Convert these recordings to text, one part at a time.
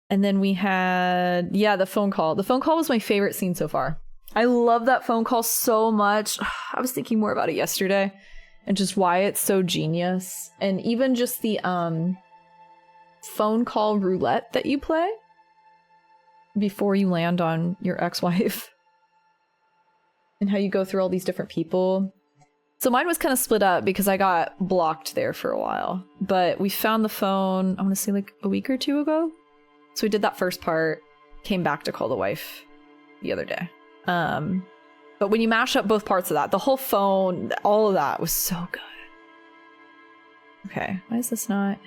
And then we had, yeah, the phone call. The phone call was my favorite scene so far. I love that phone call so much. I was thinking more about it yesterday and just why it's so genius. And even just the phone call roulette that you play before you land on your ex-wife and how you go through all these different people. So mine was kind of split up because I got blocked there for a while, but we found the phone, I want to say like a week or two ago. So we did that first part, came back to call the wife the other day. But when you mash up both parts of that, the whole phone, all of that was so good. Okay, why is this not?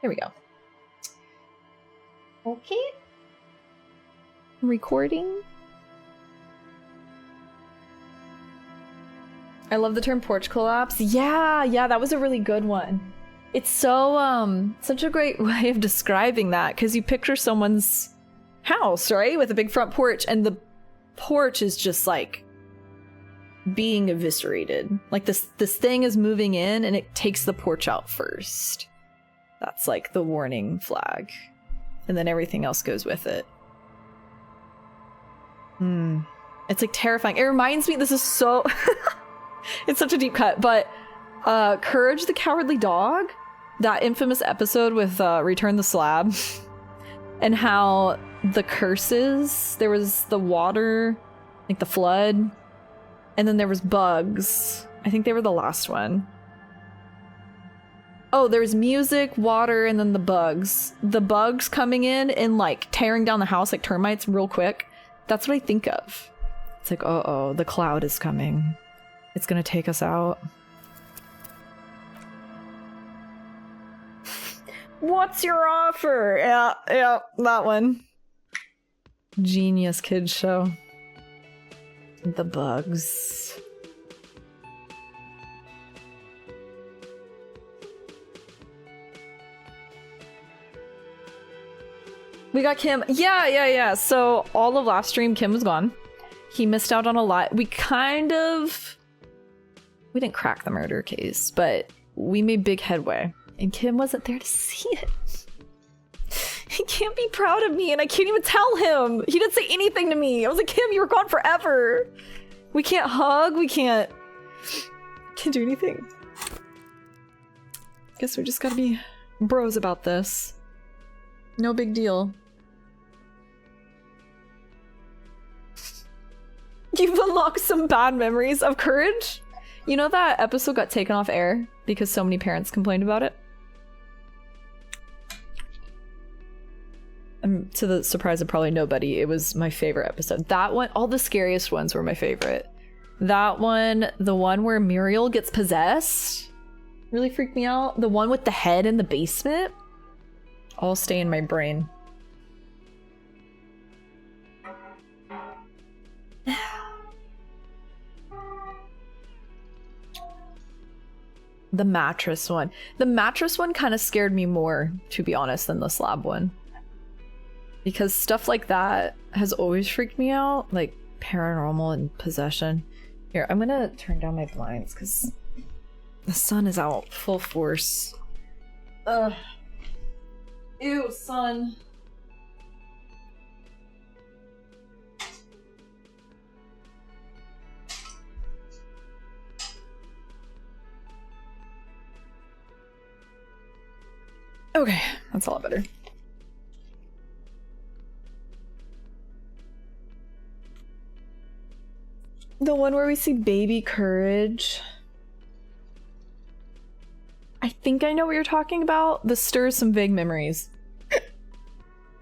Here we go. Okay. Recording. I love the term porch collapse. Yeah, that was a really good one. It's so, such a great way of describing that, because you picture someone's house, right? With a big front porch, and the porch is just like being eviscerated. Like this thing is moving in and it takes the porch out first. That's like the warning flag. And then everything else goes with it. It's like terrifying. It reminds me, this is so it's such a deep cut, but Courage the Cowardly Dog, that infamous episode with Return the Slab, and how the curses, there was the water, like the flood, and then there was bugs. I think they were the last one. Oh, there's music, water, and then the bugs. The bugs coming in and like tearing down the house like termites real quick. That's what I think of. It's like, uh-oh, the cloud is coming. It's gonna take us out. What's your offer? Yeah, that one. Genius kids show. The bugs. We got Kim. Yeah. So all of last stream, Kim was gone. He missed out on a lot. We didn't crack the murder case, but we made big headway. And Kim wasn't there to see it. He can't be proud of me, and I can't even tell him. He didn't say anything to me. I was like, Kim, you were gone forever. We can't hug. We can't do anything. Guess we just gotta be bros about this. No big deal. You've unlocked some bad memories of Courage? You know that episode got taken off air because so many parents complained about it? To the surprise of probably nobody, it was my favorite episode. That one, all the scariest ones were my favorite. That one, the one where Muriel gets possessed, really freaked me out. The one with the head in the basement, all stay in my brain. The mattress one. The mattress one kind of scared me more, to be honest, than the slab one. Because stuff like that has always freaked me out, like paranormal and possession. Here, I'm gonna turn down my blinds because the sun is out full force. Ugh. Ew, sun. Okay, that's a lot better. The one where we see baby Courage. I think I know what you're talking about. This stirs some vague memories.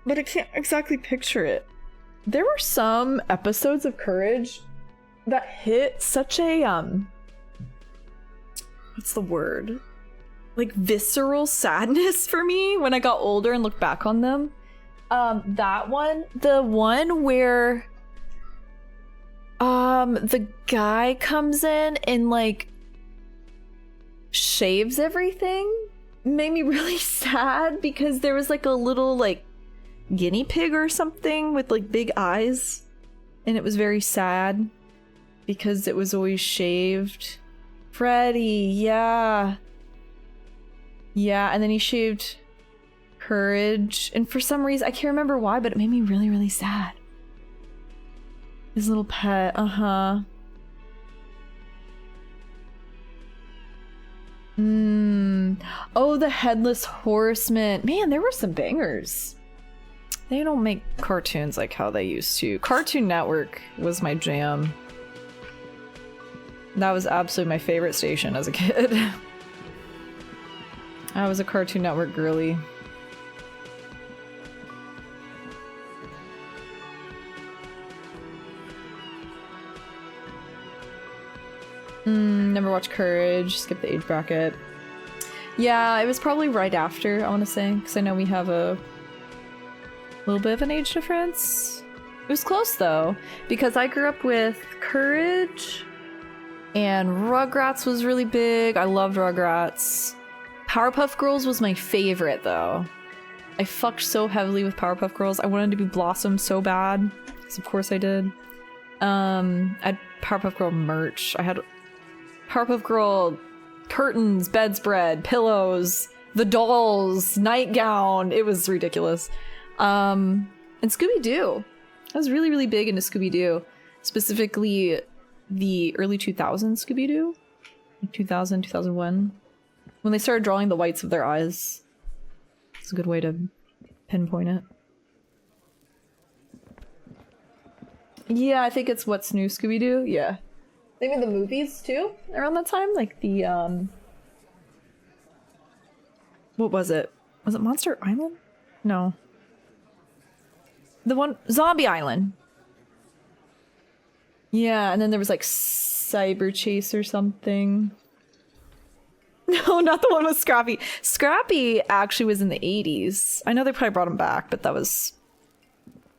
But I can't exactly picture it. There were some episodes of Courage that hit such a, what's the word? Like visceral sadness for me when I got older and looked back on them. That one, the one where the guy comes in and like shaves everything, made me really sad because there was like a little like guinea pig or something with like big eyes, and it was very sad because it was always shaved. Freddy, yeah, and then he shaved Courage, and for some reason, I can't remember why, but it made me really, really sad. His little pet, uh-huh. Oh, the Headless Horseman. Man, there were some bangers. They don't make cartoons like how they used to. Cartoon Network was my jam. That was absolutely my favorite station as a kid. I was a Cartoon Network girly. Never watched Courage, skip the age bracket. Yeah, it was probably right after, I want to say, because I know we have a little bit of an age difference. It was close though, because I grew up with Courage, and Rugrats was really big. I loved Rugrats. Powerpuff Girls was my favorite though. I fucked so heavily with Powerpuff Girls. I wanted to be Blossom so bad, because of course I did. I had Powerpuff Girl merch. I had Powerpuff Girl curtains, bedspread, pillows, the dolls, nightgown. It was ridiculous. And Scooby-Doo. I was really, really big into Scooby-Doo. Specifically, the early 2000s Scooby-Doo. 2000, 2001. When they started drawing the whites of their eyes. It's a good way to pinpoint it. Yeah, I think it's What's New Scooby-Doo. Yeah. They made the movies too around that time, like the what was it? Was it Monster Island? No. The one Zombie Island. Yeah, and then there was like Cyber Chase or something. No, not the one with Scrappy. Scrappy actually was in the 80s. I know they probably brought him back, but that was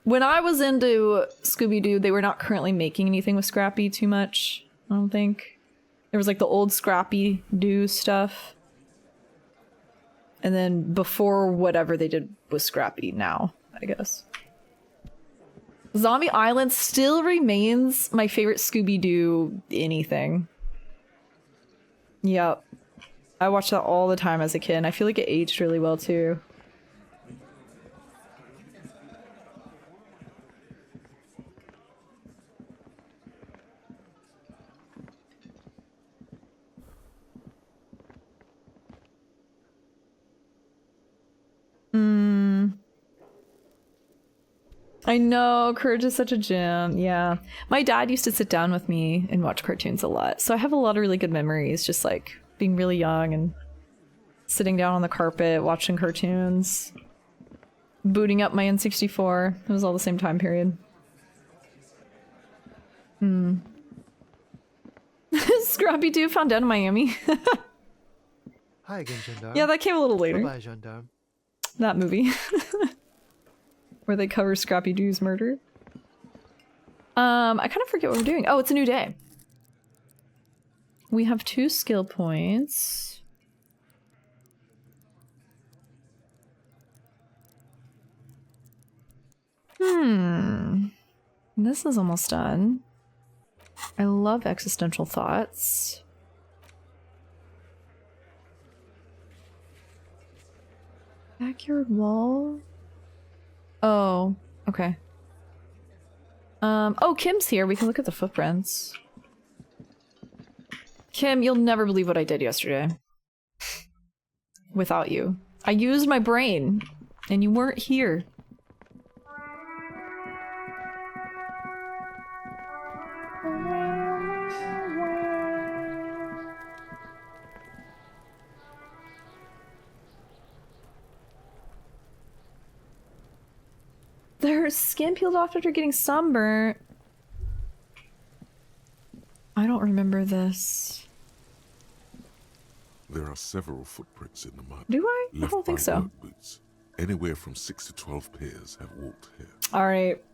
when I was into Scooby-Doo. They were not currently making anything with Scrappy too much. I don't think. There was like the old Scrappy-Doo stuff. And then before whatever they did with Scrappy now, I guess. Zombie Island still remains my favorite Scooby-Doo anything. Yep. I watched that all the time as a kid, and I feel like it aged really well too. I know, Courage is such a gem. Yeah. My dad used to sit down with me and watch cartoons a lot. So I have a lot of really good memories, just like being really young and sitting down on the carpet, watching cartoons, booting up my N64. It was all the same time period. Scrappy-Doo found out in Miami. Hi again, Gendarme. Yeah, that came a little later. Bye-bye, Gendarme. That movie. Where they cover Scrappy-Doo's murder. I kind of forget what we're doing. Oh, it's a new day. We have 2 skill points. This is almost done. I love existential thoughts. Backyard wall? Oh, okay. Oh, Kim's here. We can look at the footprints. Kim, you'll never believe what I did yesterday. Without you. I used my brain, and you weren't here. Their skin peeled off after getting sunburnt. I don't remember this. There are several footprints in the mud. Do I? I Left don't think by so. work boots. Anywhere from 6 to 12 pairs have walked here. Alright.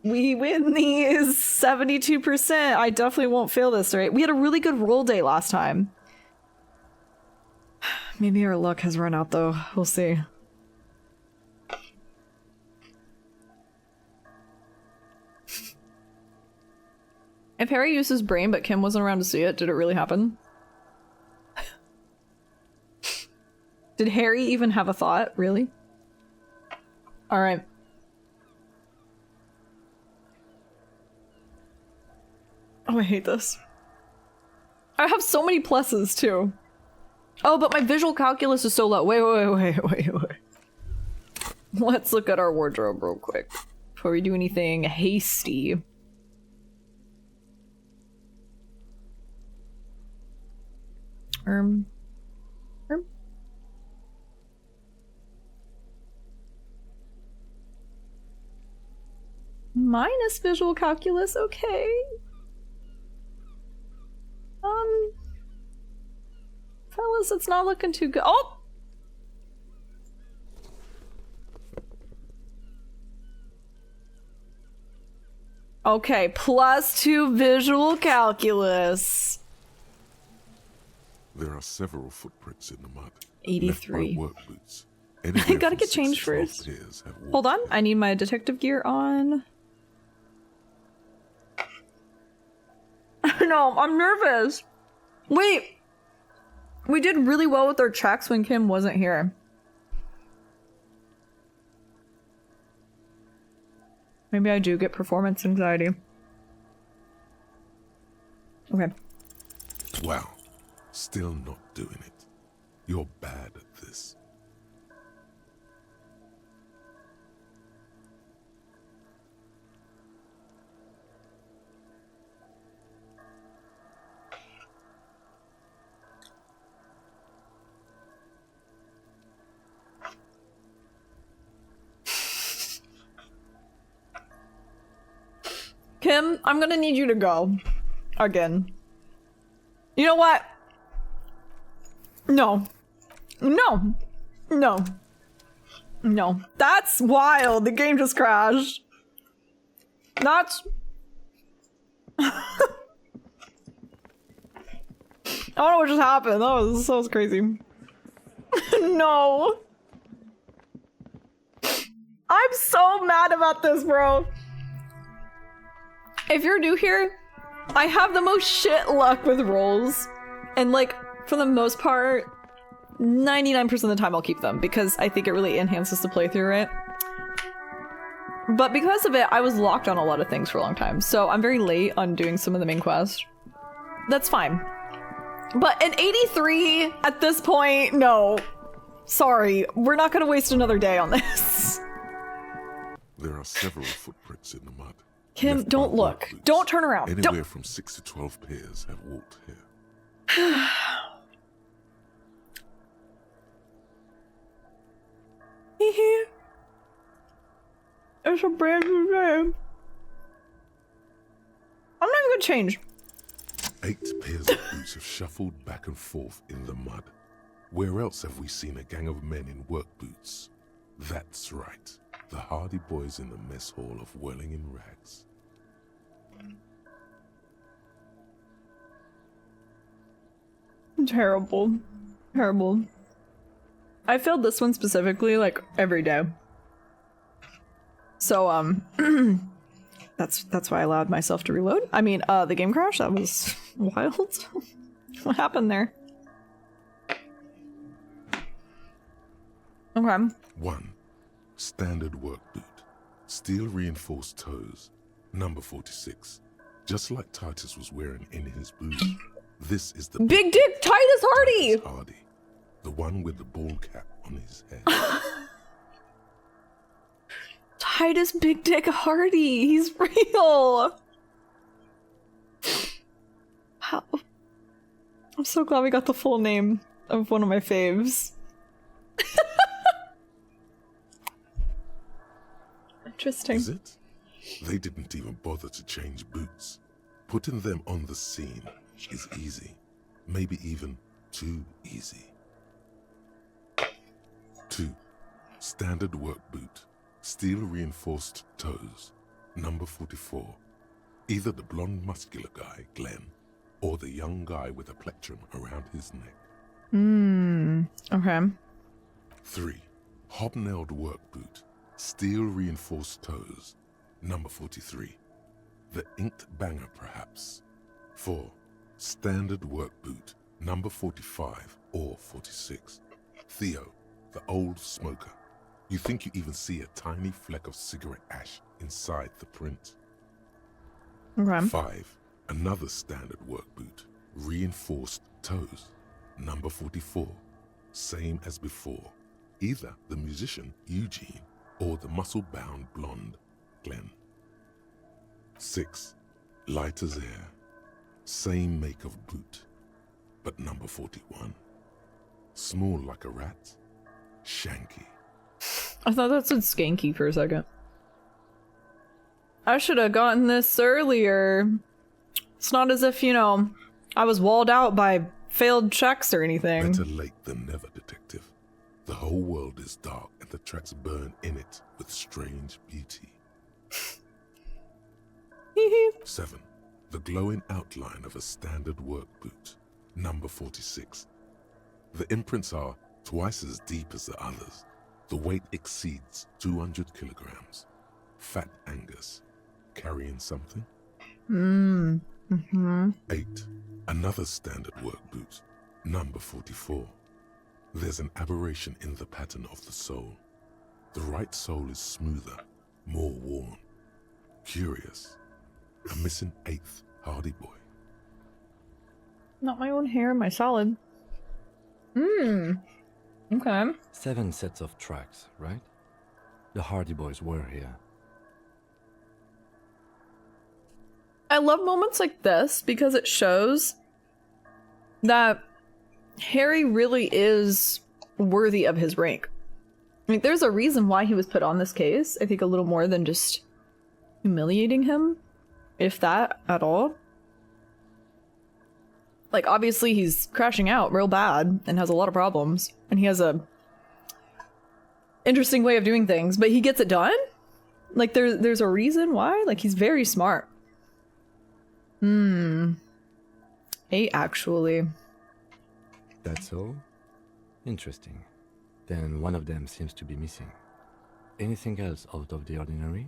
We win these 72%. I definitely won't fail this, right? We had a really good roll day last time. Maybe our luck has run out though. We'll see. If Harry used his brain but Kim wasn't around to see it, did it really happen? Did Harry even have a thought? Really? Alright. Oh, I hate this. I have so many pluses, too. Oh, but my visual calculus is so low. Wait. Let's look at our wardrobe real quick before we do anything hasty. Minus visual calculus, okay. Fellas, it's not looking too good. Oh! Okay, +2 visual calculus. There are several footprints in the mud. 83. Left by work boots. I gotta get changed first. Hold on, I need my detective gear on. No, I'm nervous. Wait! We did really well with our checks when Kim wasn't here. Maybe I do get performance anxiety. Okay. Wow. Still not doing it. You're bad at this. Kim, I'm gonna need you to go. Again. You know what? No. No. No. No. That's wild. The game just crashed. That's... I don't know what just happened. That was crazy. No. I'm so mad about this, bro. If you're new here, I have the most shit luck with rolls. And like, for the most part, 99% of the time I'll keep them because I think it really enhances the playthrough, right? But because of it, I was locked on a lot of things for a long time. So I'm very late on doing some of the main quests. That's fine. But an 83 at this point, no. Sorry, we're not gonna waste another day on this. There are several footprints in the mud. Kim, don't look. Don't turn around. Anywhere from 6 to 12 pairs have walked here. It's a brand new day. I'm not even gonna change. 8 pairs of boots have shuffled back and forth in the mud. Where else have we seen a gang of men in work boots? That's right. The hardy boys in the mess hall of whirling in rags. Terrible. Terrible. I failed this one specifically, like, every day. So, that's why I allowed myself to reload. I mean, the game crash, that was wild. What happened there? Okay. 1. Standard work boot. Steel reinforced toes. Number 46. Just like Titus was wearing in his boot. This is the Big Dick Titus Hardy! Titus Hardy. The one with the ball cap on his head. Titus Big Dick Hardy! He's real! How? I'm so glad we got the full name of one of my faves. Interesting. Is it? They didn't even bother to change boots. Putting them on the scene is easy. Maybe even too easy. 2. Standard work boot. Steel reinforced toes. Number 44. Either the blonde muscular guy, Glenn, or the young guy with a plectrum around his neck. Okay. 3. Hobnailed work boot. Steel reinforced toes. Number 43. The inked banger, perhaps. 4. Standard work boot. Number 45 or 46. Theo, the old smoker. You think you even see a tiny fleck of cigarette ash inside the print. Okay. 5. Another standard work boot. Reinforced toes. Number 44. Same as before. Either the musician, Eugene, or the muscle-bound blonde, Glenn. 6. Light as air. Same make of boot, but number 41. Small like a rat. Shanky. I thought that said skanky for a second. I should have gotten this earlier. It's not as if, you know, I was walled out by failed checks or anything. Better late than never, detective. The whole world is dark and the tracks burn in it with strange beauty. 7. The glowing outline of a standard work boot. Number 46. The imprints are twice as deep as the others. The weight exceeds 200 kilograms. Fat Angus. Carrying something? 8. Another standard work boot. Number 44. There's an aberration in the pattern of the sole. The right sole is smoother, more worn. Curious. A missing 8th Hardy Boy. Not my own hair, my salad. Okay. 7 sets of tracks, right? The Hardy Boys were here. I love moments like this because it shows that Harry really is worthy of his rank. I mean, there's a reason why he was put on this case. I think a little more than just humiliating him, if that at all. Like, obviously he's crashing out real bad and has a lot of problems, and he has a interesting way of doing things, but he gets it done? Like, there's a reason why? Like, he's very smart. 8, actually. That's all? Interesting. Then one of them seems to be missing. Anything else out of the ordinary?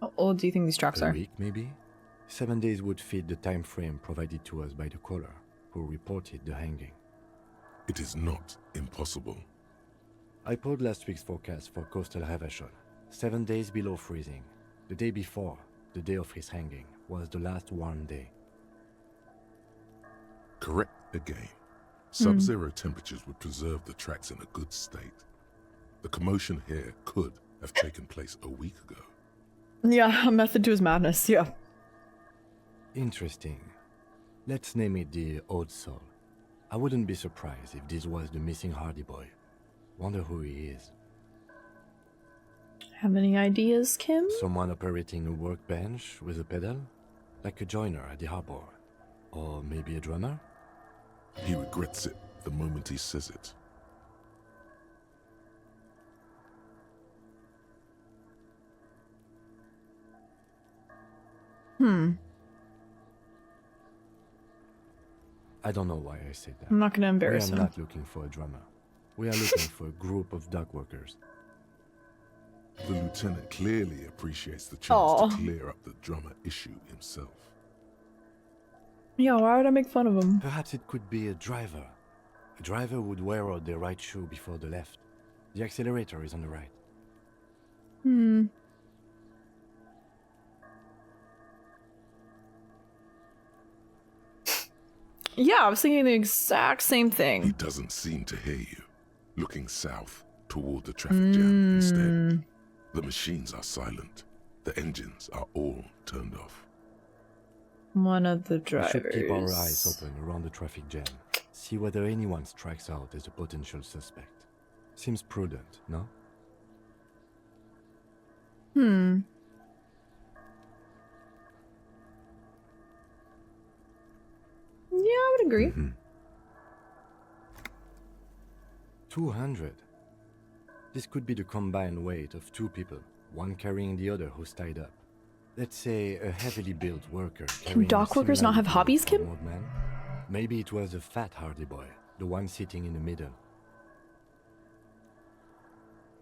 How old do you think these tracks A are? week, maybe? 7 days would fit the time frame provided to us by the caller, who reported the hanging. It is not impossible. I pulled last week's forecast for coastal Havashon. 7 days below freezing. The day before, the day of his hanging, was the last warm day. Correct again. Sub-zero temperatures would preserve the tracks in a good state. The commotion here could have taken place a week ago. Yeah, a method to his madness, yeah. Interesting. Let's name it the Old Soul. I wouldn't be surprised if this was the missing Hardy Boy. Wonder who he is. Have any ideas, Kim? Someone operating a workbench with a pedal? Like a joiner at the harbor? Or maybe a drummer? He regrets it the moment he says it. I don't know why I said that. I'm not gonna We embarrass are him. not looking for a drummer. We are looking for a group of dock workers. The lieutenant clearly appreciates the chance Aw. to clear up the drummer issue himself. Yeah, why would I make fun of him? Perhaps it could be a driver. A driver would wear out the right shoe before the left. The accelerator is on the right. Yeah, I was thinking the exact same He thing. doesn't seem to hear you, looking south toward the traffic jam instead. The machines are silent. The engines are all turned off. One of the We drivers. should keep our eyes open around the traffic jam. See whether anyone strikes out as a potential suspect. Seems prudent, no? Yeah, I would agree. 200. This could be the combined weight of 2 people, one carrying the other who's tied up. Let's say a heavily built worker carrying dock a workers not have similarly hobbies, built Kim? armored man. Maybe it was a fat hardy boy, the one sitting in the middle.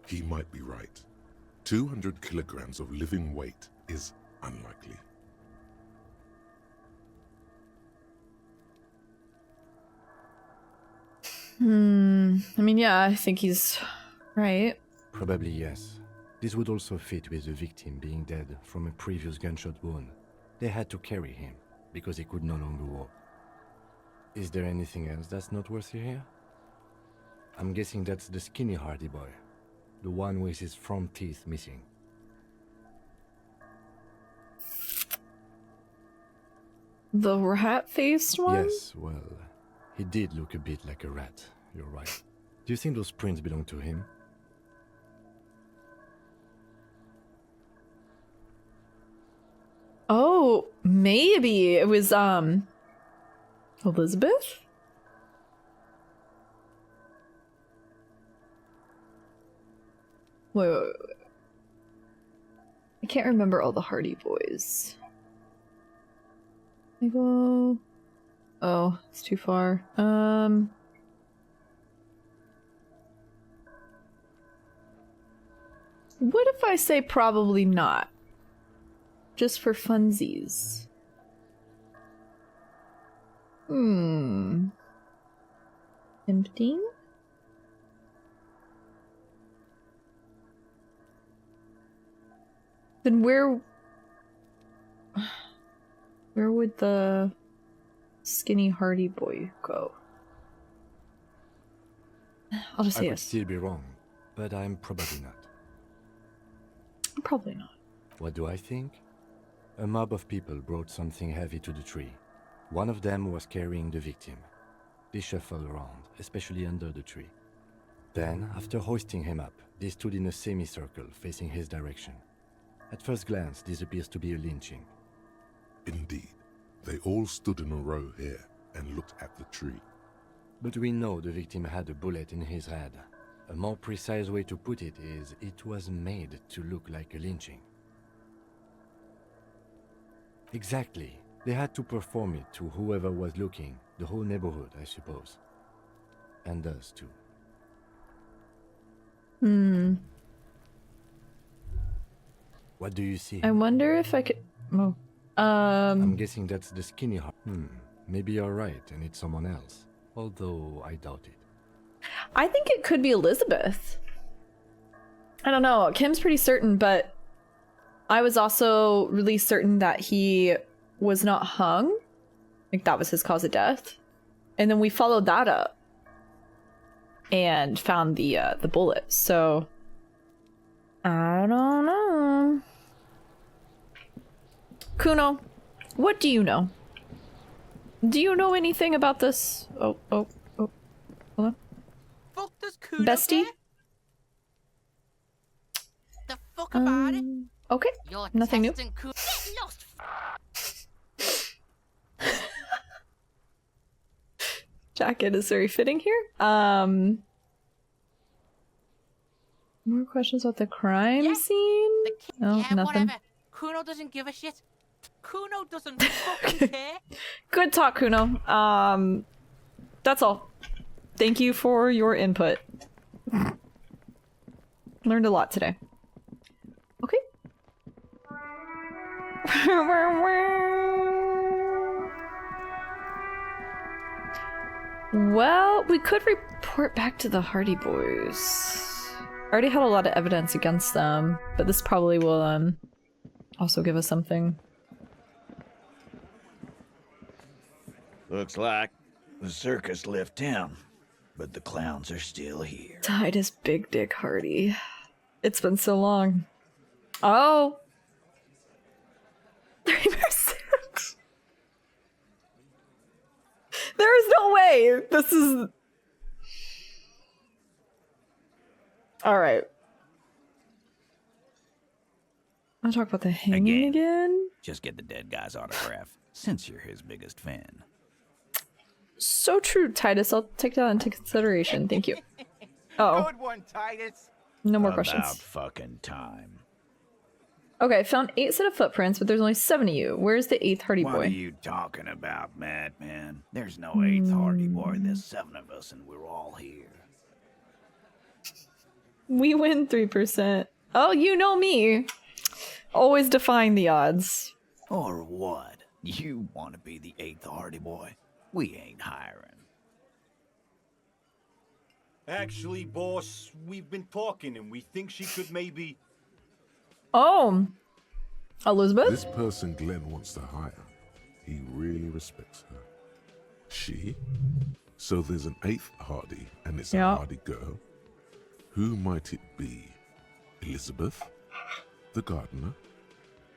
He might be right. 200 kilograms of living weight is unlikely. I mean, yeah, I think he's right. Probably yes. This would also fit with the victim being dead from a previous gunshot wound. They had to carry him, because he could no longer walk. Is there anything else that's noteworthy here? I'm guessing that's the skinny hardy boy. The one with his front teeth missing. The rat-faced one? Yes, well, he did look a bit like a rat. You're right. Do you think those prints belong to him? Oh, maybe it was Elizabeth? Wait. I can't remember all the Hardy Boys. I go. Oh, it's too far. What if I say probably not? Just for funsies. Tempting? Then where would the skinny hardy boy go? I'll just say I could yes. still be wrong, but I'm probably not. Probably not. What do I think? A mob of people brought something heavy to the tree. One of them was carrying the victim. They shuffled around, especially under the tree. Then, after hoisting him up, they stood in a semicircle facing his direction. At first glance, this appears to be a lynching. Indeed, they all stood in a row here and looked at the tree. But we know the victim had a bullet in his head. A more precise way to put it is, it was made to look like a lynching. Exactly. They had to perform it to whoever was looking, the whole neighborhood, I suppose. And us too. What do you see? I wonder if I could. Oh. I'm guessing that's the skinny heart. Maybe you're right and it's someone else. Although I doubt it. I think it could be Elizabeth. I don't know. Kim's pretty certain, but I was also really certain that he was not hung. Like that was his cause of death. And then we followed that up and found the bullet. So I don't know. Kuno, what do you know? Do you know anything about this? Oh. Hold on. Fuck does Kuno Bestie? care? The fuck about it? Okay. You're Nothing new. testing Kuno. Get lost. Jacket is very fitting here. More questions about the crime Yeah. scene? No, Yeah, nothing. whatever. Kuno doesn't give a shit. Kuno doesn't fucking care. Good talk, Kuno. That's all. Thank you for your input. Learned a lot today. Okay. Well, we could report back to the Hardy Boys. I already had a lot of evidence against them, but this probably will also give us something. Looks like the circus left town, but the clowns are still here. Titus Big Dick Hardy. It's been so long. Oh! 3%. There is no way! This is... Alright. I'll talk about the hanging again. Just get the dead guy's autograph, since you're his biggest fan. So true, Titus. I'll take that into consideration. Thank you. Oh. Good one, Titus. No more About questions. fucking time. Okay, found 8 set of footprints, but there's only 7 of you. Where's the 8th Hardy What are Boy? you talking about, madman? There's no 8th Hardy Boy. There's 7 of us, and we're all here. We win 3%. Oh, you know me. Always defying the odds. Or what? You want to be the 8th Hardy Boy? We ain't hiring. Actually, boss, we've been talking and we think she could maybe... Oh. Elizabeth? This person Glenn wants to hire, he really respects her. She? So there's an 8th Hardy, and it's Yeah. a Hardy girl. Who might it be? Elizabeth? The gardener?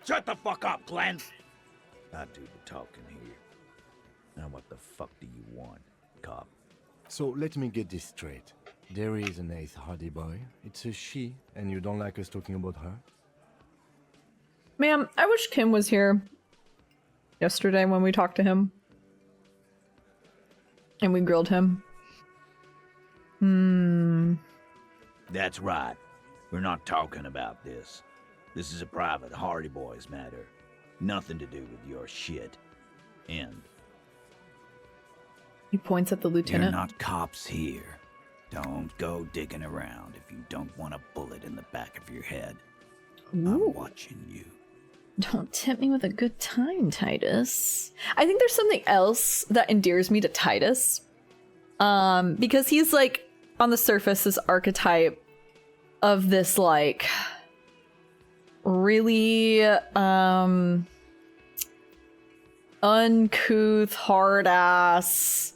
Shut the fuck up, Glenn! I do the talking here. Now what the fuck do you want, cop? So let me get this straight. There is an 8th Hardy Boy. It's a she, and you don't like us talking about her? Ma'am, I wish Kim was here yesterday when we talked to him. And we grilled him. That's right. We're not talking about this. This is a private Hardy Boys matter. Nothing to do with your shit. End. He points at the You're lieutenant. not cops here. Don't go digging around if you don't want a bullet in the back of your head. Ooh. I'm watching you. Don't tempt me with a good time, Titus. I think there's something else that endears me to Titus. Because he's like, on the surface, this archetype of this like really uncouth, hard ass.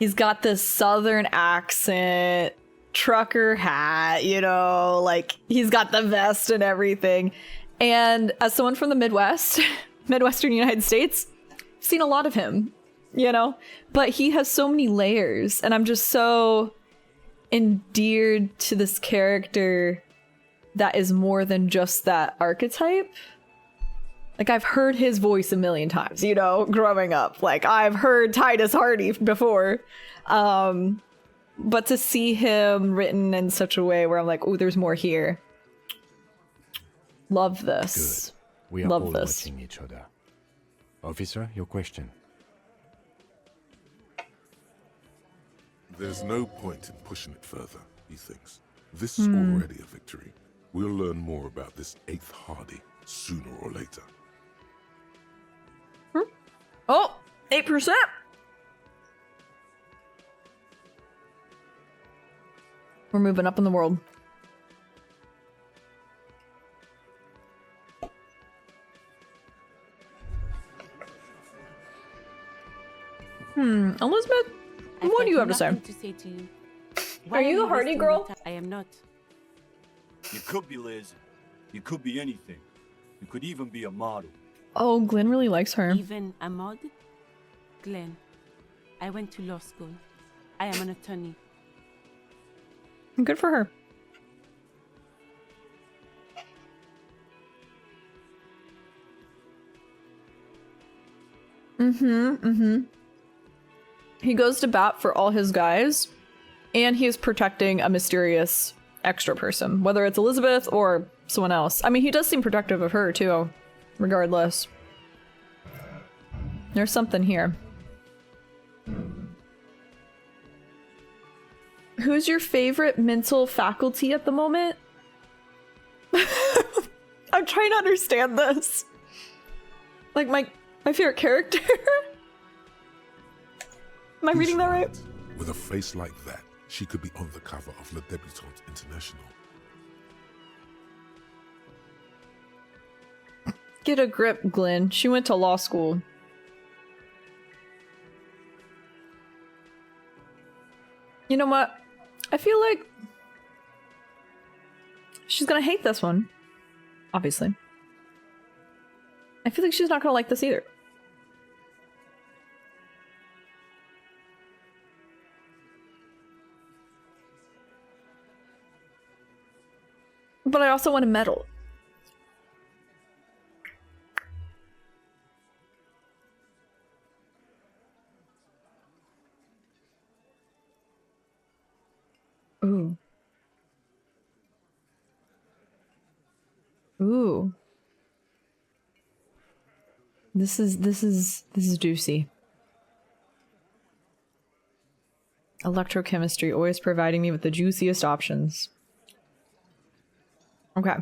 He's got this southern accent, trucker hat, you know, like he's got the vest and everything. And as someone from the Midwest, Midwestern United States, I've seen a lot of him, you know, but he has so many layers, and I'm just so endeared to this character that is more than just that archetype. Like, I've heard his voice a million times, you know, growing up. Like, I've heard Titus Hardy before. But to see him written in such a way where I'm like, oh, there's more here. Love this. Good. We are Love all this. watching each other. Officer, your question. There's no point in pushing it further, he thinks. This is already a victory. We'll learn more about this 8th Hardy sooner or later. Oh, 8%. We're moving up in the world. Elizabeth, what do you have to say? say to you. Are you the Hardy girl? I am not. You could be Liz. You could be anything. You could even be a model. Oh, Glenn really likes her. Even a mod? Glenn, I went to law school. I am an attorney. Good for her. He goes to bat for all his guys, and he is protecting a mysterious extra person, whether it's Elizabeth or someone else. I mean, he does seem protective of her, too, regardless. There's something here. Who's your favorite mental faculty at the moment? I'm trying to understand this. Like, my favorite character? Am I reading that right? With a face like that, she could be on the cover of Le Debutante International. Get a grip, Glenn. She went to law school. You know what? I feel like she's gonna hate this one. Obviously. I feel like she's not gonna like this either. But I also want a medal. Ooh. Ooh. This is juicy. Electrochemistry, always providing me with the juiciest options. Okay.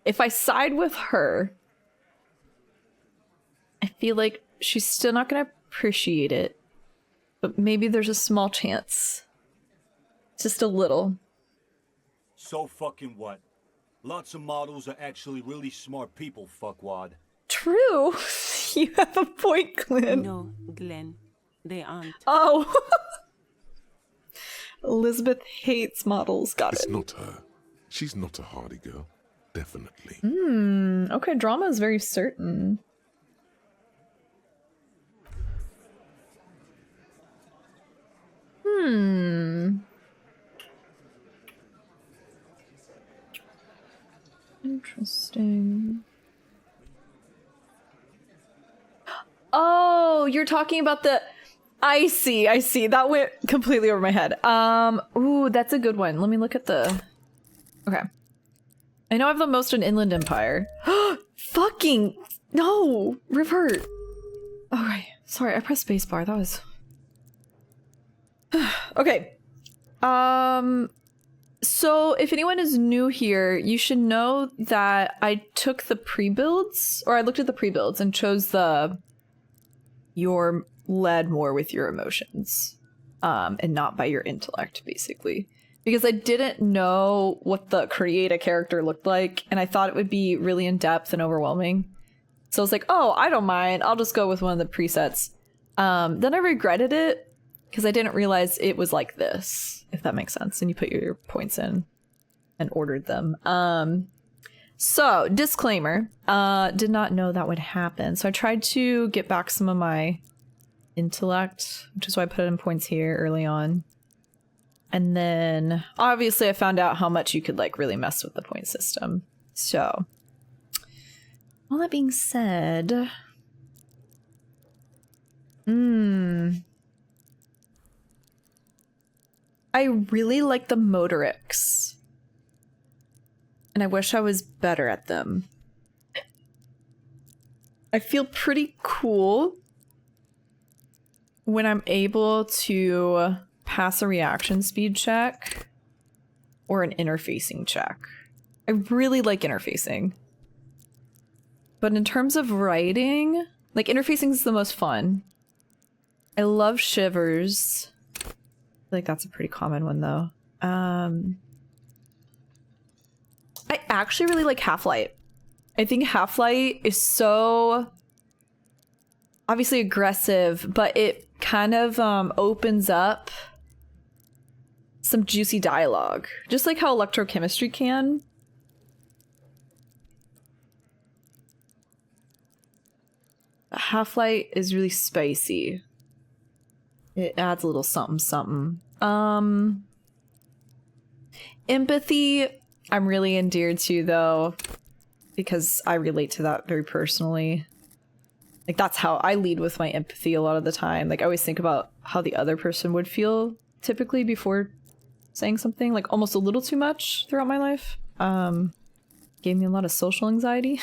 If I side with her, I feel like she's still not gonna appreciate it. But maybe there's a small chance. Just a little. So fucking what? Lots of models are actually really smart people, fuckwad. True. You have a point, Glenn. No, Glenn, they aren't. Oh. Elizabeth hates models. Got It's it. not her. She's not a hardy girl. Definitely. Okay, drama is very certain. Interesting. Oh, you're talking about the... I see. That went completely over my head. Ooh, that's a good one. Let me look at the... Okay. I know I have the most in Inland Empire. Fucking... No! Revert! Alright. Sorry, I pressed spacebar. That was... Okay. So if anyone is new here, you should know that I took the pre-builds, or I looked at the pre-builds and chose the... You're led more with your emotions, and not by your intellect, basically. Because I didn't know what the create a character looked like, and I thought it would be really in-depth and overwhelming. So I was like, oh, I don't mind. I'll just go with one of the presets. Then I regretted it, because I didn't realize it was like this, if that makes sense. And you put your points in and ordered them. So, disclaimer, did not know that would happen. So I tried to get back some of my intellect, which is why I put it in points here early on. And then, obviously, I found out how much you could, like, really mess with the point system. So, all that being said... I really like the motorics. And I wish I was better at them. I feel pretty cool when I'm able to pass a reaction speed check or an interfacing check. I really like interfacing. But in terms of writing, like interfacing is the most fun. I love shivers. I feel like that's a pretty common one though. I actually really like Half-Light. I think Half-Light is so obviously aggressive, but it kind of opens up some juicy dialogue. Just like how electrochemistry can. Half-Light is really spicy. It adds a little something something. Empathy, I'm really endeared to though, because I relate to that very personally. Like that's how I lead with my empathy a lot of the time. Like I always think about how the other person would feel typically before saying something, like almost a little too much throughout my life. Gave me a lot of social anxiety.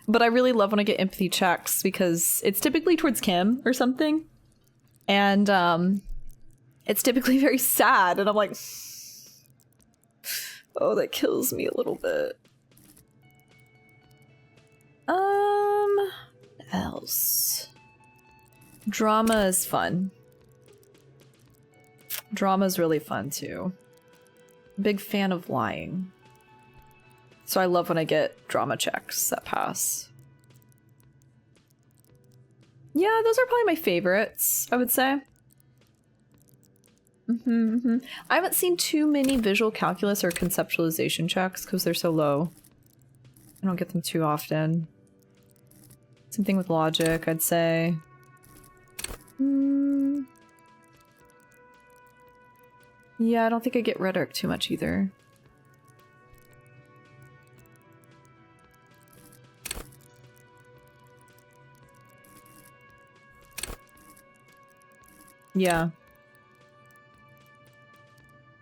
But I really love when I get empathy checks because it's typically towards Kim or something. And it's typically very sad. And I'm like, oh, that kills me a little bit. What else? Drama is fun. Drama is really fun too. Big fan of lying. So I love when I get drama checks that pass. Yeah, those are probably my favorites, I would say. I haven't seen too many visual calculus or conceptualization checks because they're so low. I don't get them too often. Same thing with logic, I'd say. Yeah, I don't think I get rhetoric too much either. Yeah.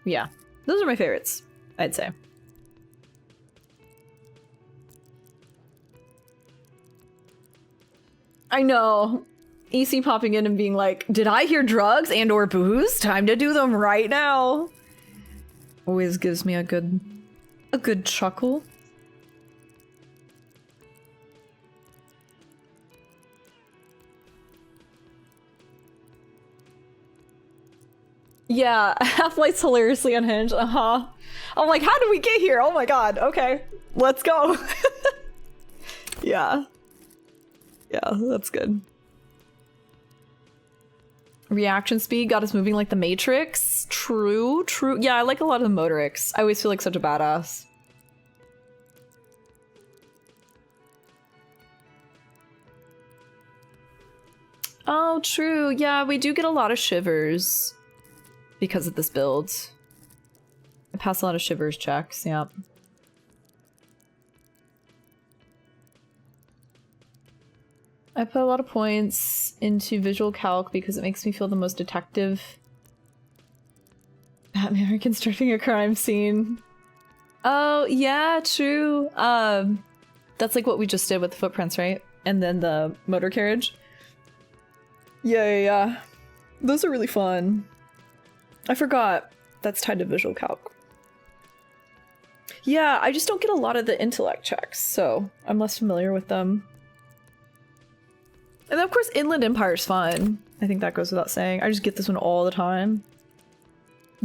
Yeah. Those are my favorites, I'd say. I know. EC popping in and being like, did I hear drugs and or booze? Time to do them right now. Always gives me a good chuckle. Yeah, Half-Life's hilariously unhinged. Uh-huh. I'm like, how did we get here? Oh my god. Okay, let's go. Yeah. Yeah, that's good. Reaction speed got us moving like the Matrix. True, true. Yeah, I like a lot of the motorics. I always feel like such a badass. Oh, true. Yeah, we do get a lot of shivers because of this build. I pass a lot of shivers checks, yeah. I put a lot of points into visual calc because it makes me feel the most detective. Batman reconstructing a crime scene. Oh, yeah, true. That's like what we just did with the footprints, right? And then the motor carriage. Yeah. Those are really fun. I forgot that's tied to visual calc. Yeah, I just don't get a lot of the intellect checks, so I'm less familiar with them. And then, of course, Inland Empire's fun. I think that goes without saying. I just get this one all the time.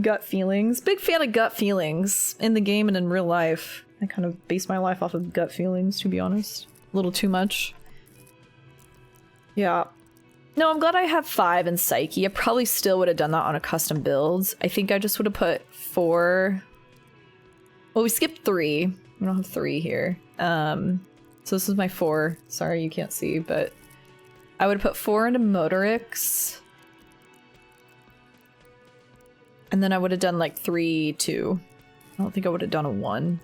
Gut feelings. Big fan of gut feelings in the game and in real life. I kind of base my life off of gut feelings, to be honest. A little too much. Yeah. No, I'm glad I have 5 in Psyche. I probably still would have done that on a custom build. I think I just would have put 4. Well, we skipped 3. We don't have 3 here. So this is my 4. Sorry, you can't see, but I would have put 4 into Motorix. And then I would have done like 3, 2. I don't think I would have done a 1.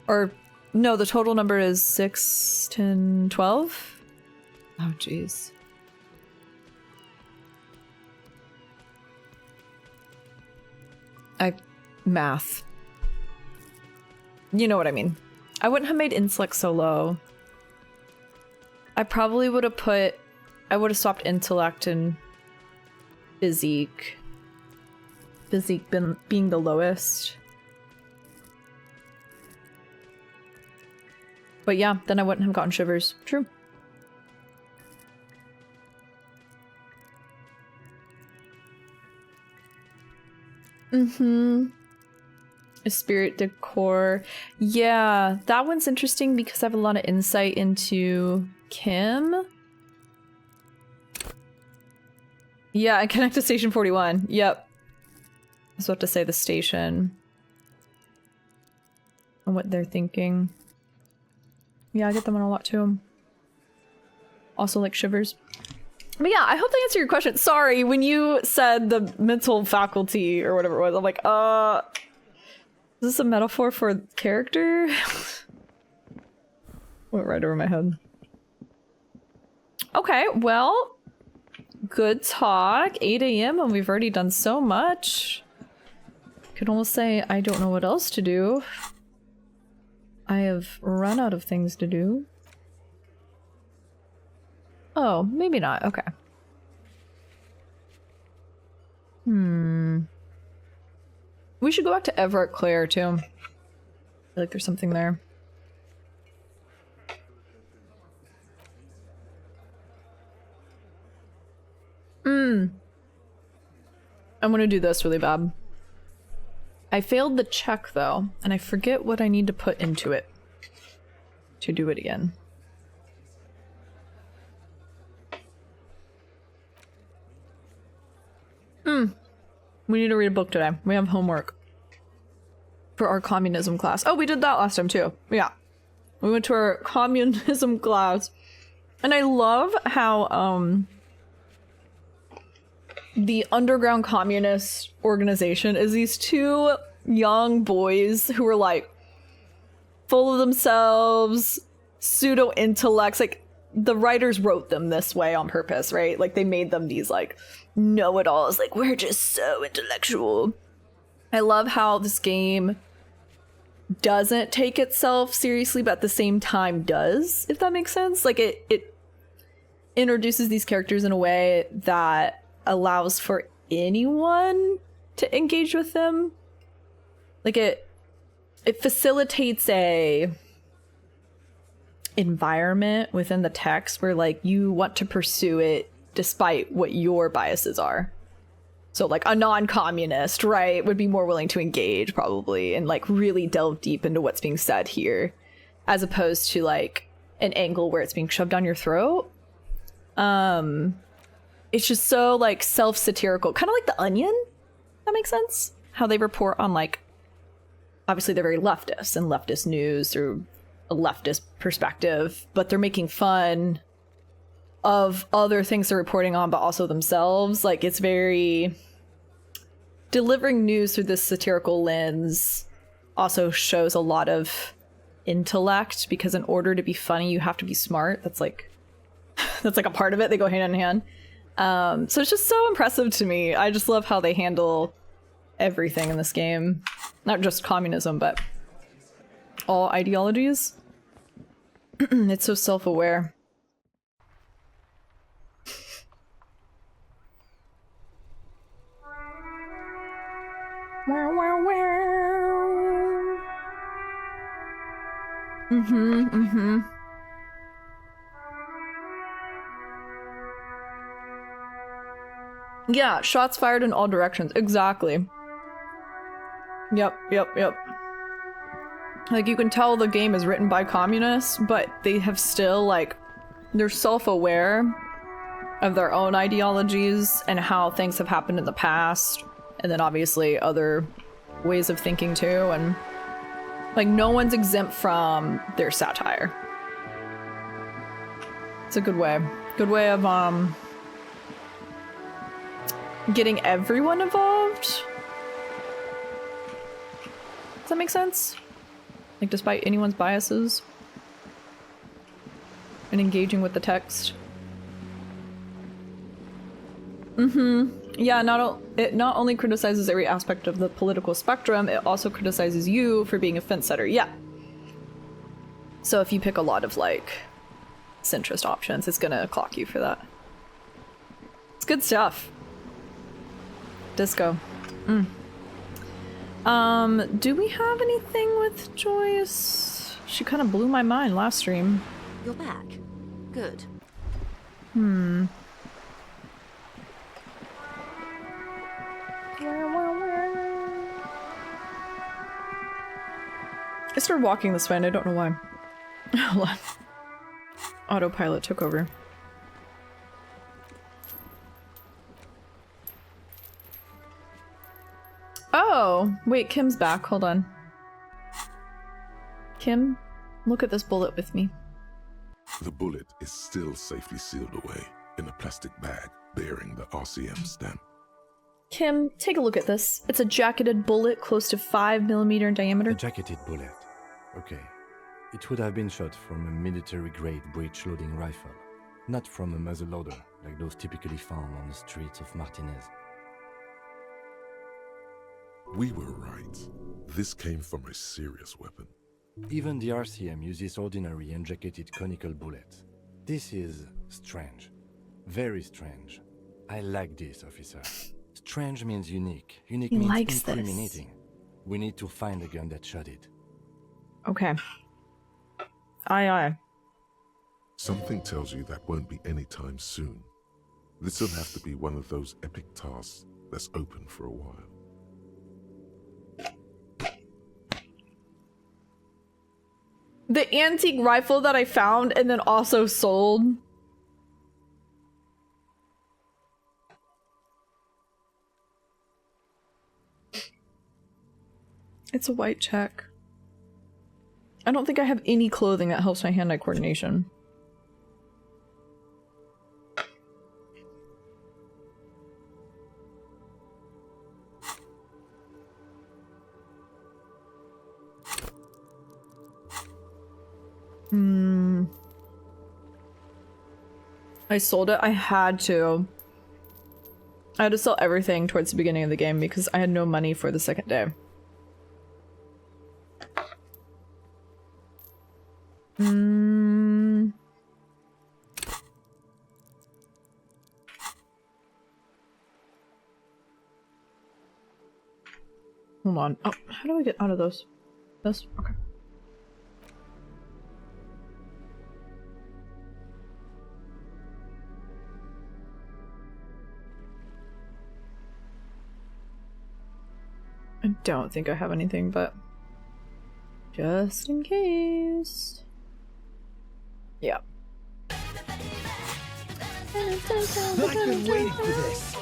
Or, no, the total number is 6, 10, 12? Oh, jeez. Math. You know what I mean. I wouldn't have made intellect so low. I probably would have put... I would have swapped intellect and physique. Physique being the lowest. But yeah, then I wouldn't have gotten shivers. True. Mm-hmm. A spirit decor. Yeah, that one's interesting because I have a lot of insight into Kim. Yeah, I connect to Station 41. Yep. I was about to say the station. And what they're thinking. Yeah, I get them on a lot too. Also like shivers. But yeah, I hope that answered your question. Sorry, when you said the mental faculty or whatever it was, I'm like, is this a metaphor for character? Went right over my head. Okay, well, good talk. 8 a.m. and we've already done so much. Could almost say I don't know what else to do. I have run out of things to do. Oh, maybe not. Okay. We should go back to Everett Clare, too. I feel like there's something there. I'm gonna do this really bad. I failed the check, though, and I forget what I need to put into it to do it again. We need to read a book today. We have homework for our communism class. Oh, we did that last time too. Yeah. We went to our communism class. And I love how the underground communist organization is these 2 young boys who are like full of themselves, pseudo intellects. Like the writers wrote them this way on purpose, right? Like they made them these like know-it-alls, like we're just so intellectual. I love how this game doesn't take itself seriously, but at the same time does, if that makes sense. Like it introduces these characters in a way that allows for anyone to engage with them. Like it facilitates a environment within the text where like you want to pursue it despite what your biases are. So like a non-communist, right, would be more willing to engage probably and like really delve deep into what's being said here, as opposed to like an angle where it's being shoved down your throat. It's just so like self-satirical, kind of like The Onion. That makes sense. How they report on like, obviously they're very leftist and leftist news through a leftist perspective, but they're making fun of other things they're reporting on, but also themselves. Like it's very delivering news through this satirical lens also shows a lot of intellect, because in order to be funny you have to be smart. That's like a part of it. They go hand in hand. So it's just so impressive to me. I just love how they handle everything in this game, not just communism but all ideologies. It's so self-aware. Yeah, shots fired in all directions. Exactly. Yep. Like, you can tell the game is written by communists, but they have still, like, they're self-aware of their own ideologies and how things have happened in the past, and then obviously other ways of thinking too, and like no one's exempt from their satire. It's a good way of getting everyone involved. Does that make sense? Like, despite anyone's biases, and engaging with the text. Yeah, it not only criticizes every aspect of the political spectrum, it also criticizes you for being a fence setter. Yeah. So if you pick a lot of, like, centrist options, it's gonna clock you for that. It's good stuff. Disco. Do we have anything with Joyce? She kind of blew my mind last stream. You're back. Good. I started walking this way and I don't know why. Hold on. Autopilot took over. Oh, wait, Kim's back. Hold on. Kim, look at this bullet with me. The bullet is still safely sealed away in a plastic bag bearing the RCM stamp. Kim, take a look at this. It's a jacketed bullet close to 5mm in diameter. A jacketed bullet. Okay. It would have been shot from a military-grade breech-loading rifle, not from a muzzleloader like those typically found on the streets of Martinez. We were right. This came from a serious weapon. Even the RCM uses ordinary unjacketed conical bullets. This is strange. Very strange. I like this, officer. Strange means unique. Unique means incriminating. We need to find the gun that shot it. Okay. Aye. Something tells you that won't be anytime soon. This'll have to be one of those epic tasks that's open for a while. The antique rifle that I found and then also sold. It's a white check. I don't think I have any clothing that helps my hand-eye coordination. I sold it. I had to. I had to sell everything towards the beginning of the game because I had no money for the second day. Mm. Hold on. Oh, how do I get out of those? This? Okay. I don't think I have anything, but just in case. Yeah. I've been waiting for this.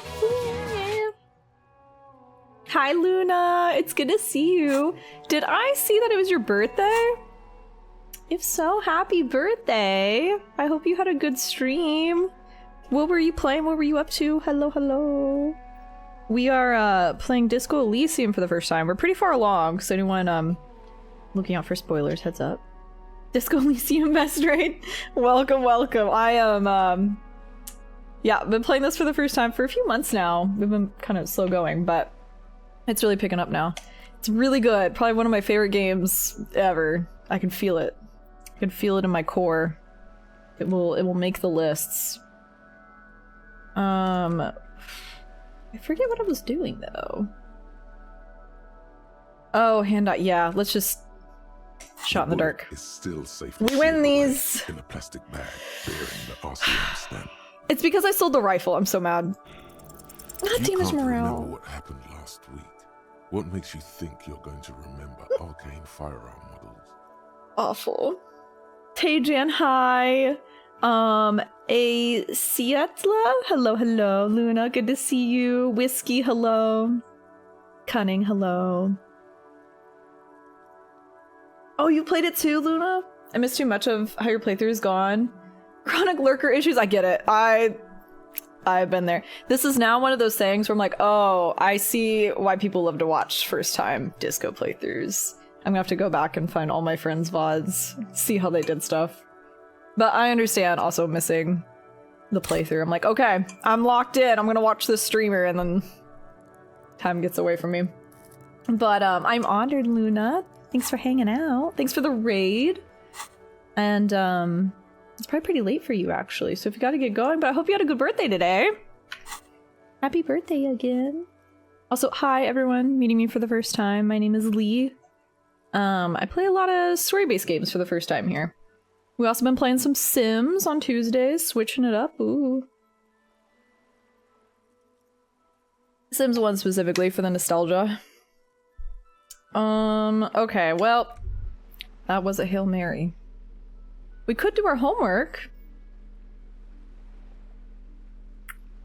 Hi Luna, it's good to see you. Did I see that it was your birthday? If so, happy birthday. I hope you had a good stream. What were you playing? What were you up to? Hello, hello. We are playing Disco Elysium for the first time. We're pretty far along, so anyone looking out for spoilers, heads up. Disco Elysium best raid. Welcome, welcome. I am yeah, been playing this for the first time for a few months now. We've been kind of slow going, but it's really picking up now. It's really good. Probably one of my favorite games ever. I can feel it. I can feel it in my core. It will make the lists. I forget what I was doing though. Oh, handout. Yeah, let's just shot in the dark. Is still safe. We win these in a plastic bag bearing the RCM stamp. It's because I sold the rifle. I'm so mad. Not damage morale. Remember what happened last week? What makes you think you're going to remember arcane firearm models? Awful. Tajan, hi. A Sietla, hello, hello. Luna, good to see you. Whiskey, hello. Cunning, hello. Oh, you played it too, Luna? I missed too much of how your playthrough is gone. Chronic lurker issues, I get it. I've been there. This is now one of those things where I'm like, oh, I see why people love to watch first time disco playthroughs. I'm gonna have to go back and find all my friends' VODs, see how they did stuff. But I understand also missing the playthrough. I'm like, okay, I'm locked in. I'm gonna watch this streamer, and then time gets away from me. But I'm honored, Luna. Thanks for hanging out. Thanks for the raid. And it's probably pretty late for you actually, so if you gotta get going, but I hope you had a good birthday today. Happy birthday again. Also, hi everyone meeting me for the first time. My name is Lee. I play a lot of story-based games for the first time here. We also been playing some Sims on Tuesdays, switching it up. Ooh. Sims 1 specifically for the nostalgia. Okay, well, that was a Hail Mary. We could do our homework.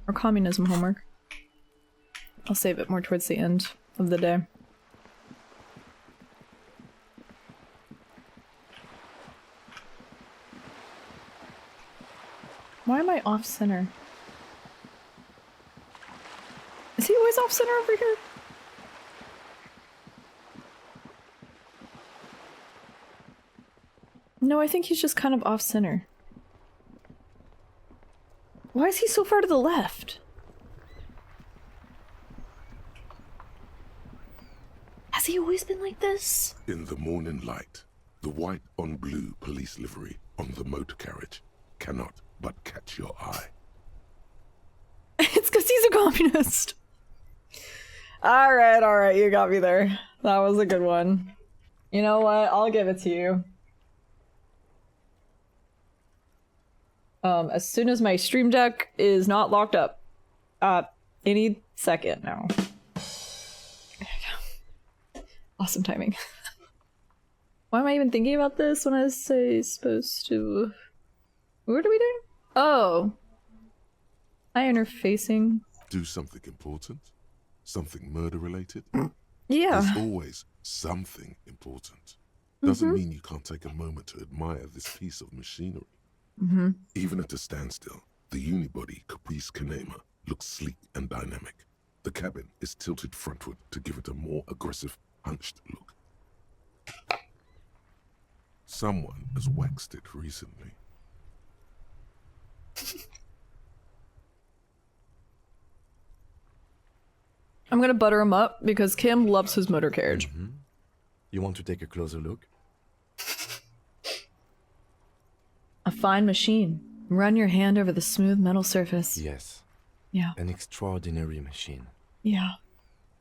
Our communism homework. I'll save it more towards the end of the day. Why am I off center? Is he always off center over here? No, I think he's just kind of off center. Why is he so far to the left? Has he always been like this? In the morning light, the white on blue police livery on the motor carriage cannot but catch your eye. It's because he's a communist. Alright, you got me there. That was a good one. You know what? I'll give it to you. As soon as my stream deck is not locked up. Any second now. There you go. Awesome timing. Why am I even thinking about this when I say supposed to... What are we doing? Oh. Hi, interfacing. Do something important? Something murder-related? Yeah. There's always something important. Doesn't mean you can't take a moment to admire this piece of machinery. Even at a standstill, the unibody Caprice Kanema looks sleek and dynamic. The cabin is tilted frontward to give it a more aggressive, hunched look. Someone has waxed it recently. I'm gonna butter him up because Kim loves his motor carriage. You want to take a closer look? fine machine. Run your hand over the smooth metal surface. Yes. Yeah. An extraordinary machine. Yeah.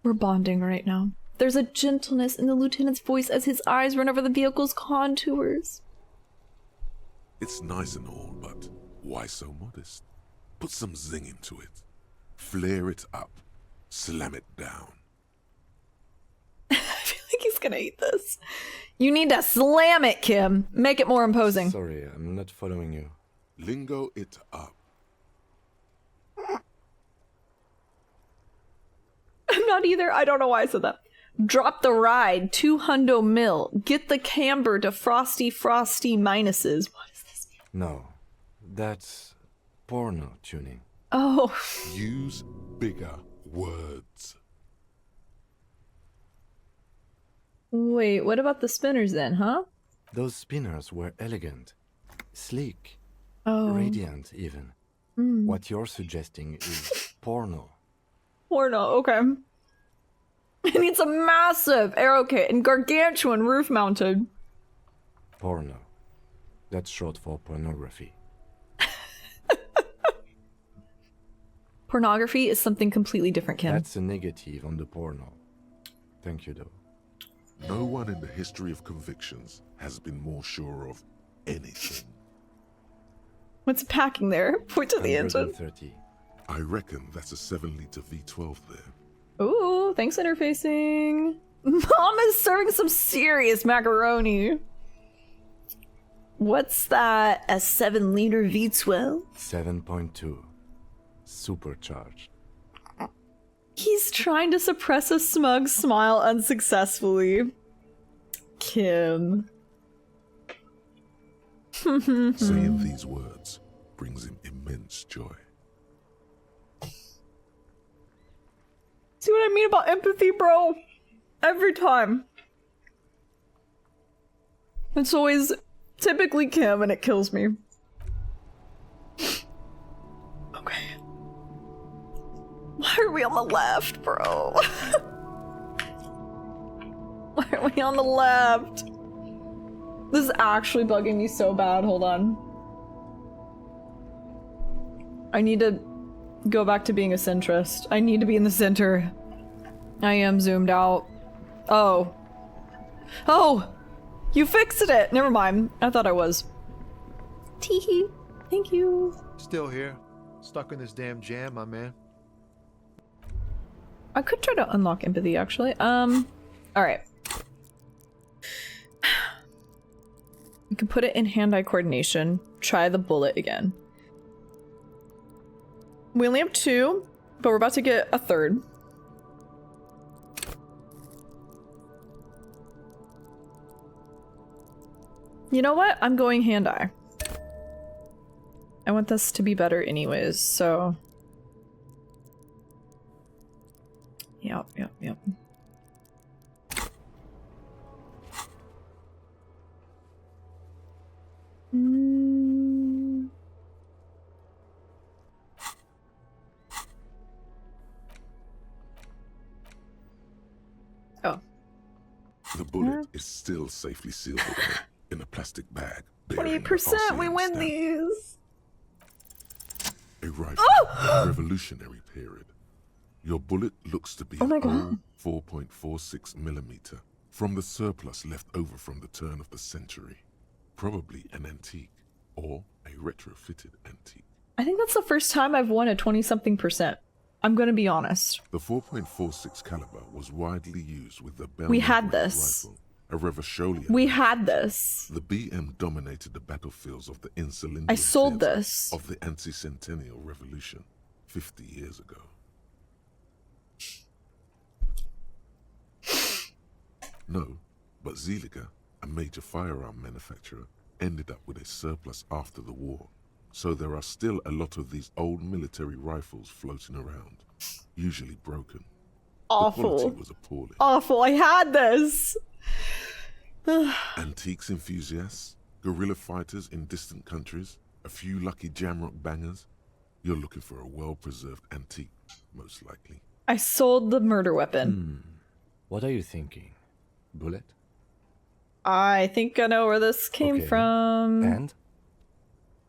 We're bonding right now. There's a gentleness in the lieutenant's voice as his eyes run over the vehicle's contours. It's nice and all, but why so modest? Put some zing into it. Flare it up. Slam it down. I feel like he's gonna eat this. You need to slam it, Kim. Make it more imposing. Sorry, I'm not following you. Lingo it up. I'm not either. I don't know why I said that. Drop the ride. 200 mil. Get the camber to frosty minuses. What does this mean? No. That's porno tuning. Oh. Use bigger words. Wait, what about the spinners then, huh? Those spinners were elegant, sleek, radiant even. What you're suggesting is porno. Porno, okay. It needs a massive arrow kit and gargantuan roof mounted. Porno. That's short for pornography. Pornography is something completely different, Kim. That's a negative on the porno. Thank you, though. No one in the history of convictions has been more sure of anything. What's packing there? Point to the engine. 130. I reckon that's a 7-liter V12 there. Ooh, thanks interfacing. Mom is serving some serious macaroni. What's that? A 7-liter V12? 7.2. Supercharged. He's trying to suppress a smug smile unsuccessfully. Kim. Saying these words brings him immense joy. See what I mean about empathy, bro? Every time. It's always typically Kim and it kills me. Okay. Why are we on the left, bro? Why are we on the left? This is actually bugging me so bad. Hold on. I need to go back to being a centrist. I need to be in the center. I am zoomed out. Oh. Oh! You fixed it! Never mind. I thought I was. Teehee. Thank you. Still here. Stuck in this damn jam, my man. I could try to unlock empathy, actually. Alright. We can put it in hand-eye coordination. Try the bullet again. We only have 2, but we're about to get a 3rd. You know what? I'm going hand-eye. I want this to be better anyways, so... Yep. Oh. The bullet is still safely sealed away in a plastic bag. 20%, we win these! A rifle in the Revolutionary period. Your bullet looks to be Oh my an God. old 4.46 millimeter from the surplus left over from the turn of the century. Probably an antique or a retrofitted antique. I think that's the first time I've won a 20-something%. I'm gonna be honest. The 4.46 caliber was widely used with the We had Belknap this. rifle, a Revacholian. We had this. The BM dominated the battlefields of the Insulindian I sold theater this. of the anti-centennial revolution 50 years ago. No, but Zeliger, a major firearm manufacturer, ended up with a surplus after the war. So there are still a lot of these old military rifles floating around, usually broken. Awful. The quality was appalling. Awful. I had this. Antiques enthusiasts, guerrilla fighters in distant countries, a few lucky jamrock bangers. You're looking for a well-preserved antique, most likely. I sold the murder weapon. What are you thinking? Bullet? I think I know where this came Okay. from. And?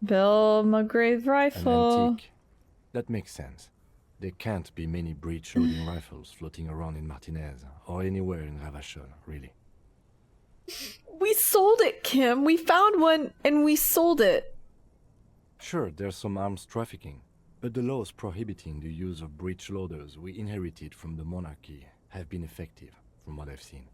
Bill McGrath An rifle. antique. That makes sense. There can't be many breech-loading rifles floating around in Martinez, or anywhere in Ravachol, really. We sold it, Kim. We found one and we sold it. Sure, there's some arms trafficking, but the laws prohibiting the use of breech loaders we inherited from the monarchy have been effective, from what I've seen.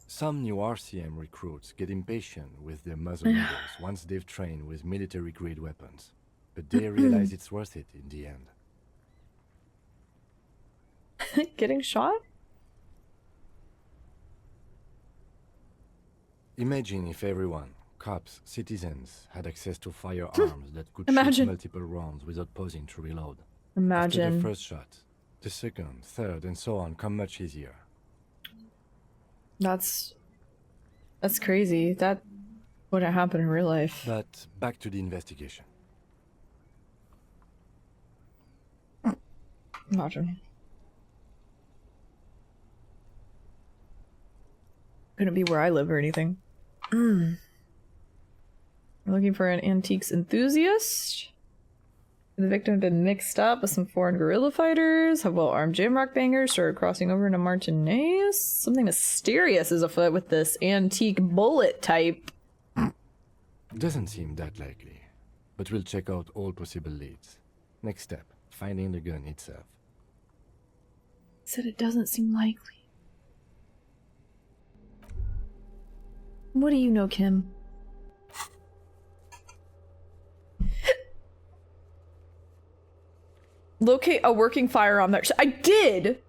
Some new RCM recruits get impatient with their muzzle loaders once they've trained with military-grade weapons, but they realize it's worth it in the end. Getting shot? Imagine if everyone, cops, citizens, had access to firearms that could Imagine. shoot multiple rounds without pausing to reload. After Imagine. the first shot, the second, third, and so on come much easier. That's crazy. That wouldn't happen in real life. But back to the investigation. Imagine. Couldn't be where I live or anything. We're looking for an antiques enthusiast. The victim had been mixed up with some foreign guerrilla fighters, have well-armed jamrock bangers, started crossing over into Martinez. Something mysterious is afoot with this antique bullet type. Doesn't seem that likely, but we'll check out all possible leads. Next step, finding the gun itself. Said it doesn't seem likely. What do you know, Kim? Locate a working firearm that I did.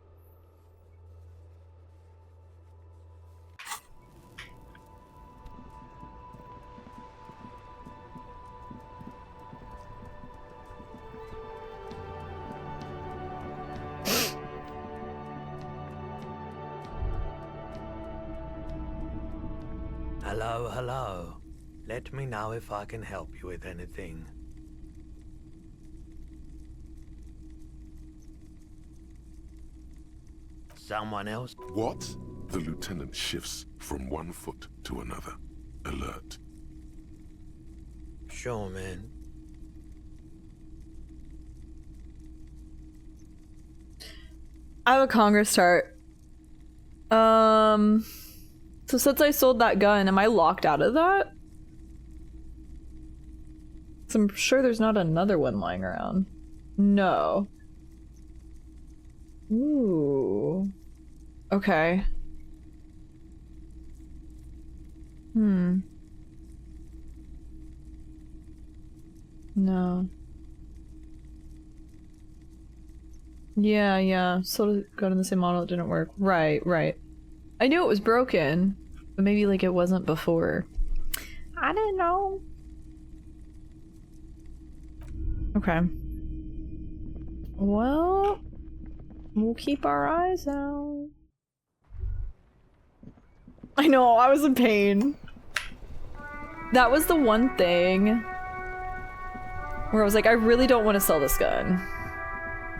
Hello, hello. Let me know if I can help you with anything. Someone else? What? The lieutenant shifts from one foot to another. Alert. Sure, man. I have a Congress start. So since I sold that gun, am I locked out of that? 'Cause I'm sure there's not another one lying around. No. Ooh. Okay. No. Yeah. Sold a gun in the same model, it didn't work. Right. I knew it was broken, but maybe like it wasn't before. I didn't know. Okay. Well, we'll keep our eyes out. I know, I was in pain. That was the one thing where I was like, I really don't want to sell this gun.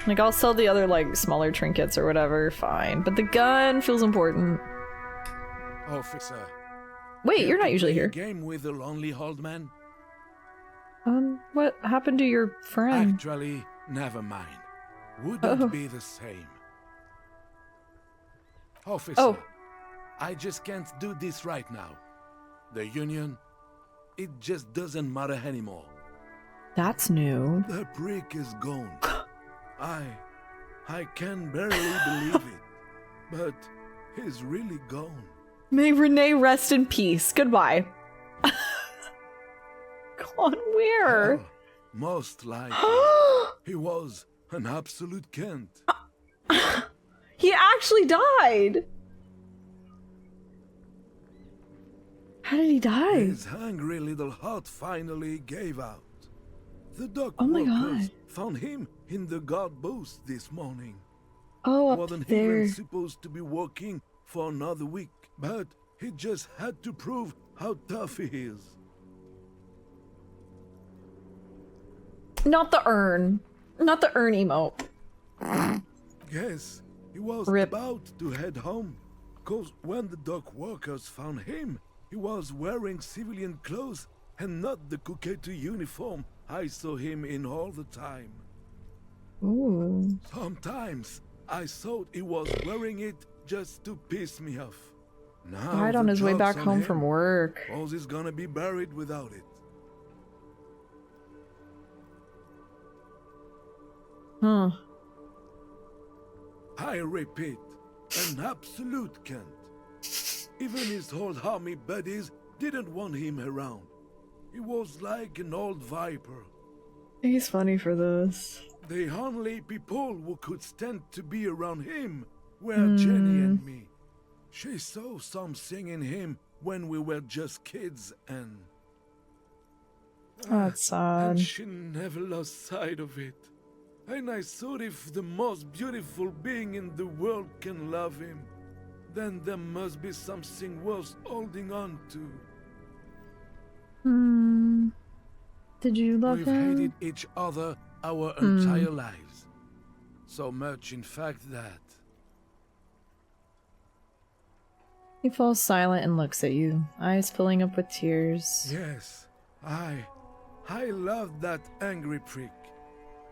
Like, I'll sell the other, like, smaller trinkets or whatever, fine. But the gun feels important. Officer. Wait, you're not usually here. Game with the lonely old man? What happened to your friend? Actually, never mind. Wouldn't be the same. Officer, I just can't do this right now. The Union, it just doesn't matter anymore. That's new. The prick is gone. I can barely believe it, but he's really gone. May Renee rest in peace. Goodbye. Gone where? Hell, most likely. He was an absolute Kent. He actually died. How did he die? His hungry little heart finally gave out. The dock Oh my workers God. found him in the guard booth this morning. Oh, up Wasn't there. even supposed to be working for another week, but he just had to prove how tough he is. Not the urn. Not the urn emote. Guess he was Rip. about to head home, cause when the dock workers found him, he was wearing civilian clothes and not the coquette uniform I saw him in all the time. Ooh. Sometimes I thought he was wearing it just to piss me off. Now Right on the his way joke's back on home him. from work. Ozzy's gonna be buried without it. Huh. I repeat, an absolute cunt. Even his old army buddies didn't want him around. He was like an old viper. He's funny for this. The only people who could stand to be around him were Jenny and me. She saw something in him when we were just kids and... That's sad. And she never lost sight of it. And I thought if the most beautiful being in the world can love him, then there must be something worth holding on to. Did you love We've him? hated each other our entire lives. So much, in fact, that... He falls silent and looks at you, eyes filling up with tears. Yes, I loved that angry prick.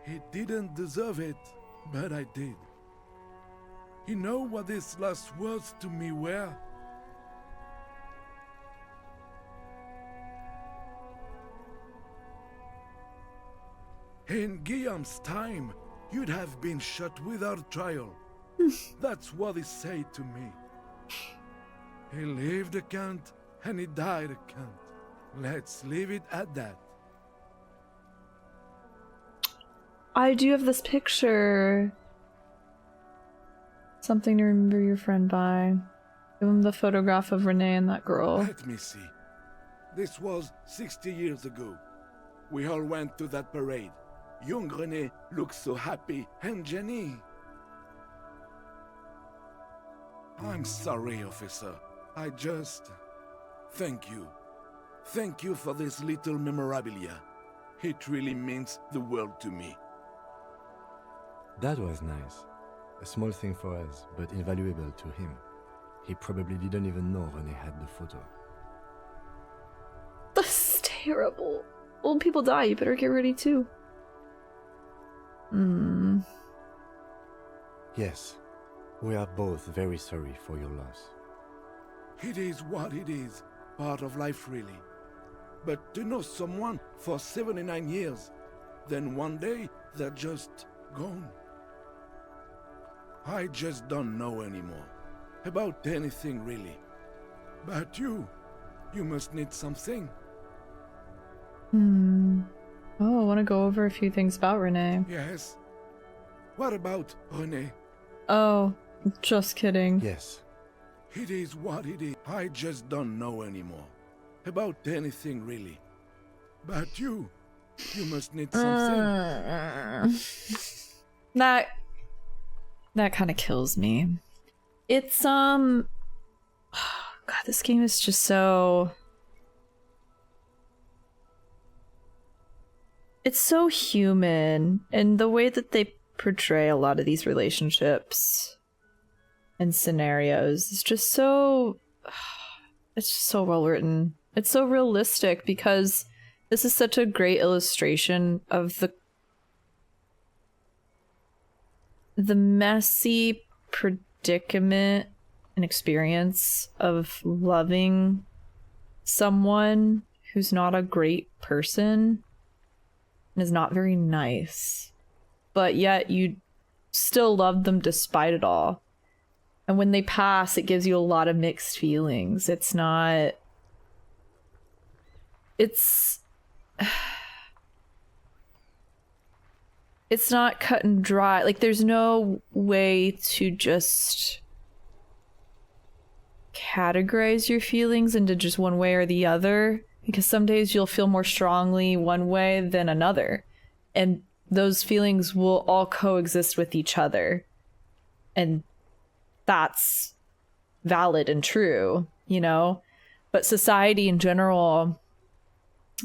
He didn't deserve it, but I did. You know what his last words to me were? In Guillaume's time, you'd have been shot without trial. That's what he said to me. He lived a cunt, and he died a cunt. Let's leave it at that. I do have this picture. Something to remember your friend by. Give him the photograph of Renee and that girl. Let me see. This was 60 years ago. We all went to that parade. Young Renee looked so happy, and Jenny... I'm sorry, officer. I just... Thank you. Thank you for this little memorabilia. It really means the world to me. That was nice. A small thing for us, but invaluable to him. He probably didn't even know René had the photo. That's terrible. Old people die, you better get ready too. Yes, we are both very sorry for your loss. It is what it is. Part of life, really. But to know someone for 79 years, then one day they're just gone. I just don't know anymore. About anything, really. But you must need something. Oh, I want to go over a few things about Renee. Yes? What about Renee? Oh, just kidding. Yes. It is what it is. I just don't know anymore. About anything, really. But you must need something. That kind of kills me. It's, God, this game is just so... It's so human, and the way that they portray a lot of these relationships and scenarios is just so... It's just so well written. It's so realistic because this is such a great illustration of the messy predicament and experience of loving someone who's not a great person and is not very nice, but yet you still love them despite it all. And when they pass, it gives you a lot of mixed feelings. It's not cut and dry. Like, there's no way to just categorize your feelings into just one way or the other, because some days you'll feel more strongly one way than another, and those feelings will all coexist with each other, and that's valid and true, you know? But society in general,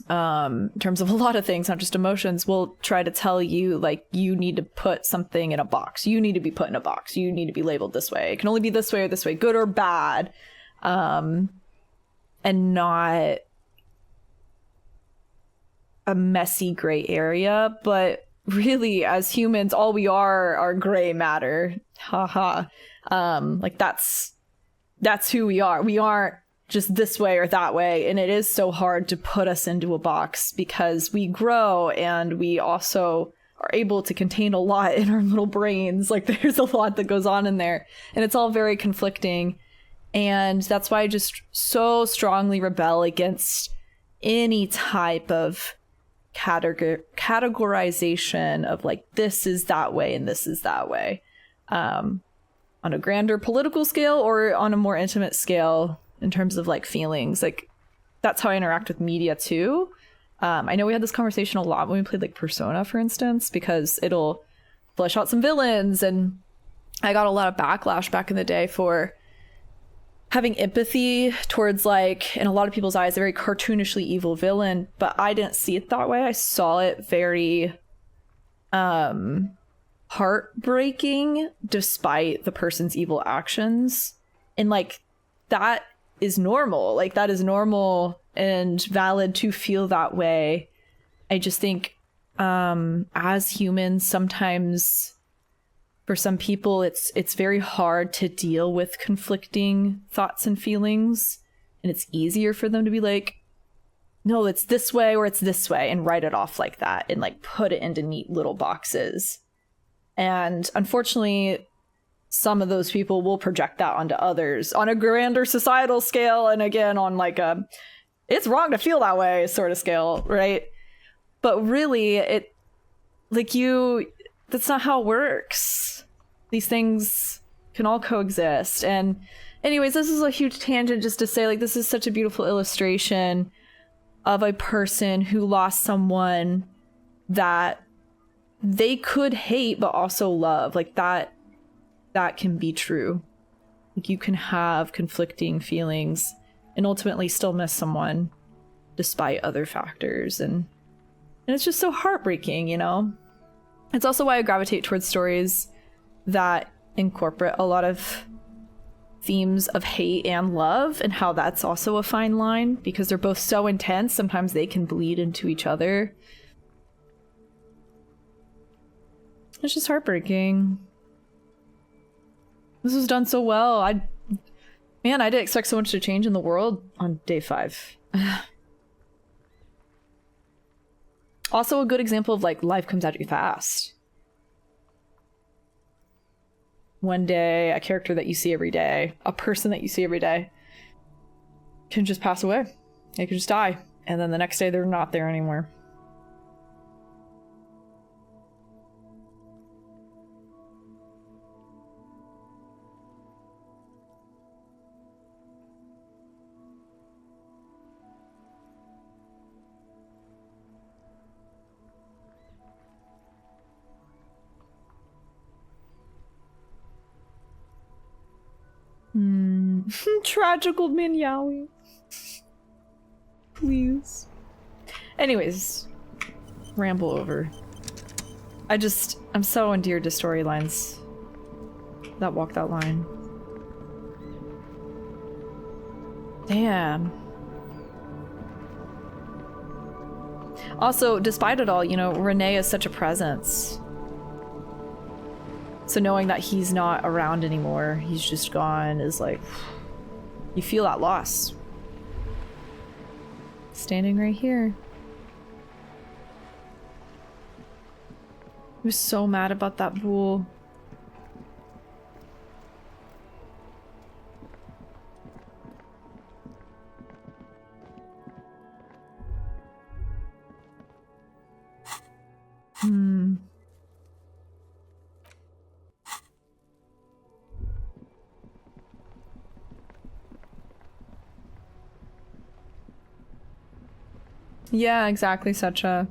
in terms of a lot of things, not just emotions, will try to tell you, like, you need to put something in a box. You need to be put in a box. You need to be labeled this way. It can only be this way or this way, good or bad. And not a messy gray area, but really as humans, all we are gray matter. Haha. Like that's who we are. We aren't just this way or that way. And it is so hard to put us into a box because we grow and we also are able to contain a lot in our little brains. Like there's a lot that goes on in there and it's all very conflicting. And that's why I just so strongly rebel against any type of categorization of like, this is that way and this is that way. On a grander political scale or on a more intimate scale in terms of like feelings. Like that's how I interact with media too. I know we had this conversation a lot when we played like Persona, for instance, because it'll flesh out some villains, and I got a lot of backlash back in the day for having empathy towards like, in a lot of people's eyes, a very cartoonishly evil villain, but I didn't see it that way. I saw it very heartbreaking despite the person's evil actions. And like that is normal. Like that is normal and valid to feel that way. I just think as humans, sometimes for some people it's very hard to deal with conflicting thoughts and feelings, and it's easier for them to be like, no, it's this way or it's this way, and write it off like that and like put it into neat little boxes. And unfortunately, some of those people will project that onto others on a grander societal scale, and again on like a it's wrong to feel that way sort of scale, right? But really that's not how it works. These things can all coexist. And anyways, this is a huge tangent just to say like this is such a beautiful illustration of a person who lost someone that they could hate but also love. Like that can be true. Like you can have conflicting feelings and ultimately still miss someone despite other factors, and it's just so heartbreaking, you know? It's also why I gravitate towards stories that incorporate a lot of themes of hate and love, and how that's also a fine line because they're both so intense. Sometimes they can bleed into each other. It's just heartbreaking. This was done so well. I didn't expect so much to change in the world on day 5. Also a good example of like life comes at you fast. One day, a character that you see every day, a person that you see every day can just pass away. They could just die. And then the next day they're not there anymore. Tragical Minyawi. Please. Anyways, ramble over. I'm so endeared to storylines that walk that line. Damn. Also, despite it all, you know, Renee is such a presence. So knowing that he's not around anymore, he's just gone, is like, you feel that loss. Standing right here. I was so mad about that bull. Yeah, exactly, Sacha.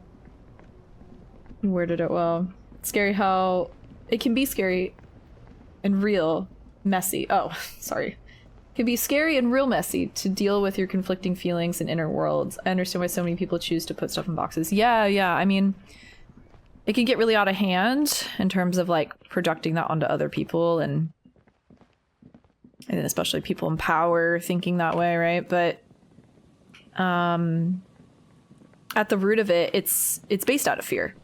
You worded it well. Scary how it can be scary and real messy. Oh, sorry. It can be scary and real messy to deal with your conflicting feelings and inner worlds. I understand why so many people choose to put stuff in boxes. Yeah. I mean, it can get really out of hand in terms of like projecting that onto other people and especially people in power thinking that way, right? But at the root of it, it's based out of fear.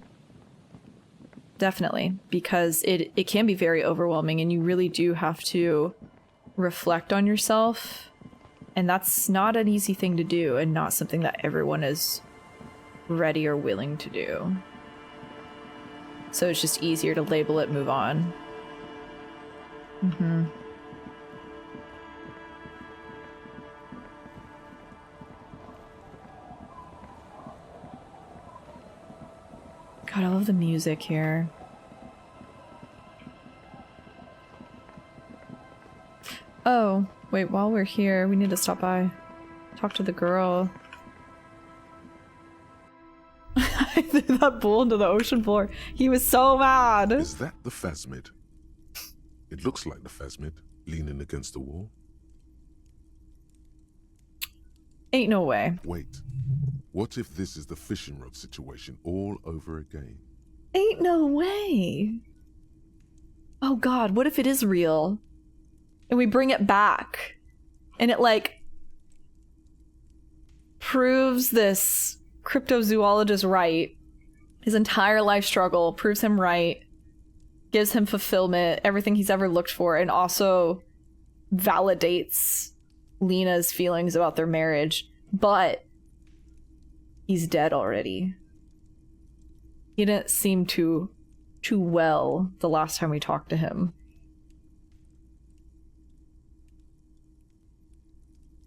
Definitely, because it can be very overwhelming, and you really do have to reflect on yourself, and that's not an easy thing to do, and not something that everyone is ready or willing to do. So it's just easier to label it, move on. Mm-hmm. God, I love the music here. Oh, wait, while we're here, we need to stop by. Talk to the girl. I threw that bull into the ocean floor. He was so mad. Is that the phasmid? It looks like the phasmid, leaning against the wall. Ain't no way. Wait, what if this is the fishing rod situation all over again? Ain't no way. Oh god, what if it is real? And we bring it back. And it, like, proves this cryptozoologist right. His entire life struggle proves him right. Gives him fulfillment, everything he's ever looked for, and also validates Lena's feelings about their marriage. But he's dead already. He didn't seem too well the last time we talked to him.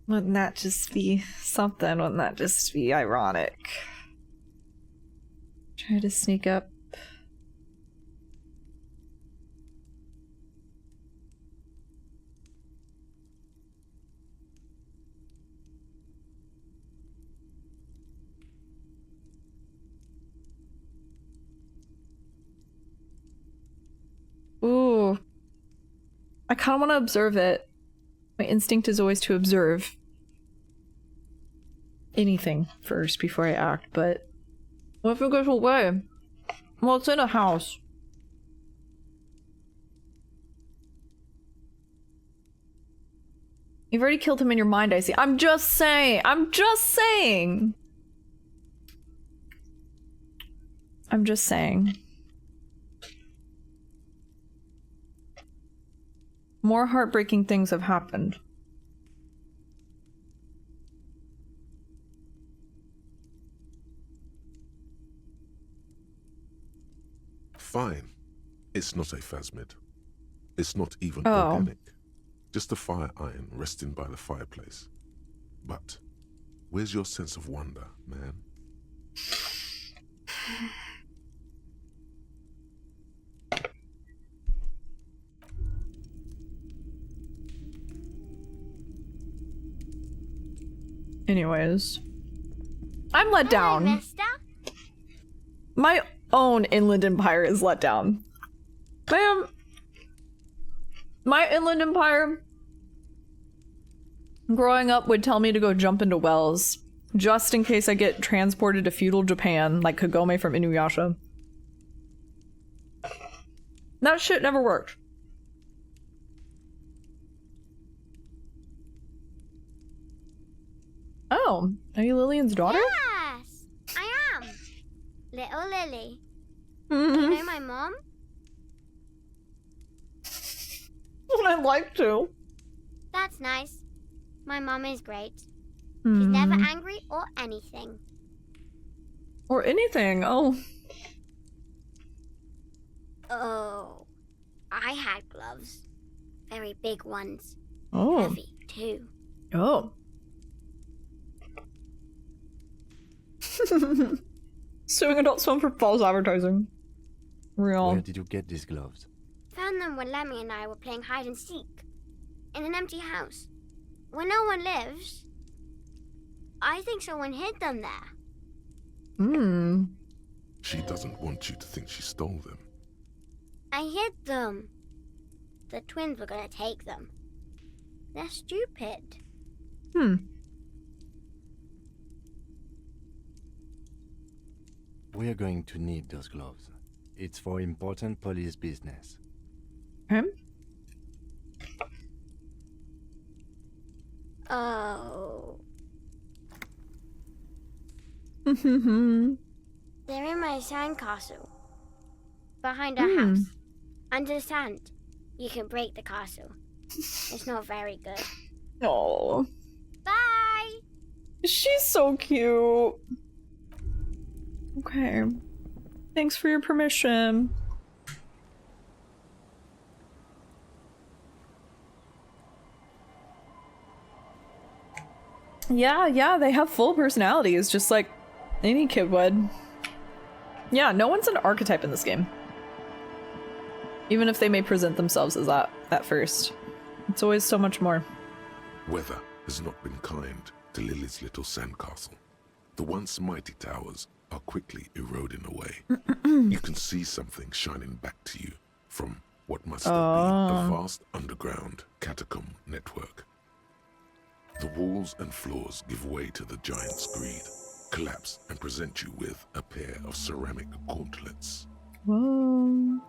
Wouldn't that just be something? Wouldn't that just be ironic? Try to sneak up. Ooh. I kind of want to observe it. My instinct is always to observe anything first before I act, but what if it goes away? Well, it's in a house. You've already killed him in your mind, I see. I'm just saying! I'm just saying! I'm just saying. More heartbreaking things have happened. Fine. It's not a phasmid. It's not even Oh. organic. Just a fire iron resting by the fireplace. But where's your sense of wonder, man? Anyways. I'm let down. Mister? My own inland empire is let down. Ma'am, my inland empire growing up would tell me to go jump into wells just in case I get transported to feudal Japan like Kagome from Inuyasha. That shit never worked. Oh, are you Lillian's daughter? Yes, I am. Little Lily. Mm-hmm. Do you know my mom? I'd like to. That's nice. My mom is great. She's Hmm. never angry or anything. Or anything, oh. Oh, I had gloves. Very big ones. Oh. Heavy, too. Oh. Suing Adult Swim for false advertising. Real. Where did you get these gloves? Found them when Lemmy and I were playing hide and seek. In an empty house. Where no one lives. I think someone hid them there. Hmm. She doesn't want you to think she stole them. I hid them. The twins were gonna take them. They're stupid. Hmm. We're going to need those gloves. It's for important police business. Him? Oh. They're in my sandcastle. Behind our house. Under the sand. You can break the castle. It's not very good. Oh. Bye! She's so cute. Okay. Thanks for your permission. Yeah, they have full personalities, just like any kid would. Yeah, no one's an archetype in this game. Even if they may present themselves as that at first. It's always so much more. Weather has not been kind to Lily's little sandcastle. The once mighty towers are quickly eroding away. You can see something shining back to you from what must have been a vast underground catacomb network. The walls and floors give way to the giant's greed, collapse and present you with a pair of ceramic gauntlets. Whoa.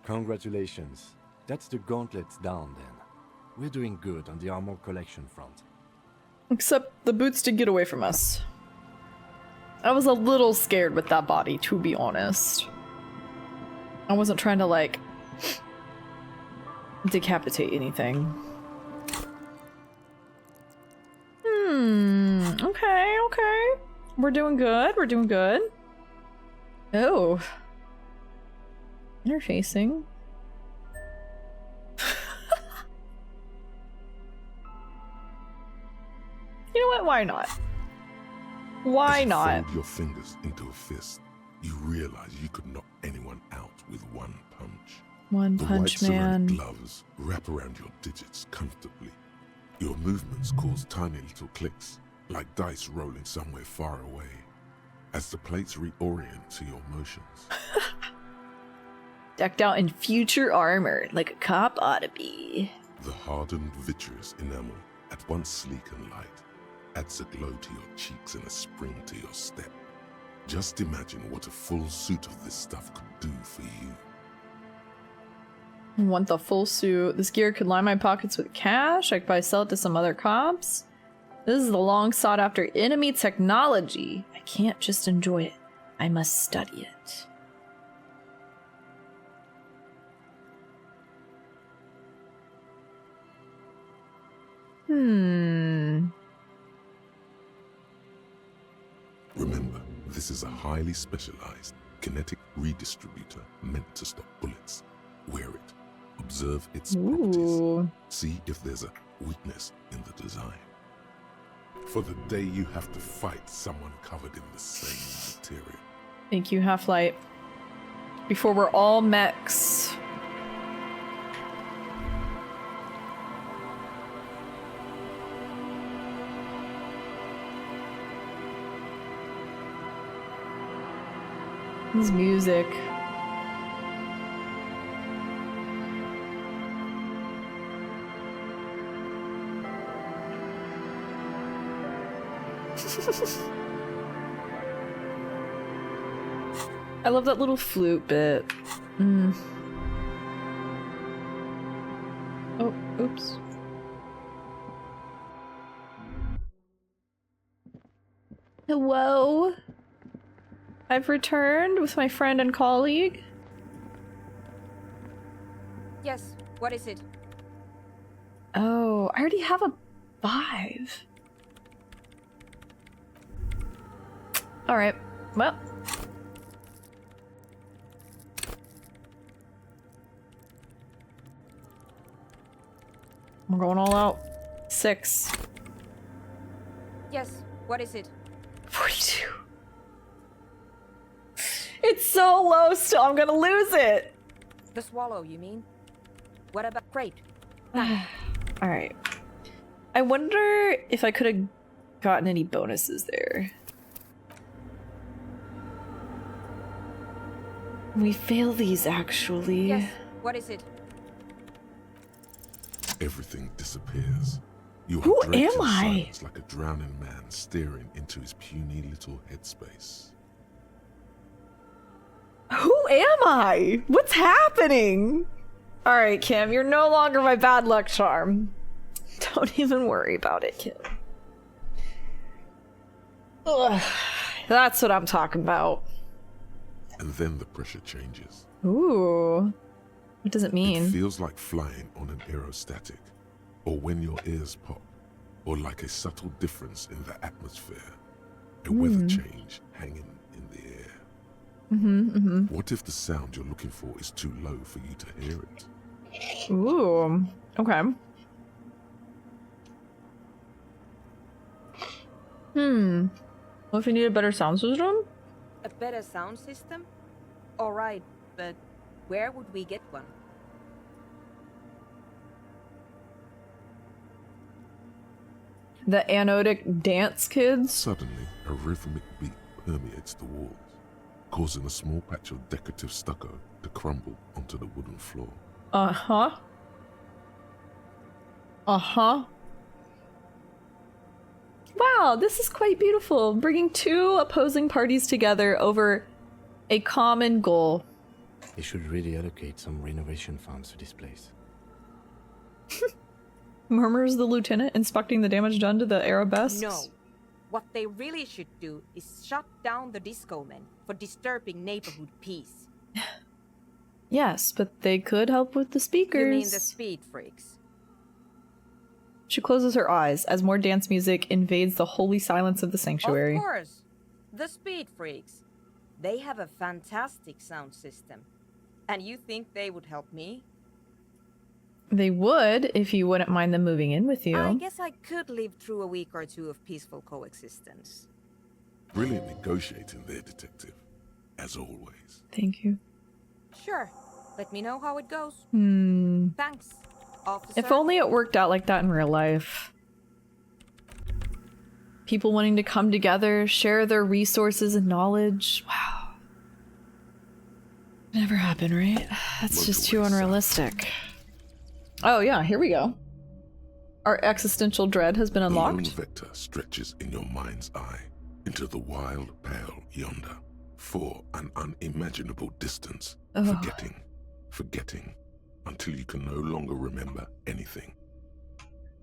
Congratulations. That's the gauntlets down then. We're doing good on the armor collection front. Except the boots did get away from us. I was a little scared with that body, to be honest. I wasn't trying to, like, decapitate anything. Okay. We're doing good. Oh. Interfacing. You know what? Why not? Why not? As you fold your fingers into a fist, you realize you could knock anyone out with one punch. One the punch white man. ceramic gloves wrap around your digits comfortably. Your movements cause tiny little clicks, like dice rolling somewhere far away, as the plates reorient to your motions. Decked out in future armor, like a cop ought to be. The hardened vitreous enamel, at once sleek and light, adds a glow to your cheeks and a spring to your step. Just imagine what a full suit of this stuff could do for you. I want the full suit. This gear could line my pockets with cash. I could probably sell it to some other cops. This is the long sought after enemy technology. I can't just enjoy it. I must study it. Remember, this is a highly specialized kinetic redistributor meant to stop bullets. Wear it. Observe its properties. See if there's a weakness in the design. For the day you have to fight someone covered in the same material. Thank you, Half-Light. Before we're all mechs. This music. I love that little flute bit. Oh, oops. Hello? I've returned with my friend and colleague. Yes, what is it? Oh, I already have a 5. Alright, well. We're going all out. 6. Yes, what is it? 42. It's so low still, I'm gonna lose it! The swallow, you mean? What about crate? Alright. I wonder if I could have gotten any bonuses there. We fail these, actually. Yes, what is it? Everything disappears. You Who are draped am in I? silence like a drowning man staring into his puny little headspace. Who am I? What's happening? Alright, Kim, you're no longer my bad luck charm. Don't even worry about it, Kim. Ugh, that's what I'm talking about. And then the pressure changes. Ooh. What does it It mean? feels like flying on an aerostatic, or when your ears pop, or like a subtle difference in the atmosphere, a weather change hanging in the air. What if the sound you're looking for is too low for you to hear it? Ooh. Okay. What if you need a better sound system? A better sound system? Alright, but where would we get one? The anodic dance kids? Suddenly, a rhythmic beat permeates the walls, causing a small patch of decorative stucco to crumble onto the wooden floor. Uh-huh. Uh-huh. Wow, this is quite beautiful. Bringing two opposing parties together over a common goal. They should really allocate some renovation funds to this place. Murmurs the lieutenant, inspecting the damage done to the arabesques. No. What they really should do is shut down the disco men for disturbing neighborhood peace. Yes, but they could help with the speakers. You mean the speed freaks? She closes her eyes as more dance music invades the holy silence of the sanctuary. Of course. The speed freaks. They have a fantastic sound system. And you think they would help me? They would, if you wouldn't mind them moving in with you. I guess I could live through a week or two of peaceful coexistence. Brilliant negotiating there, detective. As always. Thank you. Sure. Let me know how it goes. Thanks, officer. If only it worked out like that in real life. People wanting to come together, share their resources and knowledge. Wow. Never happened, right? That's just too unrealistic. Oh yeah, here we go. Our existential dread has been The lone unlocked. vector stretches in your mind's eye into the wild pale yonder for an unimaginable distance, forgetting, until you can no longer remember anything.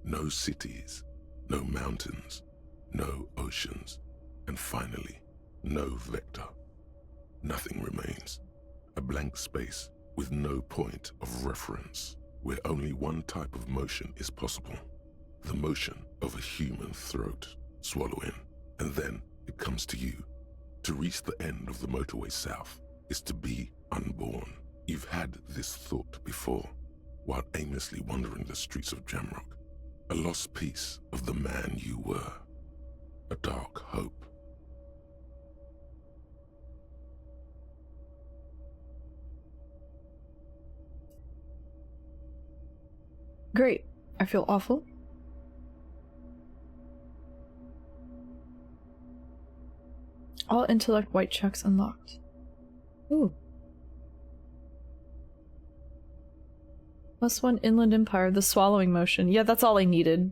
No cities, no mountains, no oceans, and finally, no vector. Nothing remains. A blank space with no point of reference, where only one type of motion is possible. The motion of a human throat. Swallow in, and then it comes to you. To reach the end of the motorway south is to be unborn. You've had this thought before, while aimlessly wandering the streets of Jamrock. A lost piece of the man you were. A dark hope. Great. I feel awful. All intellect white checks unlocked. Ooh. +1 Inland Empire, the swallowing motion. Yeah, that's all I needed.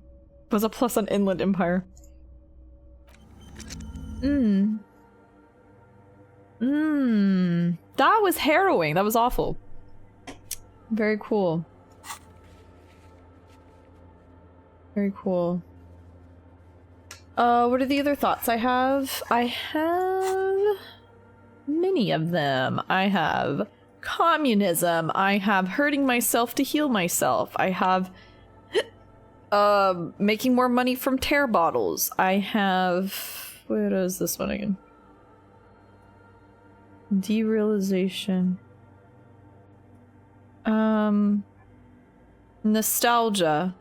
Was a plus on Inland Empire. That was harrowing. That was awful. Very cool. Very cool. What are the other thoughts I have? I have many of them. I have communism. I have hurting myself to heal myself. I have making more money from tear bottles. I have, where is this one again? Derealization. Nostalgia.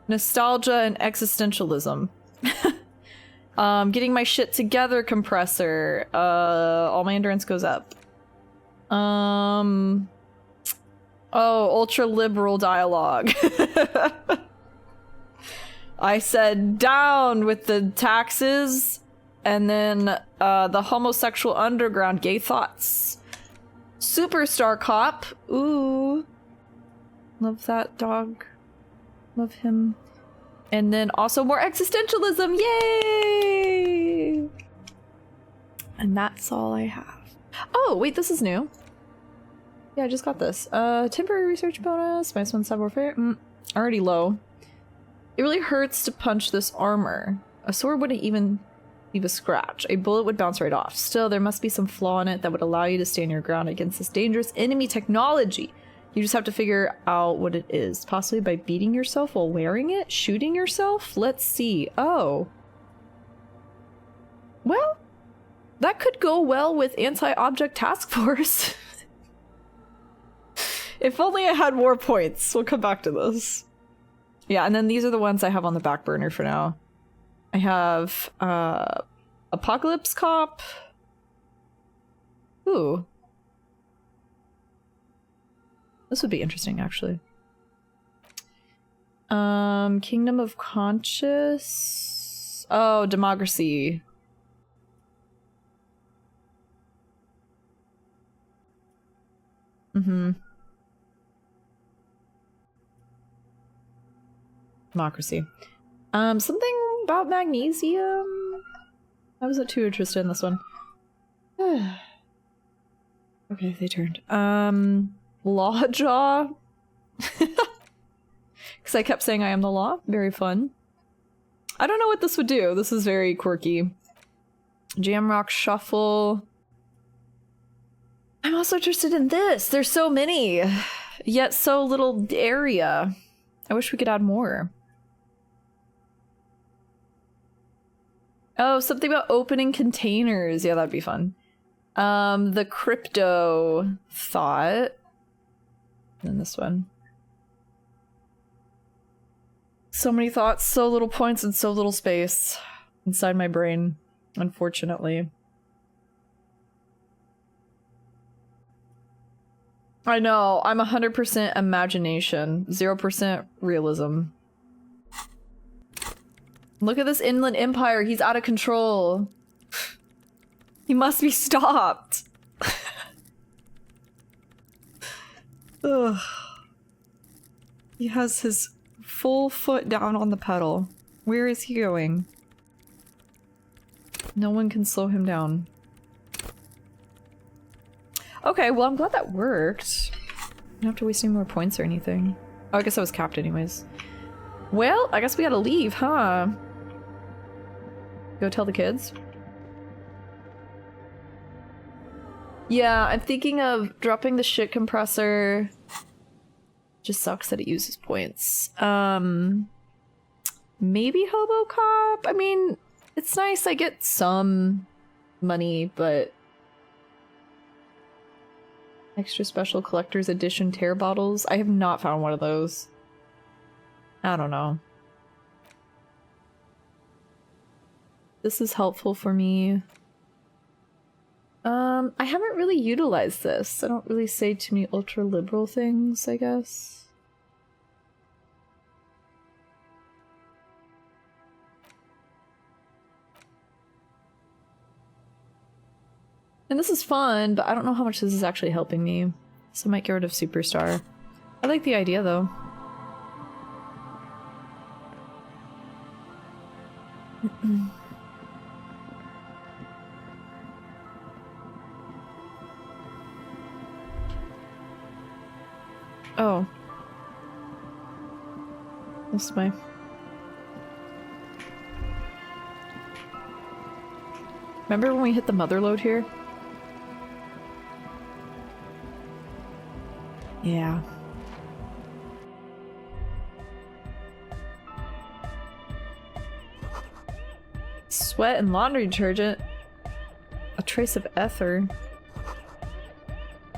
Nostalgia and existentialism. Getting my shit together, compressor. All my endurance goes up. Oh, ultra liberal dialogue. I said down with the taxes, and then the homosexual underground, gay thoughts. Superstar cop. Ooh. Love that dog. Love him. And then also more existentialism. Yay! And that's all I have. Oh, wait, this is new. Yeah, I just got this. Temporary research bonus. -1 cyber warfare. Already low. It really hurts to punch this armor. A sword wouldn't even leave a scratch. A bullet would bounce right off. Still, there must be some flaw in it that would allow you to stand your ground against this dangerous enemy technology. You just have to figure out what it is. Possibly by beating yourself while wearing it? Shooting yourself? Let's see. Oh. Well, that could go well with Anti-Object Task Force. If only I had more points. We'll come back to this. Yeah, and then these are the ones I have on the back burner for now. I have Apocalypse Cop. Ooh. This would be interesting, actually. Kingdom of Conscious. Oh, Democracy. Democracy. Something about magnesium? I wasn't too interested in this one. Okay, they turned. Lawjaw? Because I kept saying I am the law. Very fun. I don't know what this would do. This is very quirky. Jamrock Shuffle. I'm also interested in this. There's so many, yet so little area. I wish we could add more. Oh, something about opening containers. Yeah, that'd be fun. The crypto thought. And then this one. So many thoughts, so little points, and so little space inside my brain, unfortunately. I know, I'm 100% imagination, 0% realism. Look at this inland empire, he's out of control. He must be stopped. Ugh. He has his full foot down on the pedal. Where is he going? No one can slow him down. Okay, well I'm glad that worked. Don't have to waste any more points or anything. Oh, I guess I was capped anyways. Well, I guess we gotta leave, huh? Go tell the kids? Yeah, I'm thinking of dropping the shit compressor. Just sucks that it uses points. Maybe HoboCop? I mean, it's nice I get some money, but... Extra special collector's edition tear bottles? I have not found one of those. I don't know. This is helpful for me. I haven't really utilized this. I don't really say too many ultra-liberal things, I guess. And this is fun, but I don't know how much this is actually helping me. So I might get rid of Superstar. I like the idea, though. Oh. This way. Remember when we hit the mother lode here? Yeah. Sweat and laundry detergent. A trace of ether.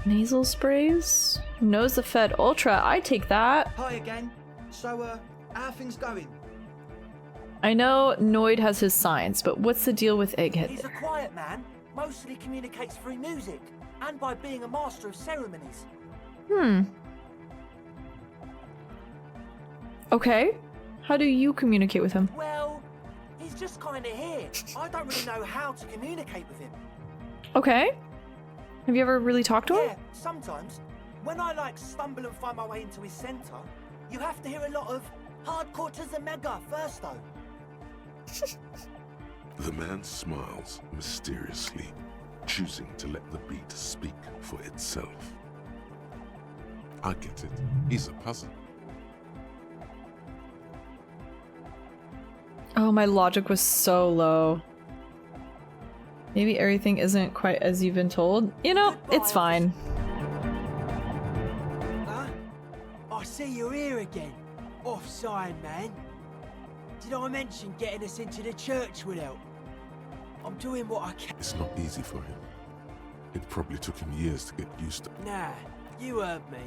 Nasal sprays? Nose Fed Ultra. I take that. Hi again. So, how are things going? I know Noid has his signs, but what's the deal with Egghead? He's a quiet man. Mostly communicates through music and by being a master of ceremonies. Okay. How do you communicate with him? Well, he's just kind of here. I don't really know how to communicate with him. Okay. Have you ever really talked to him? Yeah, sometimes. When I stumble and find my way into his center, you have to hear a lot of hardcore to the mega first though. The man smiles mysteriously, choosing to let the beat speak for itself. I get it. He's a puzzle. Oh, my logic was so low. Maybe everything isn't quite as you've been told. You know, it's fine. Huh? I see you're here again. Offside, man. Did I mention getting us into the church would help? I'm doing what I can. It's not easy for him. It probably took him years to get used to. Nah, you heard me.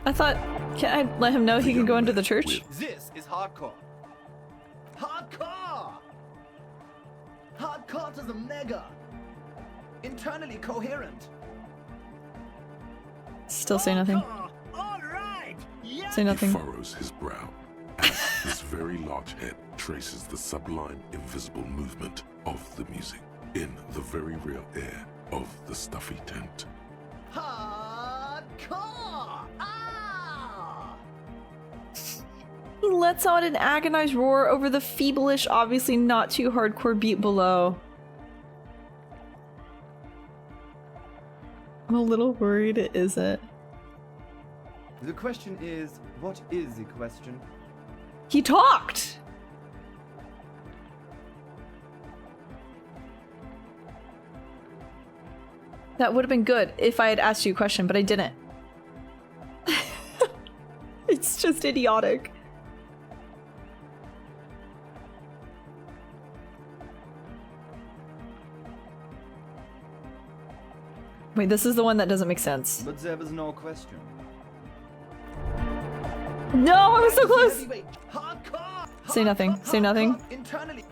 I thought, can I let him know he can go into the church? This is hardcore. Hardcore! Hardcore to the mega. Internally coherent. Still say nothing. All right. Yeah. Say nothing. He furrows his brow as his very large head traces the sublime, invisible movement of the music in the very real air of the stuffy tent. Hardcore! Ah! He lets out an agonized roar over the feeblish, obviously not too hardcore beat below. I'm a little worried it isn't. The question is, what is the question? He talked! That would have been good if I had asked you a question, but I didn't. It's just idiotic. Wait, this is the one that doesn't make sense. But there was no question. No, I was so close! Hardcore! Say nothing. Say nothing. Internally,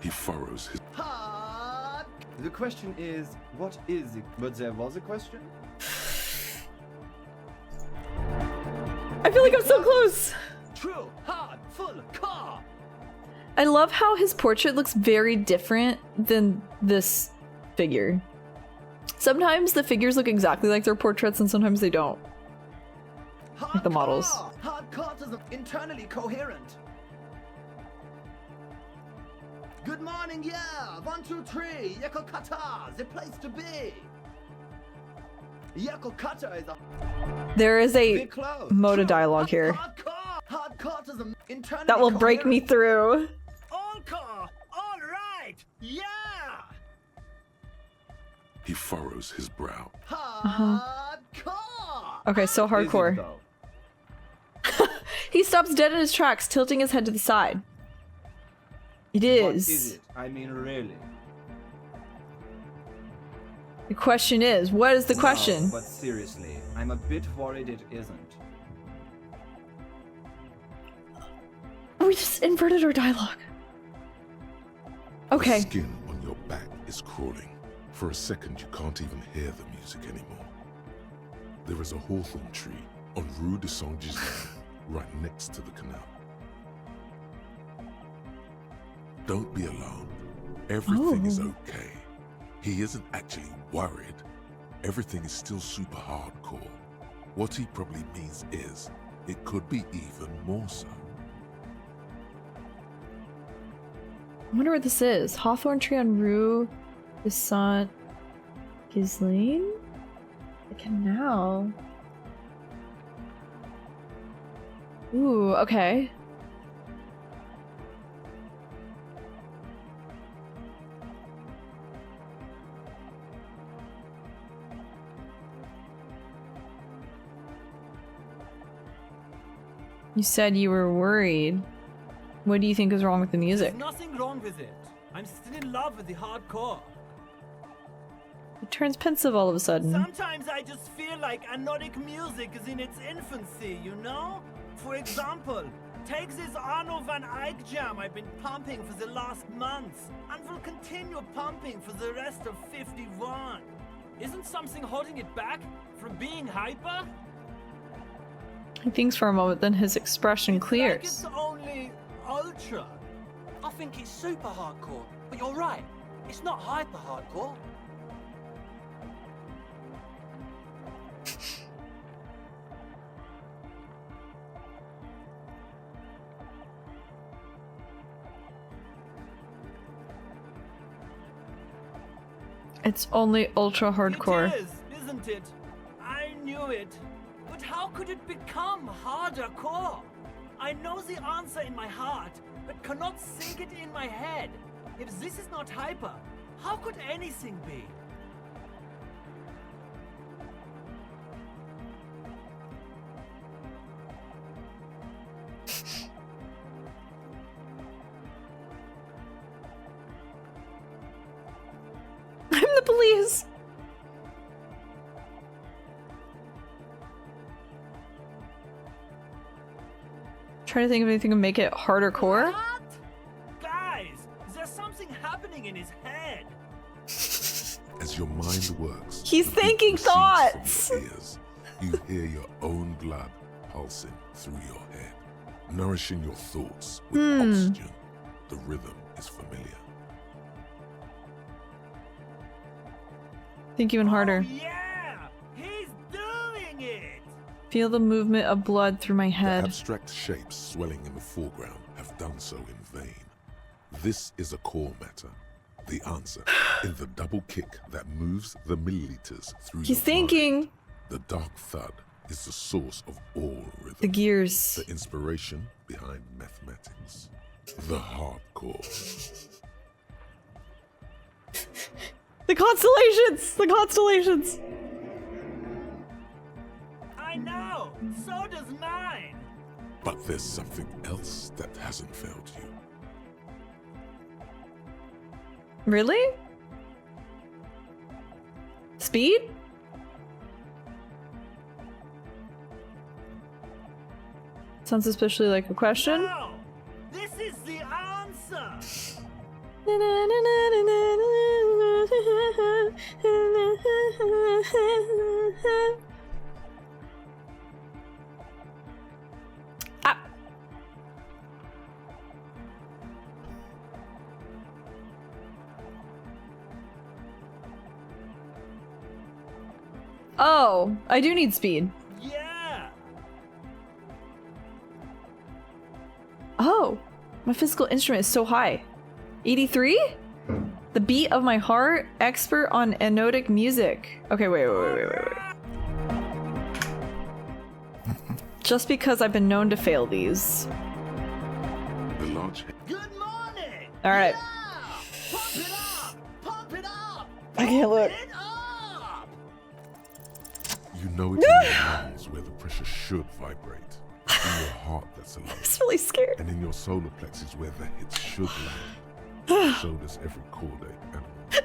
He furrows his. The question is, what is it? But there was a question? I feel like I'm so close! True, hard, full, car! I love how his portrait looks very different than this figure. Sometimes the figures look exactly like their portraits and sometimes they don't. Like the models. Hardcore to the internally coherent. Good morning, yeah! 1, 2, 3, Yakokata, the place to be! Yakokata is a... There is a mode of dialogue here Hardcore to the internally that will break me through. All right, yeah! He furrows his brow. Okay, so hardcore. He stops dead in his tracks, tilting his head to the side. It is. What is it? I mean, really. The question is, what is the question? No, but seriously, I'm a bit worried it isn't. We just inverted our dialogue. Okay. The skin on your back is crawling. For a second, you can't even hear the music anymore. There is a hawthorn tree on Rue de Saint-Gislain, right next to the canal. Don't be alarmed. Everything is okay. He isn't actually worried. Everything is still super hardcore. What he probably means is, it could be even more so. I wonder what this is. Hawthorn tree on Rue de Saint-Gislain? The canal. Ooh, okay. You said you were worried. What do you think is wrong with the music? There's nothing wrong with it. I'm still in love with the hardcore. It turns pensive all of a sudden. Sometimes I just feel like anodic music is in its infancy, you know? For example, take this Arno van Eyck jam I've been pumping for the last month, and will continue pumping for the rest of 51. Isn't something holding it back from being hyper? He thinks for a moment, then his expression clears. Like it's only ultra. I think it's super hardcore, but you're right. It's not hyper hardcore. It's only ultra hardcore. It is, isn't it? I knew it. But how could it become harder core? I know the answer in my heart, but cannot sink it in my head. If this is not hyper, How could anything be? I'm the police. Trying to think of anything to make it harder core. What? Guys, there's something happening in his head. As your mind works, He's the beat thinking proceeds thoughts. from your ears. You hear your own blood pulsing through your head, nourishing your thoughts with oxygen. The rhythm is familiar. Think even harder. Oh, yeah, he's doing it. Feel the movement of blood through my The head. abstract shapes swelling in the foreground have done so in vain. This is a core matter. The answer in the double kick that moves the milliliters through He's your mind. thinking. The dark thud is the source of all rhythm. The gears. The inspiration behind mathematics. The hardcore. The constellations! The constellations! I know, so does mine. But there's something else that hasn't failed you. Really? Speed? Sounds especially like a question. No, this is the answer. Ah. Oh, I do need speed. Yeah. Oh, my physical instrument is so high. 83? The beat of my heart, expert on anodic music. Okay, wait. Just because I've been known to fail these. The large Good morning. All right. Pump it up. Pump it up. I can't look. Pump it up. You know it's in your lungs where the pressure should vibrate. In your heart that's alive. I'm really scared. And in your solar plexus where the hits should land. Shoulders every chord and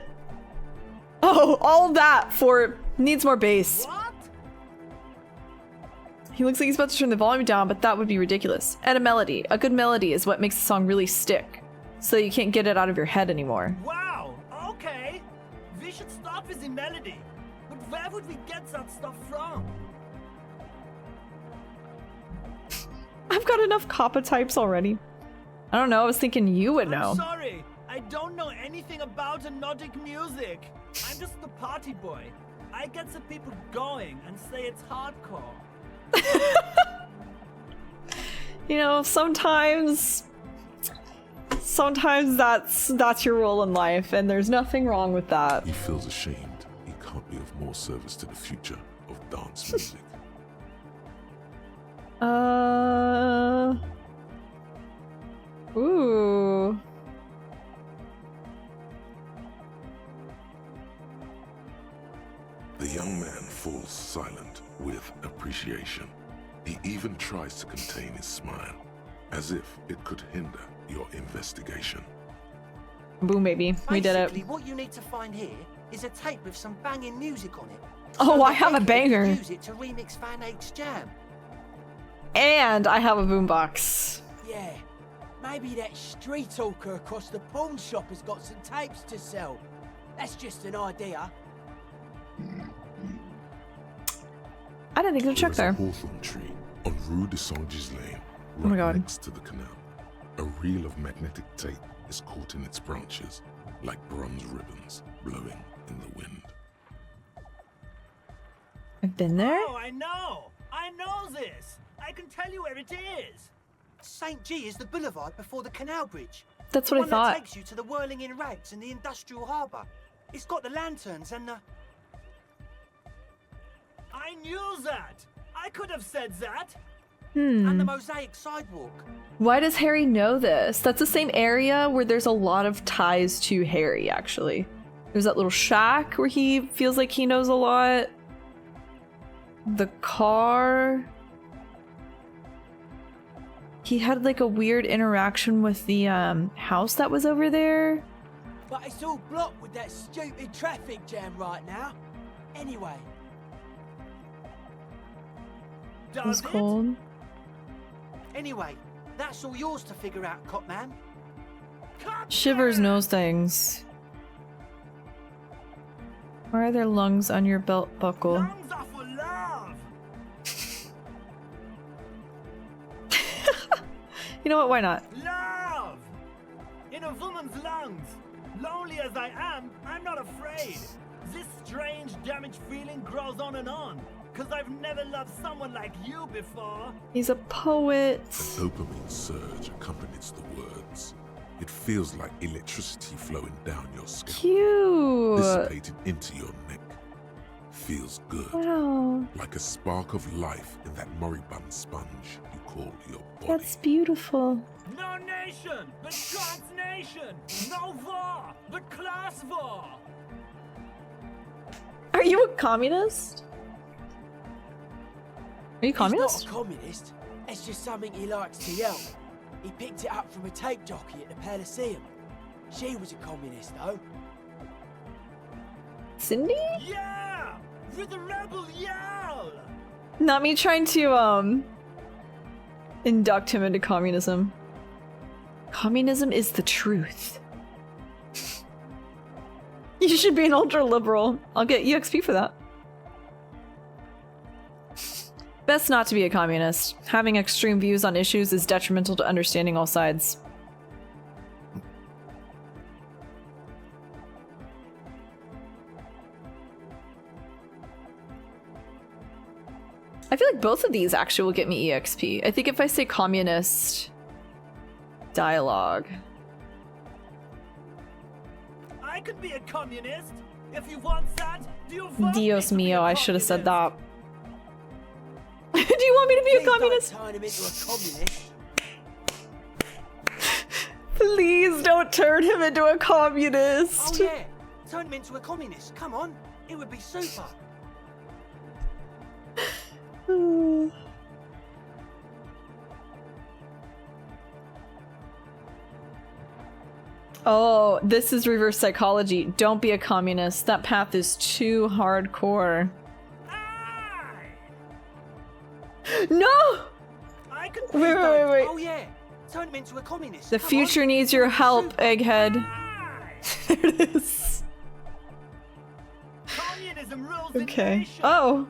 Oh, all that for needs more bass. What? He looks like he's about to turn the volume down, but that would be ridiculous. And a melody. A good melody is what makes the song really stick. So you can't get it out of your head anymore. Wow. Okay. We should start with the melody. But where would we get that stuff from? I've got enough kappa types already. I don't know, I was thinking you would know. I'm sorry. I don't know anything about anodic music. I'm just the party boy. I get the people going and say it's hardcore. You know, sometimes that's your role in life, and there's nothing wrong with that. he feels ashamed. He can't be of more service to the future of dance music. Ooh. The young man falls silent with appreciation. He even tries to contain his smile, as if it could hinder your investigation. Boom, baby. We did it. Basically, what you need to find here is a tape with some banging music on it. Oh, I that have a they can banger. Use it to remix Fan 8's jam. And I have a boombox. Yeah. Maybe that street hawker across the pawn shop has got some tapes to sell. That's just an idea. I didn't think to check there. There's a hawthorn tree on Rue de Saint-Gislain, Oh my right God. next to the canal. A reel of magnetic tape is caught in its branches, like bronze ribbons blowing in the wind. I've been there? Oh, I know. I know this. I can tell you where it is. St. G is the boulevard before the canal bridge. That's The what I one thought. that takes you to the whirling in rags and the industrial harbour. It's got the lanterns and the... I knew that. I could have said that. and the Hmm. mosaic sidewalk. Why does Harry know this? That's the same area where there's a lot of ties to Harry, actually. There's that little shack where he feels like he knows a lot. The car. He had like a weird interaction with the house that was over there. But it's all blocked with that stupid traffic jam right now. Anyway. It was cold. Anyway, that's all yours to figure out, Copman. Shivers knows things. Why are there lungs on your belt buckle? Lungs are for love. You know what? Why not? Love! In a woman's lungs. Lonely as I am, I'm not afraid. This strange, damaged feeling grows on and on. Cause I've never loved someone like you before. He's a poet. A dopamine surge accompanies the words. It feels like electricity flowing down your scalp. Cute. Dissipated into your neck. Feels good. Wow. Like a spark of life in that moribund sponge you call your body. That's beautiful. No nation, but God's nation. No war, but class war. Are you a communist? Are you communist? He's not a communist. It's just something he likes to yell. He picked it up from a tape jockey at the Elysium. She was a communist, though. Cindy? Yeah! With the rebel yell! Not me trying to, induct him into communism. Communism is the truth. You should be an ultra-liberal. I'll get EXP for that. Best not to be a communist. Having extreme views on issues is detrimental to understanding all sides. I feel like both of these actually will get me EXP. I think if I say communist dialogue. I could be a communist. If you want that, do you vote Dios me to be mío, a I should have said that. communist? Do you want me to be a Please communist? don't turn him into a communist. Please don't turn him into a communist. Oh yeah, turn him into a communist. Come on, it would be super. Oh, this is reverse psychology. Don't be a communist. That path is too hardcore. No! I could Wait, wait. Oh yeah, turn him into a communist. The Come future on. needs your help, Egghead. There it is. Communism rules the Okay. nation. Oh.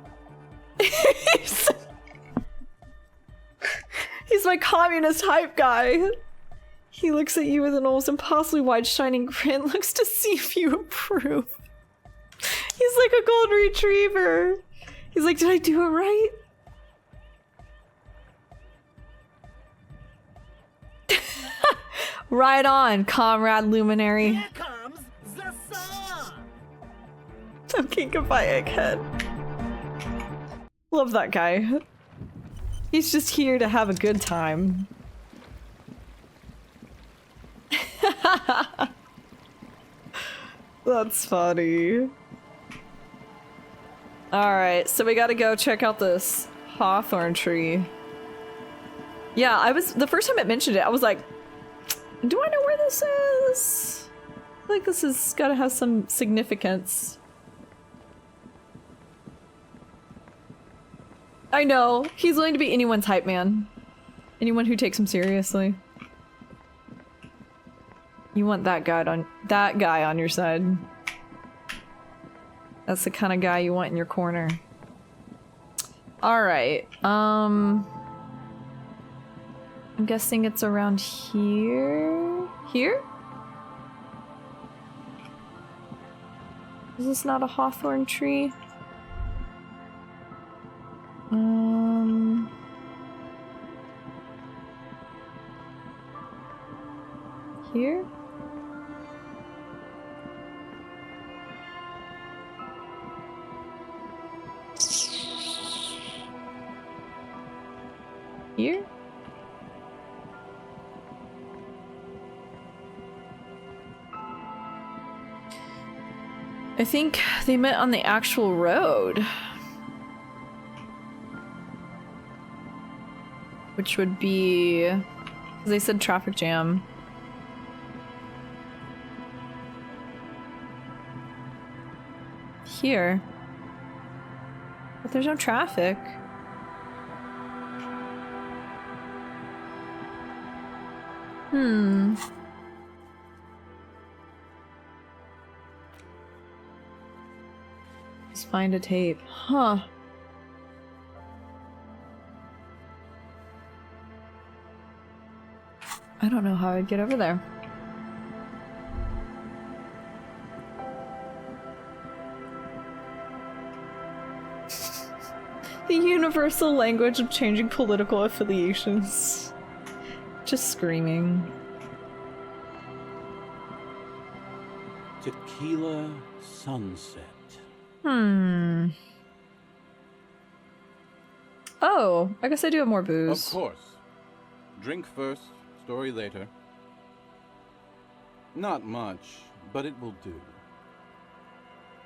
He's my communist hype guy. He looks at you with an almost impossibly wide shining grin, looks to see if you approve. He's like a golden retriever. He's like, did I do it right? Right on, comrade luminary. Here comes the sun. Okay, goodbye, Egghead. Love that guy. He's just here to have a good time. That's funny. Alright, so we gotta go check out this hawthorn tree. Yeah, the first time it mentioned it, I was like, do I know where this is? I feel like this has gotta have some significance. I know, he's willing to be anyone's hype man. Anyone who takes him seriously. You want that guy on your side. That's the kind of guy you want in your corner. Alright, I'm guessing it's around here? Here? Is this not a hawthorn tree? Here? Here? I think they met on the actual road. Which would be... They said traffic jam. Here. But there's no traffic. Let's find a tape. Huh. I don't know how I'd get over there. The universal language of changing political affiliations. Just screaming. Tequila sunset. Oh, I guess I do have more booze. Of course. Drink first, story later. Not much, but it will do.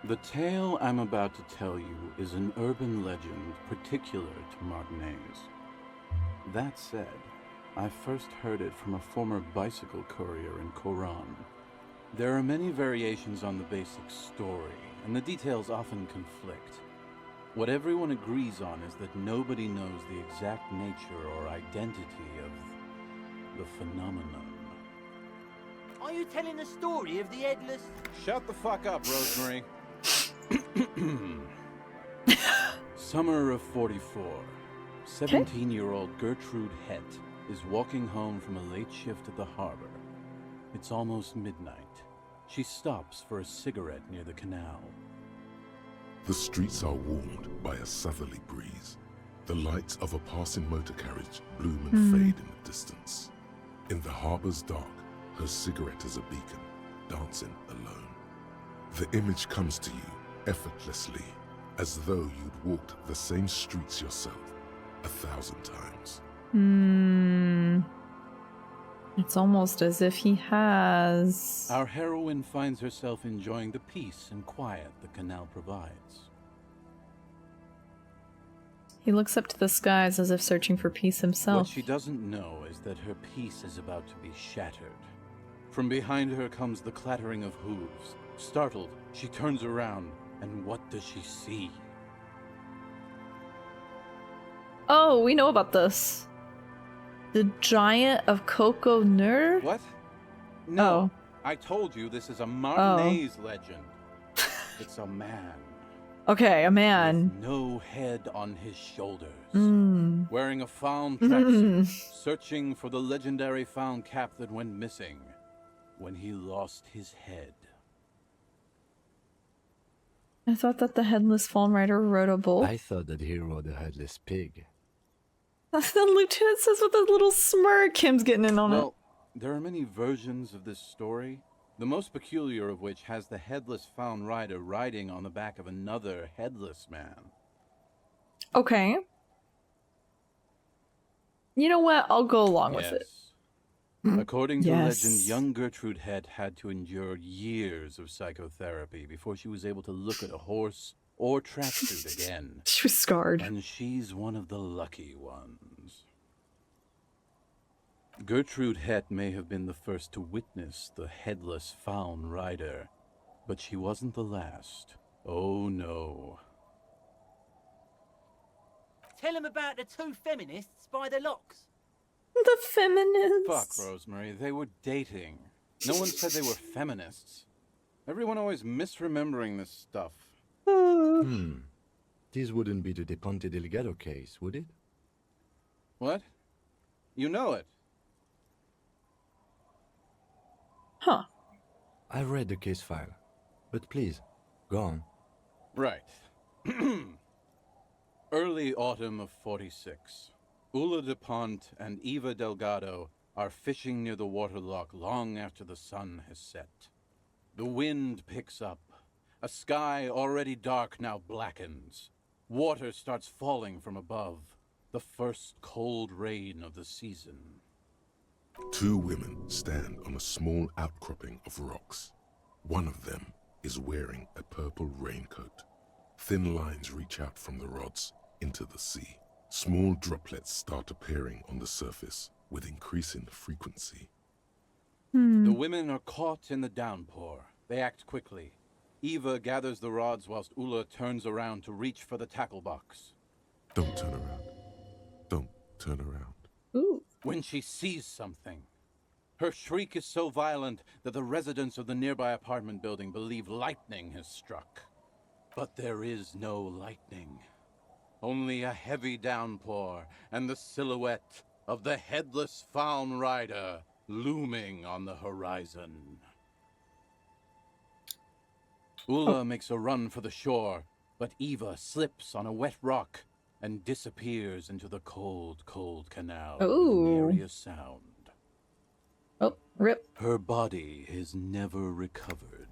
The tale I'm about to tell you is an urban legend particular to Martinaise. That said, I first heard it from a former bicycle courier in Koran. There are many variations on the basic story, and the details often conflict. What everyone agrees on is that nobody knows the exact nature or identity of the phenomenon. Are you telling the story of the headless? Shut the fuck up, Rosemary. Summer of 44. 17-year-old Gertrude Het is walking home from a late shift at the harbor. It's almost midnight. She stops for a cigarette near the canal. The streets are warmed by a southerly breeze. The lights of a passing motor carriage bloom and fade in the distance. In the harbor's dark, her cigarette is a beacon, dancing alone. The image comes to you effortlessly, as though you'd walked the same streets yourself 1,000 times. It's almost as if he has. Our heroine finds herself enjoying the peace and quiet the canal provides. He looks up to the skies as if searching for peace himself. What she doesn't know is that her peace is about to be shattered. From behind her comes the clattering of hooves. Startled, she turns around, and what does she see? Oh, we know about this. The Giant of Coco Nur? What? No, I told you this is a Martinaise legend. It's a man. Okay, a man. With no head on his shoulders. Wearing a found tracksuit, searching for the legendary found cap that went missing when he lost his head. I thought that the headless fallen rider rode a bull. I thought that he rode a headless pig. That's the lieutenant says with a little smirk. Kim's getting in on it. Well, there are many versions of this story, the most peculiar of which has the headless found rider riding on the back of another headless man. Okay. You know what? I'll go along with it. According to legend, young Gertrude Het had to endure years of psychotherapy before she was able to look at a horse or tracksuit again. She was scarred. And she's one of the lucky ones. Gertrude Het may have been the first to witness the headless found rider, but she wasn't the last. Oh no. Tell him about the two feminists by the locks. The feminists. Fuck, Rosemary. They were dating. No one said they were feminists. Everyone always misremembering this stuff. This wouldn't be the De Ponte Delgado case, would it? What? You know it? Huh. I've read the case file, but please, go on. Right. Early autumn of 46. Ula de Ponte and Eva Delgado are fishing near the waterlock long after the sun has set. The wind picks up. A sky already dark now blackens. Water starts falling from above. The first cold rain of the season. Two women stand on a small outcropping of rocks. One of them is wearing a purple raincoat. Thin lines reach out from the rods into the sea. Small droplets start appearing on the surface with increasing frequency. The women are caught in the downpour. They act quickly. Eva gathers the rods whilst Ula turns around to reach for the tackle box. Don't turn around. Don't turn around. Ooh. When she sees something, her shriek is so violent that the residents of the nearby apartment building believe lightning has struck. But there is no lightning. Only a heavy downpour and the silhouette of the headless Faun Rider looming on the horizon. Ula makes a run for the shore, but Eva slips on a wet rock and disappears into the cold, cold canal with nary a sound. Oh, rip. Her body is never recovered.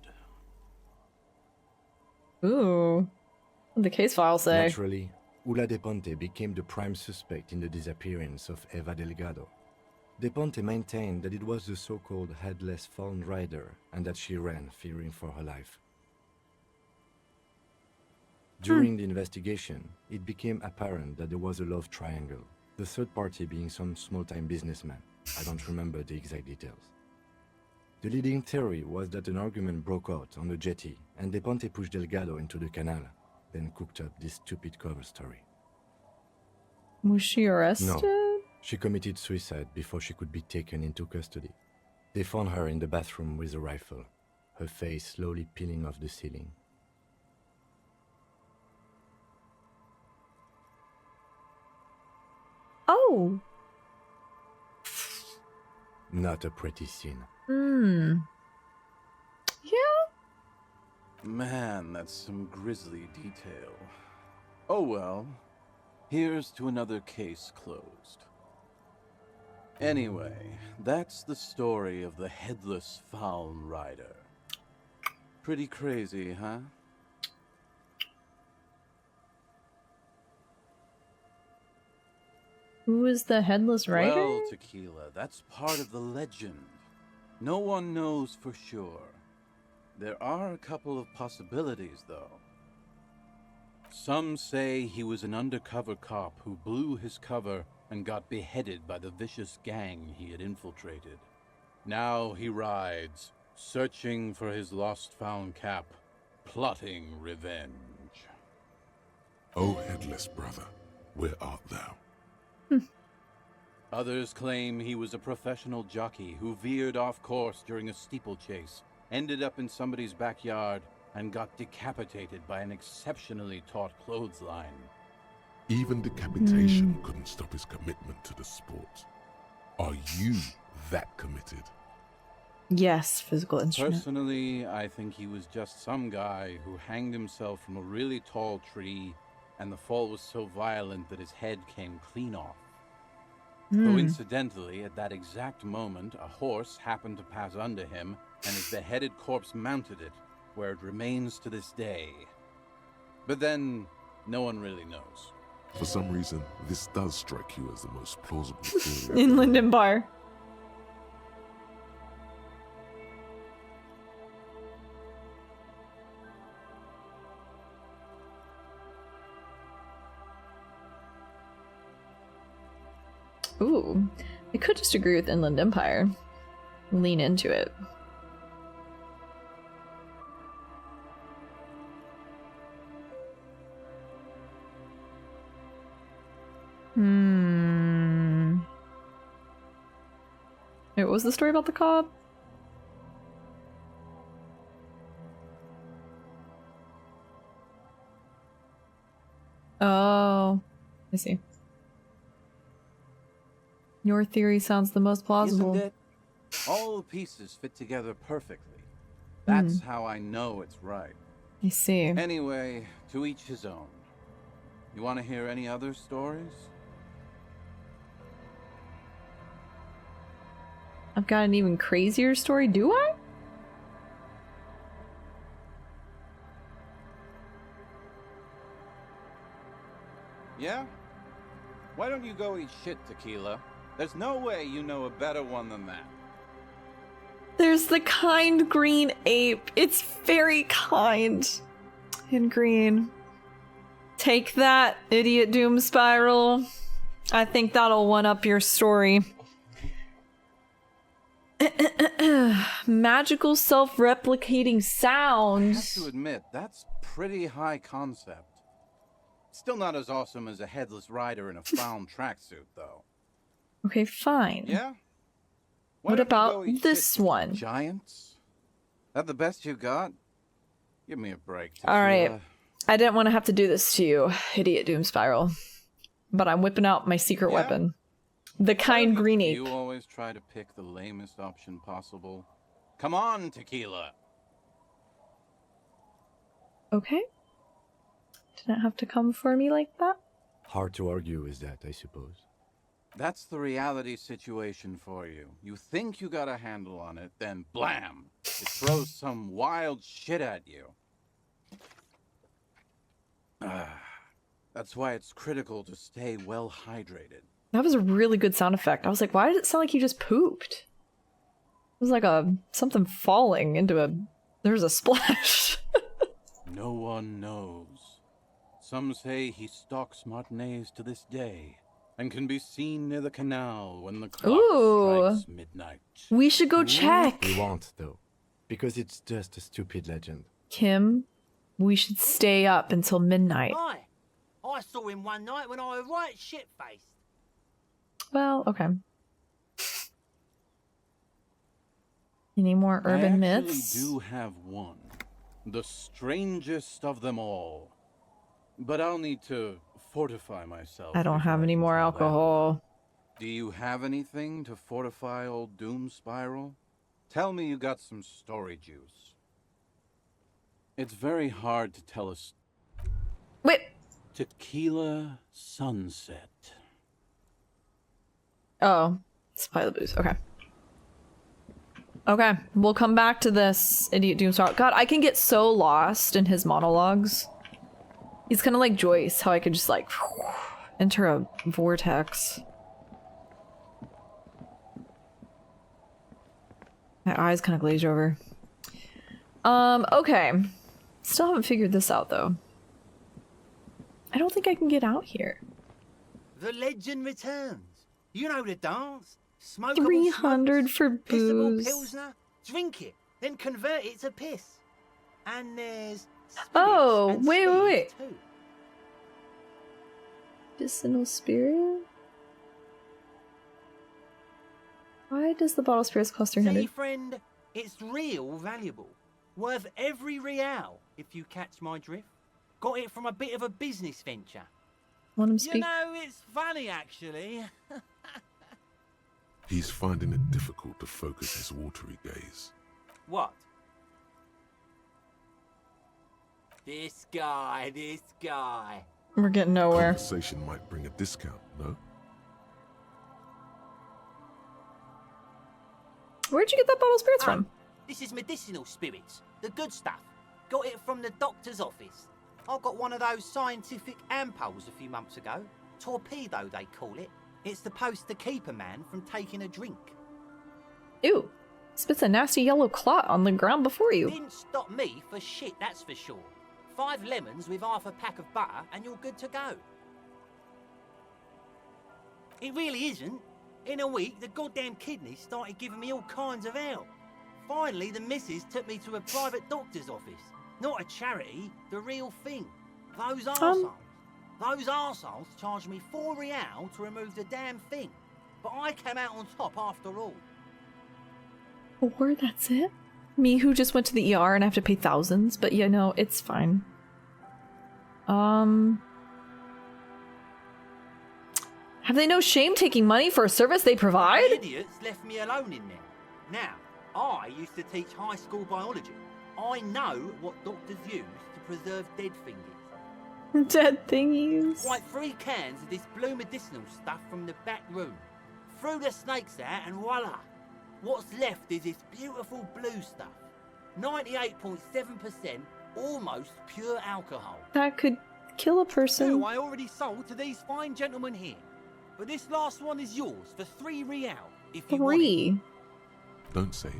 Ooh. What did the case file say? Naturally, Ula De Ponte became the prime suspect in the disappearance of Eva Delgado. De Ponte maintained that it was the so-called headless Faun Rider and that she ran, fearing for her life. During the investigation, it became apparent that there was a love triangle, the third party being some small-time businessman. I don't remember the exact details. The leading theory was that an argument broke out on the jetty and De Ponte pushed Delgado into the canal, then cooked up this stupid cover story. Was she arrested? No, she committed suicide before she could be taken into custody. They found her in the bathroom with a rifle, her face slowly peeling off the ceiling. Oh. Not a pretty scene. Yeah. Man, that's some grisly detail. Oh well. Here's to another case closed. Anyway, that's the story of the headless Faun Rider. Pretty crazy, huh? Who is the headless rider? Well, Tequila, that's part of the legend. No one knows for sure. There are a couple of possibilities, though. Some say he was an undercover cop who blew his cover and got beheaded by the vicious gang he had infiltrated. Now he rides, searching for his lost found cap, plotting revenge. O headless brother, where art thou? Others claim he was a professional jockey who veered off course during a steeplechase, ended up in somebody's backyard, and got decapitated by an exceptionally taut clothesline. Even decapitation couldn't stop his commitment to the sport. Are you that committed? Yes, physical instrument. Personally, I think he was just some guy who hanged himself from a really tall tree, and the fall was so violent that his head came clean off. Coincidentally, at that exact moment, a horse happened to pass under him, and his beheaded corpse mounted it, where it remains to this day. But then, no one really knows. For some reason, this does strike you as the most plausible theory. Inland Empire. Ooh, I could just agree with Inland Empire. Lean into it. Wait, what was the story about the cop? Oh, I see. Your theory sounds the most plausible. Isn't it? All the pieces fit together perfectly. That's how I know it's right. I see. Anyway, to each his own. You want to hear any other stories? I've got an even crazier story, do I? Yeah? Why don't you go eat shit, Tequila? There's no way you know a better one than that. There's the kind green ape. It's very kind and green. Take that, idiot doom spiral. I think that'll one-up your story. Magical self-replicating sound. I have to admit, that's pretty high concept. Still not as awesome as a headless rider in a found tracksuit, though. Okay, fine. Yeah? What about this one? Giants? That the best you got? Give me a break. Alright. I didn't want to have to do this to you, idiot doom spiral. But I'm whipping out my secret weapon. The kind green ape. You always try to pick the lamest option possible. Come on, Tequila! Okay. Didn't have to come for me like that. Hard to argue with that, I suppose. That's the reality situation for you. You think you got a handle on it, then blam! It throws some wild shit at you. That's why it's critical to stay well hydrated. That was a really good sound effect. I was like, why did it sound like you just pooped? It was like something falling into a... There was a splash. No one knows. Some say he stalks Martinez to this day, and can be seen near the canal when the clock strikes midnight. We should go check. We won't, though, because it's just a stupid legend. Kim, we should stay up until midnight. Hi. I saw him one night when I was right shit-faced. Well, okay. Any more urban myths? I actually do have one. The strangest of them all. But I'll need to fortify myself. I don't have any more alcohol. Do you have anything to fortify old Doom Spiral? Tell me you got some story juice. It's very hard to tell us. Wait. Tequila Sunset. Oh, supply the booze. Okay. Okay, we'll come back to this, idiot Doomstar. God, I can get so lost in his monologues. He's kind of like Joyce, how I could just like enter a vortex. My eyes kind of glazed over. Okay. Still haven't figured this out though. I don't think I can get out here. The legend returns. You know the dance. Smokable 300 smokes, for pissable booze. Pilsner. Drink it, then convert it to piss. And there's Oh, and wait. speed too. Medicinal spirit? Why does the bottle of spirits cost 300? See, friend, it's real valuable. Worth every real, if you catch my drift. Got it from a bit of a business venture. Want him You speak? know, it's funny, actually. He's finding it difficult to focus his watery gaze. What? This guy. We're getting nowhere. Conversation might bring a discount, no? Where'd you get that bottle of spirits from? This is medicinal spirits. The good stuff. Got it from the doctor's office. I got one of those scientific ampoules a few months ago. Torpedo, they call it. It's supposed to keep a man from taking a drink. Ew. Spits a nasty yellow clot on the ground before you. Didn't stop me for shit, that's for sure. 5 lemons with half a pack of butter and you're good to go. It really isn't. In a week, the goddamn kidneys started giving me all kinds of hell. Finally, the missus took me to a private doctor's office. Not a charity, the real thing. Those arseholes. Those arseholes charged me £4 to remove the damn thing. But I came out on top after all. Or that's it? Me who just went to the ER and I have to pay thousands, but yeah, no, it's fine. Have they no shame taking money for a service they provide? The idiots left me alone in there. Now, I used to teach high school biology. I know what doctors use to preserve dead fingers. Dead thingies. Like 3 cans of this blue medicinal stuff from the back room. Threw the snakes out and voila! What's left is this beautiful blue stuff. 98.7% almost pure alcohol. That could kill a person. Who I already sold to these fine gentlemen here. But this last one is yours for 3 real if you want it. 3? Don't say it.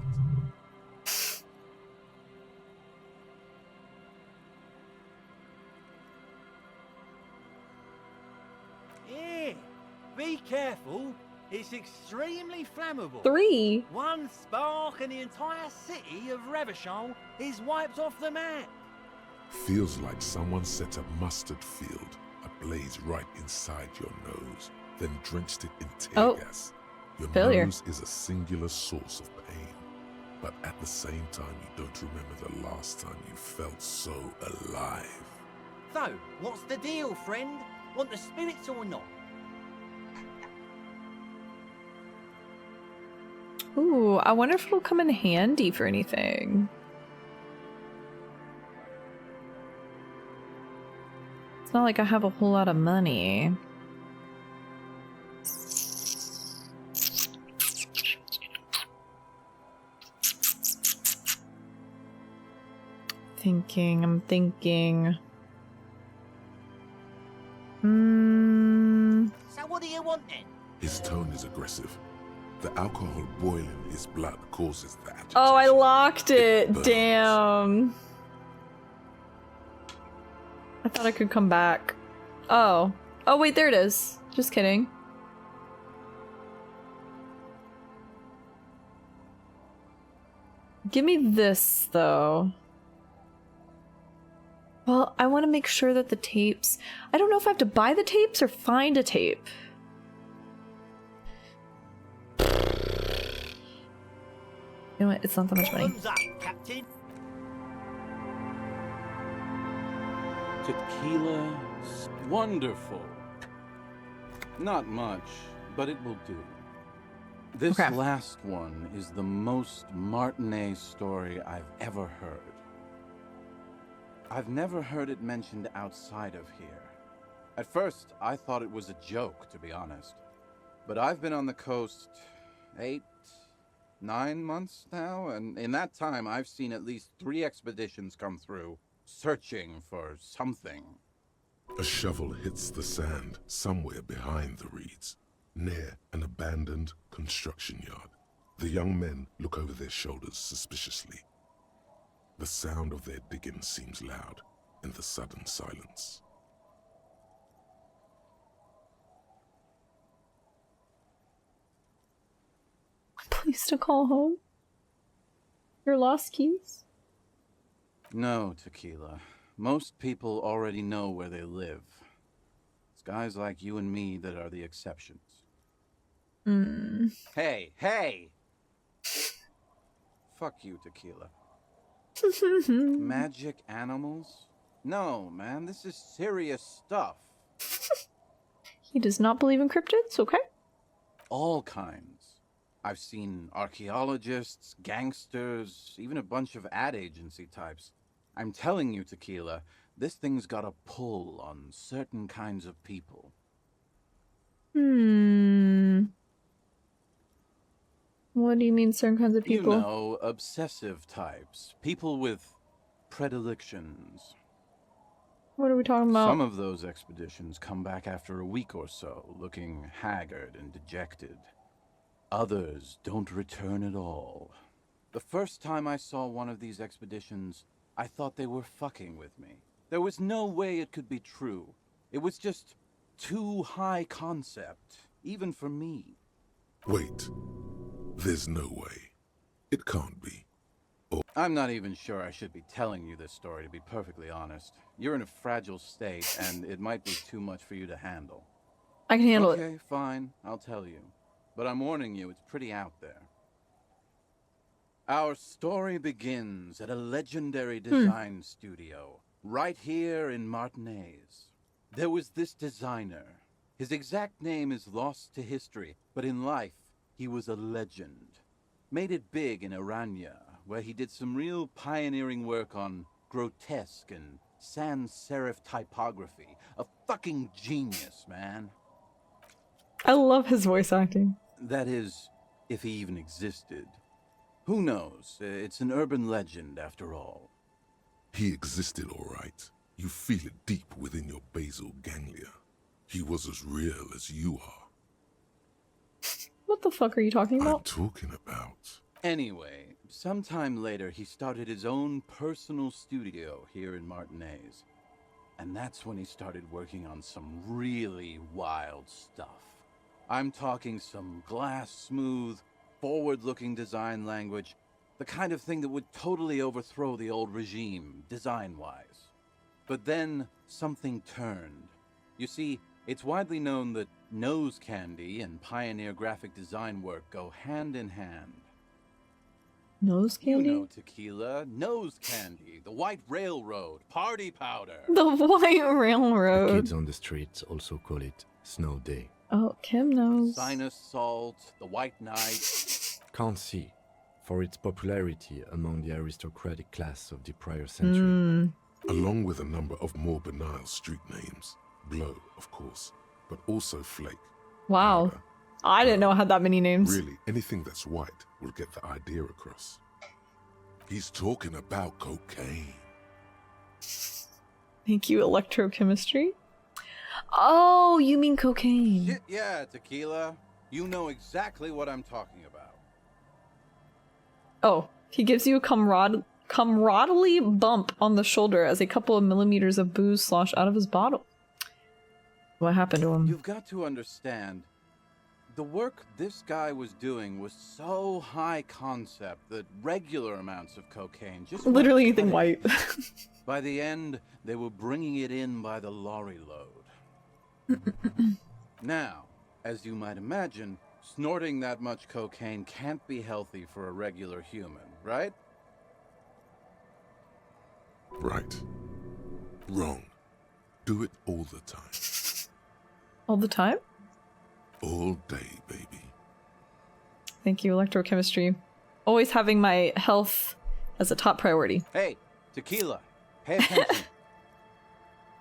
Be careful. It's extremely flammable. 3. One spark and the entire city of Revachon is wiped off the map. Feels like someone set a mustard field ablaze right inside your nose, then drenched it in tear gas. Your failure. nose is a singular source of pain, but at the same time you don't remember the last time you felt so alive. So, what's the deal, friend? Want the spirits or not? Ooh, I wonder if it'll come in handy for anything. It's not like I have a whole lot of money. I'm thinking. So what do you want then? His tone is aggressive. The alcohol boiling in his blood causes the agitation. Oh, I locked it. Damn. I thought I could come back. Oh. Oh, wait, there it is. Just kidding. Give me this, though. Well, I want to make sure that the tapes... I don't know if I have to buy the tapes or find a tape. You know what? It's not that much money. Thumbs up, Captain. Tequila, wonderful. Not much, but it will do. This last one is the most Martinet story I've ever heard. I've never heard it mentioned outside of here. At first, I thought it was a joke, to be honest. But I've been on the coast 8, 9 months now, and in that time I've seen at least 3 expeditions come through, searching for something. A shovel hits the sand somewhere behind the reeds, near an abandoned construction yard. The young men look over their shoulders suspiciously. The sound of their digging seems loud in the sudden silence. Please to call home. Your lost keys? No, Tequila. Most people already know where they live. It's guys like you and me that are the exceptions. Hey, hey! Fuck you, Tequila. Magic animals? No, man, this is serious stuff. He does not believe in cryptids, okay? All kinds. I've seen archaeologists, gangsters, even a bunch of ad agency types. I'm telling you, Tequila, this thing's got a pull on certain kinds of people. What do you mean, certain kinds of people? You know, obsessive types. People with predilections. What are we talking about? Some of those expeditions come back after a week or so, looking haggard and dejected. Others don't return at all. The first time I saw one of these expeditions, I thought they were fucking with me. There was no way it could be true. It was just too high concept, even for me. Wait. There's no way. It can't be. I'm not even sure I should be telling you this story, to be perfectly honest. You're in a fragile state, and it might be too much for you to handle. I can handle it. Okay, fine. I'll tell you. But I'm warning you, it's pretty out there. Our story begins at a legendary design studio, right here in Martinez. There was this designer. His exact name is lost to history, but in life, he was a legend. Made it big in Aranya, where he did some real pioneering work on grotesque and sans serif typography. A fucking genius, man. I love his voice acting. That is, if he even existed. Who knows? It's an urban legend, after all. He existed, all right. You feel it deep within your basal ganglia. He was as real as you are. What the fuck are you talking about? I'm talking about... Anyway, sometime later he started his own personal studio here in Martinez. And that's when he started working on some really wild stuff. I'm talking some glass-smooth, forward-looking design language, the kind of thing that would totally overthrow the old regime, design-wise. But then, something turned. You see, it's widely known that nose candy and pioneer graphic design work go hand in hand. Nose candy? You know tequila, nose candy, the White Railroad, party powder. The White The Railroad. kids on the streets also call it Snow Day. Oh, Kim knows. Sinus salt, the White Knight. Can't see, for its popularity among the aristocratic class of the prior century. Along with a number of more banal street names. Blow, of course, but also Flake. Wow. Powder. I didn't know it had that many names. Really, anything that's white will get the idea across. He's talking about cocaine. Thank you, electrochemistry. Oh, you mean cocaine. Shit, yeah, tequila. You know exactly what I'm talking about. Oh, he gives you a camaraderie bump on the shoulder as a couple of millimeters of booze slosh out of his bottle. What happened to him? You've got to understand, the work this guy was doing was so high concept that regular amounts of cocaine just Literally anything white. By the end, they were bringing it in by the lorry load. Now, as you might imagine, snorting that much cocaine can't be healthy for a regular human, right? Right. Wrong. Do it all the time. All the time? All day, baby. Thank you, electrochemistry. Always having my health as a top priority. Hey, tequila, pay attention.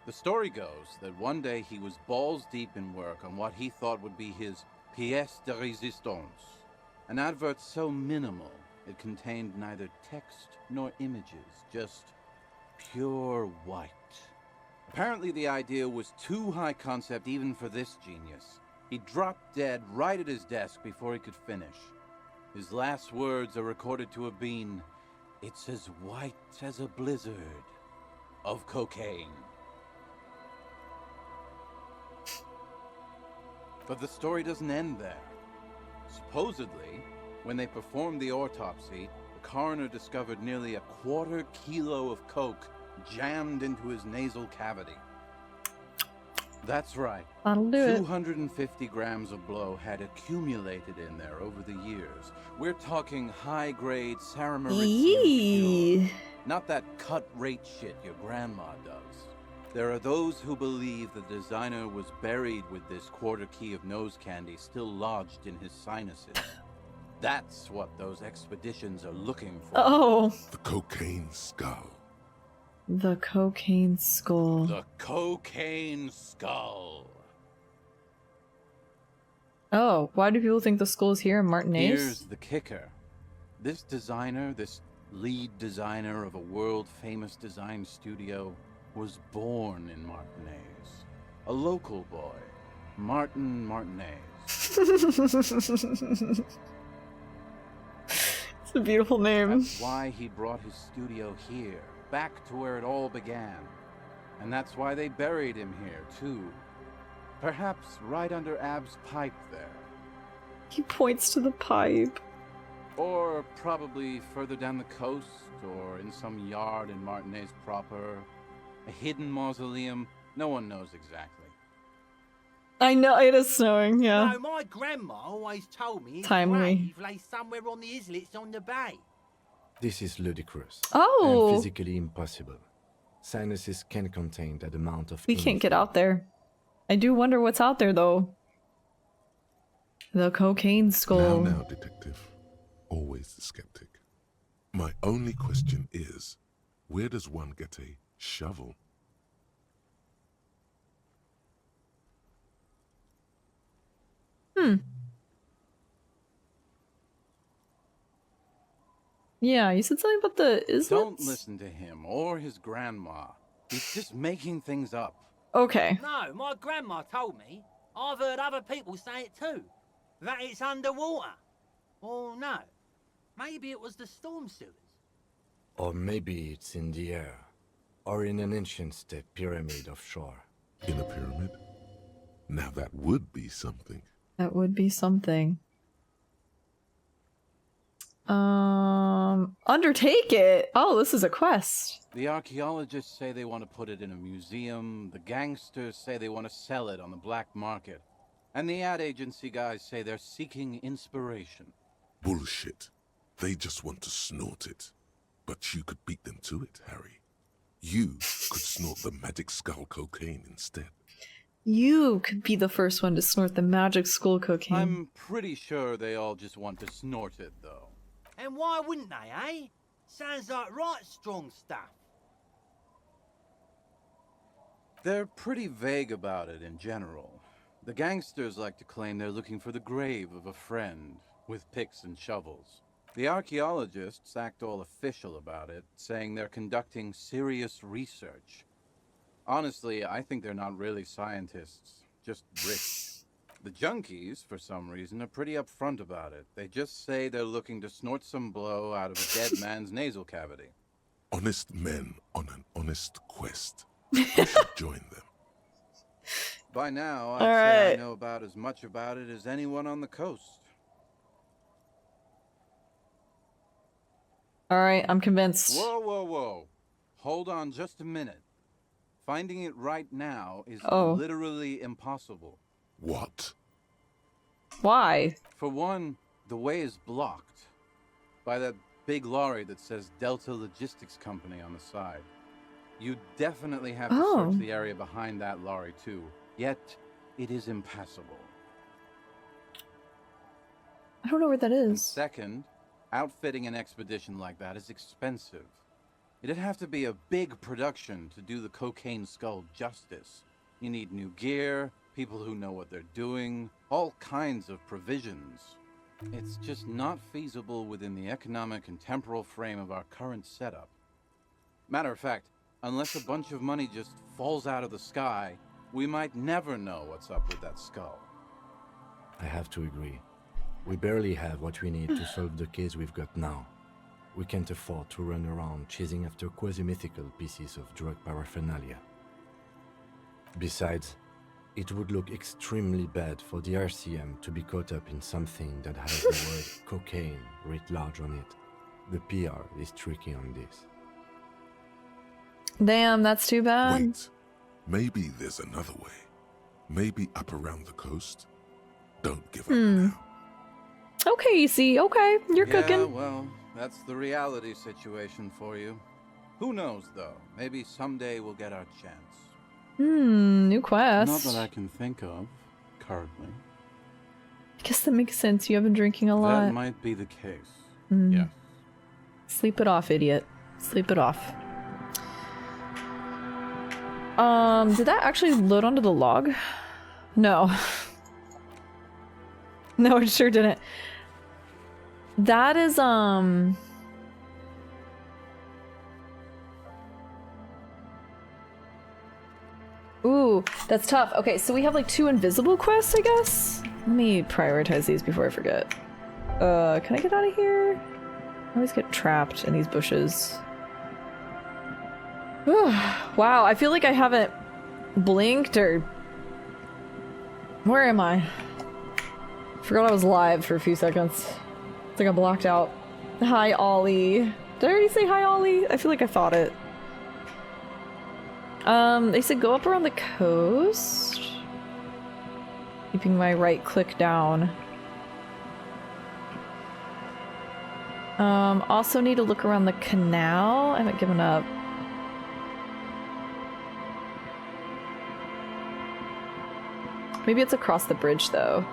The story goes that one day he was balls deep in work on what he thought would be his pièce de résistance, an advert so minimal it contained neither text nor images, just pure white. Apparently the idea was too high concept even for this genius. He dropped dead right at his desk before he could finish. His last words are recorded to have been, "It's as white as a blizzard of cocaine." But the story doesn't end there. Supposedly, when they performed the autopsy, the coroner discovered nearly a quarter kilo of coke jammed into his nasal cavity. That's right. That'll do it. 250 grams of blow had accumulated in there over the years. We're talking high-grade Saramaritzine pure. Not that cut-rate shit your grandma does. There are those who believe the designer was buried with this quarter key of nose candy still lodged in his sinuses. That's what those expeditions are looking for. Oh. The cocaine skull. The cocaine skull. The cocaine skull. Oh, why do people think the skull is here in Martinez? Here's the kicker. This designer, this lead designer of a world-famous design studio, was born in Martinez. A local boy, Martin Martinez. It's a beautiful name. That's why he brought his studio here, back to where it all began. And that's why they buried him here, too. Perhaps right under Ab's pipe there. He points to the pipe. Or probably further down the coast, or in some yard in Martinez proper. A hidden mausoleum. No one knows exactly. I know, it is snowing, yeah. No, my grandma always told me his Timely. grave lay somewhere on the islets on the bay. This is ludicrous. Oh. And physically impossible. Sinuses can contain that amount of We can't get out there. I do wonder what's out there, though. The cocaine skull. Now, detective. Always the skeptic. My only question is, where does one get a shovel? Yeah, you said something about the islets? Don't listen to him or his grandma. He's just making things up. Okay. No, my grandma told me. I've heard other people say it too. That it's underwater. Or no, maybe it was the storm sewers. Or maybe it's in the air. Or in an ancient state pyramid offshore. In a pyramid? Now that would be something. That would be something. Undertake it. Oh, this is a quest. The archaeologists say they want to put it in a museum. The gangsters say they want to sell it on the black market. And the ad agency guys say they're seeking inspiration. Bullshit. They just want to snort it. But you could beat them to it, Harry. You could snort the magic skull cocaine instead. You could be the first one to snort the magic skull cocaine. I'm pretty sure they all just want to snort it, though. And why wouldn't they, eh? Sounds like right strong stuff. They're pretty vague about it in general. The gangsters like to claim they're looking for the grave of a friend, with picks and shovels. The archaeologists act all official about it, saying they're conducting serious research. Honestly, I think they're not really scientists, just rich. The junkies, for some reason, are pretty upfront about it. They just say they're looking to snort some blow out of a dead man's nasal cavity. Honest men on an honest quest. You should join them. By now, I'd say I know about as much about it as anyone on the coast. Alright, I'm convinced. Whoa, whoa, whoa. Hold on just a minute. Finding it right now is literally impossible. What? Why? For one, the way is blocked by that big lorry that says Delta Logistics Company on the side. You definitely have to search the area behind that lorry too. Yet, it is impassable. I don't know where that is. And second, outfitting an expedition like that is expensive. It'd have to be a big production to do the cocaine skull justice. You need new gear, people who know what they're doing, all kinds of provisions. It's just not feasible within the economic and temporal frame of our current setup. Matter of fact, unless a bunch of money just falls out of the sky, we might never know what's up with that skull. I have to agree. We barely have what we need to solve the case we've got now. We can't afford to run around chasing after quasi-mythical pieces of drug paraphernalia. Besides, it would look extremely bad for the RCM to be caught up in something that has the word cocaine writ large on it. The PR is tricky on this. Damn, that's too bad. Wait, maybe there's another way. Maybe up around the coast. Don't give up now. Okay, see, okay, you're cooking. Yeah, well, that's the reality situation for you. Who knows, though? Maybe someday we'll get our chance. New quest. Not that I can think of, currently. I guess that makes sense. You have been drinking a lot. That might be the case. Yes. Sleep it off, idiot. Sleep it off. Did that actually load onto the log? No. No, it sure didn't. That is, ooh, that's tough. Okay, so we have like 2 invisible quests, I guess? Let me prioritize these before I forget. Can I get out of here? I always get trapped in these bushes. Wow, I feel like I haven't blinked or... Where am I? Forgot I was live for a few seconds. I think I blocked out. Hi, Ollie. Did I already say hi, Ollie? I feel like I thought it. They said go up around the coast. Keeping my right click down. Also need to look around the canal. I haven't given up. Maybe it's across the bridge, though.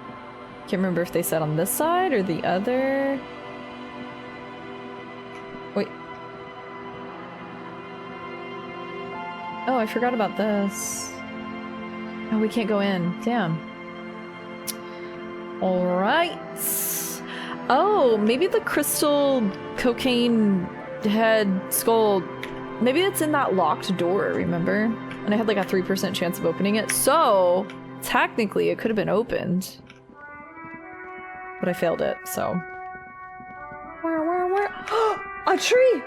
Can't remember if they said on this side or the other. Wait. Oh, I forgot about this. Oh, we can't go in. Damn. Alright. Oh, maybe the crystal cocaine head skull. Maybe it's in that locked door, remember? And I had like a 3% chance of opening it. So, technically, it could have been opened. But I failed it, so. Where? A tree!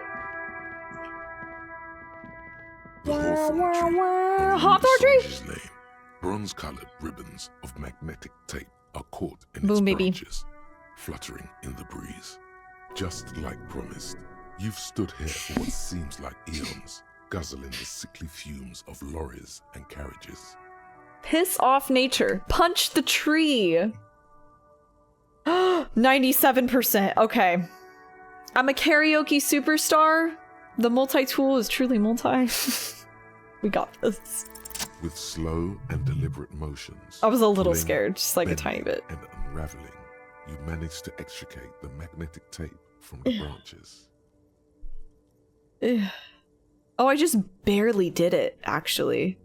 Hawthorne tree! Bronze-colored ribbons of magnetic tape are caught in Boom, its baby. branches, fluttering in the breeze. Just like promised, you've stood here for what seems like eons, guzzling the sickly fumes of lorries and carriages. Piss off nature. Punch the tree. 97%. Okay. I'm a karaoke superstar. The multi-tool is truly multi. We got this. With slow and deliberate motions, I was a little pulling, scared, just like a bending, tiny bit. and unraveling, you manage to extricate the magnetic tape from the branches. Ugh. Oh, I just barely did it, actually.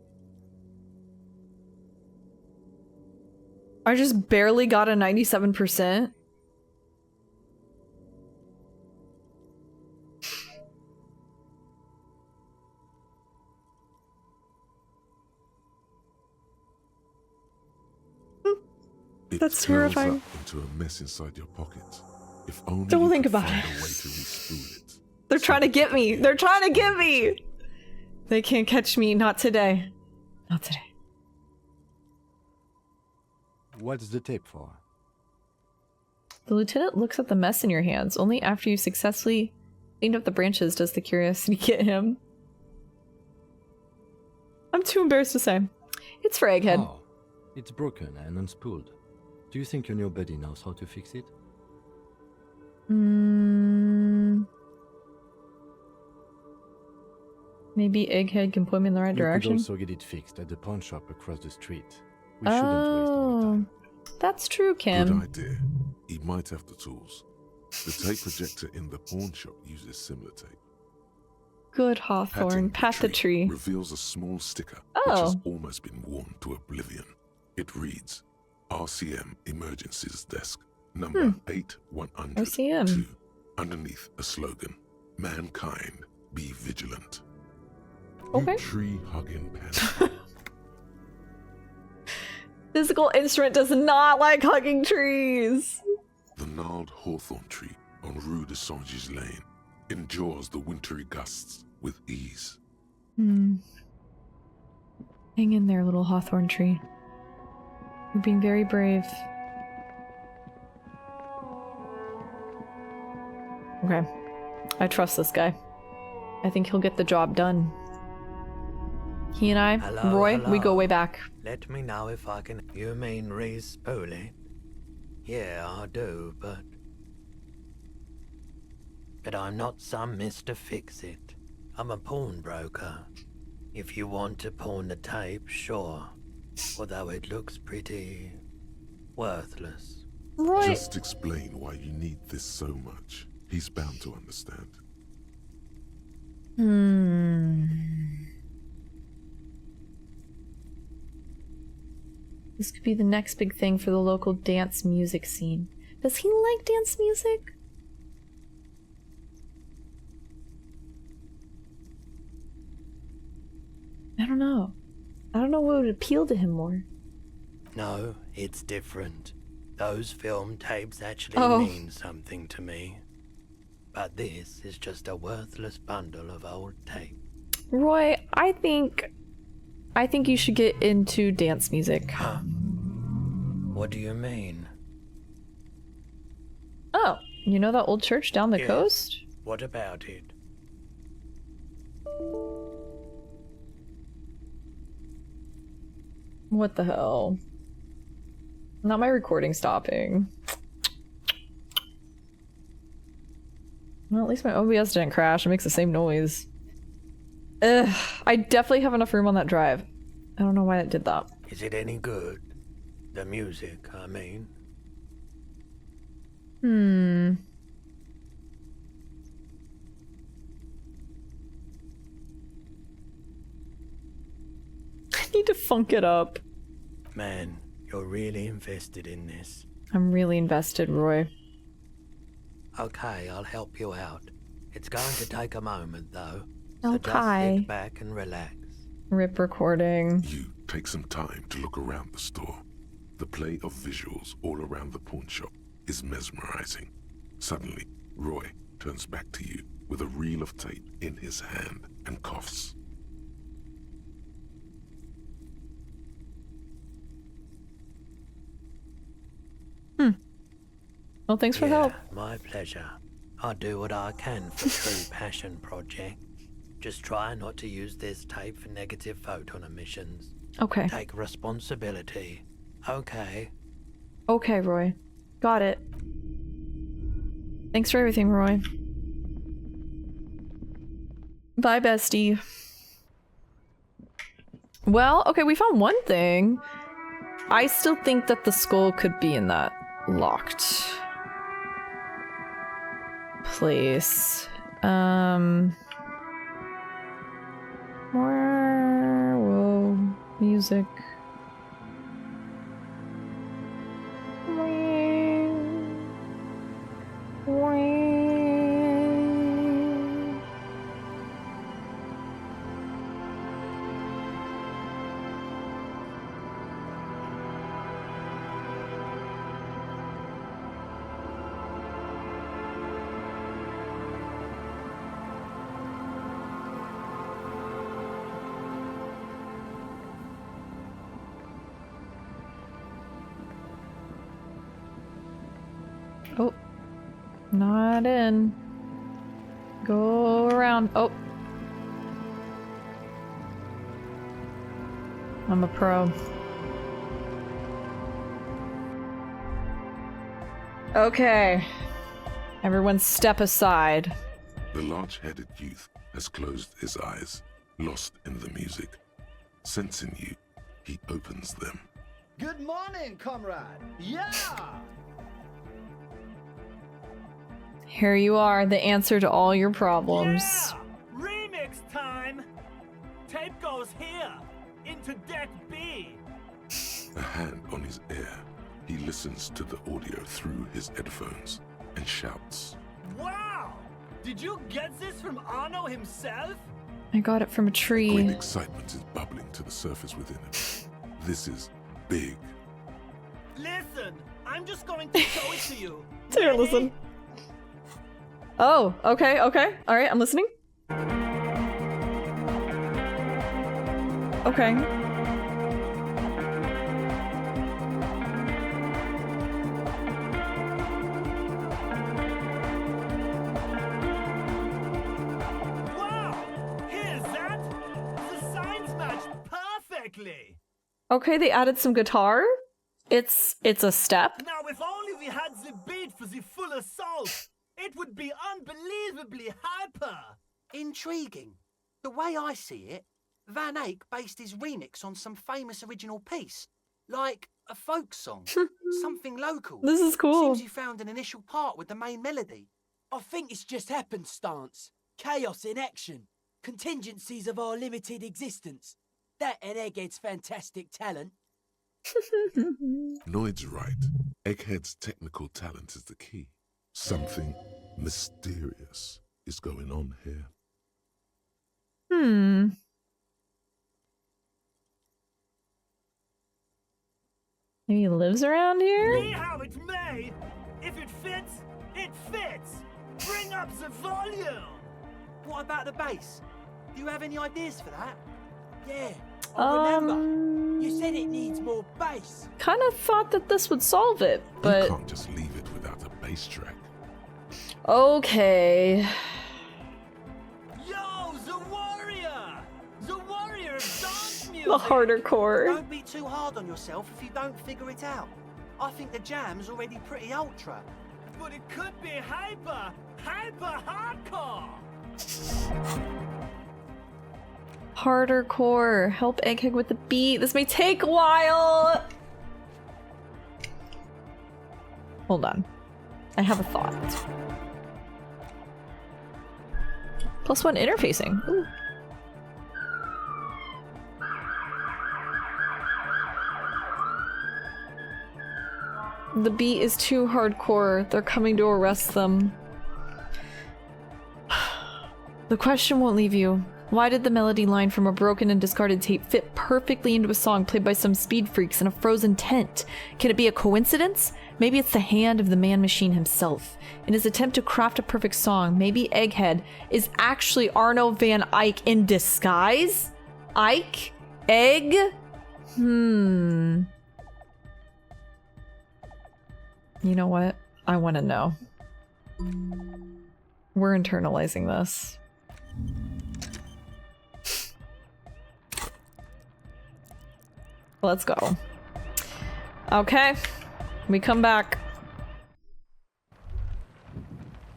I just barely got a 97%. That's terrifying. Up into a mess inside your pocket. If only Don't you think could about find it. a way to re-spool it. They're trying to get me. They're trying to get me. They can't catch me. Not today. Not today. What's the tape for? The lieutenant looks at the mess in your hands. Only after you successfully cleaned up the branches does the curiosity get him. I'm too embarrassed to say. It's for Egghead. Oh, it's broken and unspooled. Do you think your new buddy knows how to fix it? Maybe Egghead can point me in the right You direction. could also get it fixed at the pawn shop across the street. We shouldn't waste our time. That's true, Kim. Good idea. He might have the tools. The tape projector in the pawn shop uses similar tape. Good, Hawthorne. Pat the tree. Reveals a small sticker Oh. which has almost been worn to oblivion. It reads, RCM Emergencies Desk, number 8102. RCM. Underneath a slogan, Mankind, be vigilant. Okay. You tree-hugging panic. Physical instrument does not like hugging trees. The gnarled hawthorn tree on Rue de Saint-Gilles Lane endures the wintry gusts with ease. Hang in there, little hawthorn tree. You're being very brave. Okay. I trust this guy. I think he'll get the job done. He and I, Hello, Roy, hello. we go way back. Let me know if I can. You mean re-spool it? Yeah, I do, but I'm not some Mr. Fix-It. I'm a pawnbroker. If you want to pawn the tape, sure. Although it looks pretty worthless. Roy. Just explain why you need this so much. He's bound to understand. This could be the next big thing for the local dance music scene. Does he like dance music? I don't know. I don't know what would appeal to him more. No, it's different. Those film tapes actually Oh. mean something to me. But this is just a worthless bundle of old tape. Roy, I think you should get into dance music. What do you mean? Oh, you know that old church down the Yes. coast? What about it? What the hell? Not my recording stopping. Well, at least my OBS didn't crash. It makes the same noise. Ugh, I definitely have enough room on that drive. I don't know why it did that. Is it any good? The music, I mean. I need to funk it up. Man, you're really invested in this. I'm really invested, Roy. Okay, I'll help you out. It's going to take a moment, though. So just Okay. sit back and relax. Rip recording. You take some time to look around the store. The play of visuals all around the pawn shop is mesmerizing. Suddenly, Roy turns back to you with a reel of tape in his hand and coughs. Well, thanks for the help. My pleasure. I'll do what I can for True Passion Project. Just try not to use this tape for negative photon emissions. Okay. Take responsibility. Okay. Okay, Roy. Got it. Thanks for everything, Roy. Bye, bestie. Well, okay, we found one thing. I still think that the skull could be in that locked place. Whoa, music. Oh, not in. Go around. Oh. I'm a pro. Okay. Everyone step aside. The large-headed youth has closed his eyes, lost in the music. Sensing you, he opens them. Good morning, comrade. Yeah! Here you are, the answer to all your problems. Yeah! Remix time! Tape goes here, into deck B. A hand on his ear, he listens to the audio through his headphones and shouts. Wow! Did you get this from Arno himself? I got it from a tree. Great excitement is bubbling to the surface within him. This is big. Listen, I'm just going to show it to you. Here, listen. Oh, okay, okay. Alright, I'm listening. Okay. Wow! Here's that! The signs match perfectly! Okay, they added some guitar. It's a step. Now, if only we had the beat for the full assault, it would be unbelievably hyper! Intriguing. The way I see it, Van Eyck based his remix on some famous original piece, like a folk song, something local. This is cool. Seems you found an initial part with the main melody. I think it's just happenstance, chaos in action, contingencies of our limited existence. That and Egghead's fantastic talent. Noid's right. Egghead's technical talent is the key. Something mysterious is going on here. Maybe he lives around here? Be how it may! If it fits, it fits! Bring up the volume! What about the bass? Do you have any ideas for that? Yeah, I remember. You said it needs more bass. Kind of thought that this would solve it, but... You can't just leave it without a bass track. Okay. Yo, the warrior! The warrior of dance music! The harder core. Don't be too hard on yourself if you don't figure it out. I think the jam's already pretty ultra. But it could be hyper hardcore! Harder core. Help Egghead with the beat. This may take a while. Hold on. I have a thought. +1 interfacing. Ooh. The beat is too hardcore. They're coming to arrest them. The question won't leave you. Why did the melody line from a broken and discarded tape fit perfectly into a song played by some speed freaks in a frozen tent? Can it be a coincidence? Maybe it's the hand of the man-machine himself. In his attempt to craft a perfect song, maybe Egghead is actually Arno van Eyck in disguise? Ike? Egg? You know what? I want to know. We're internalizing this. Let's go. Okay. We come back.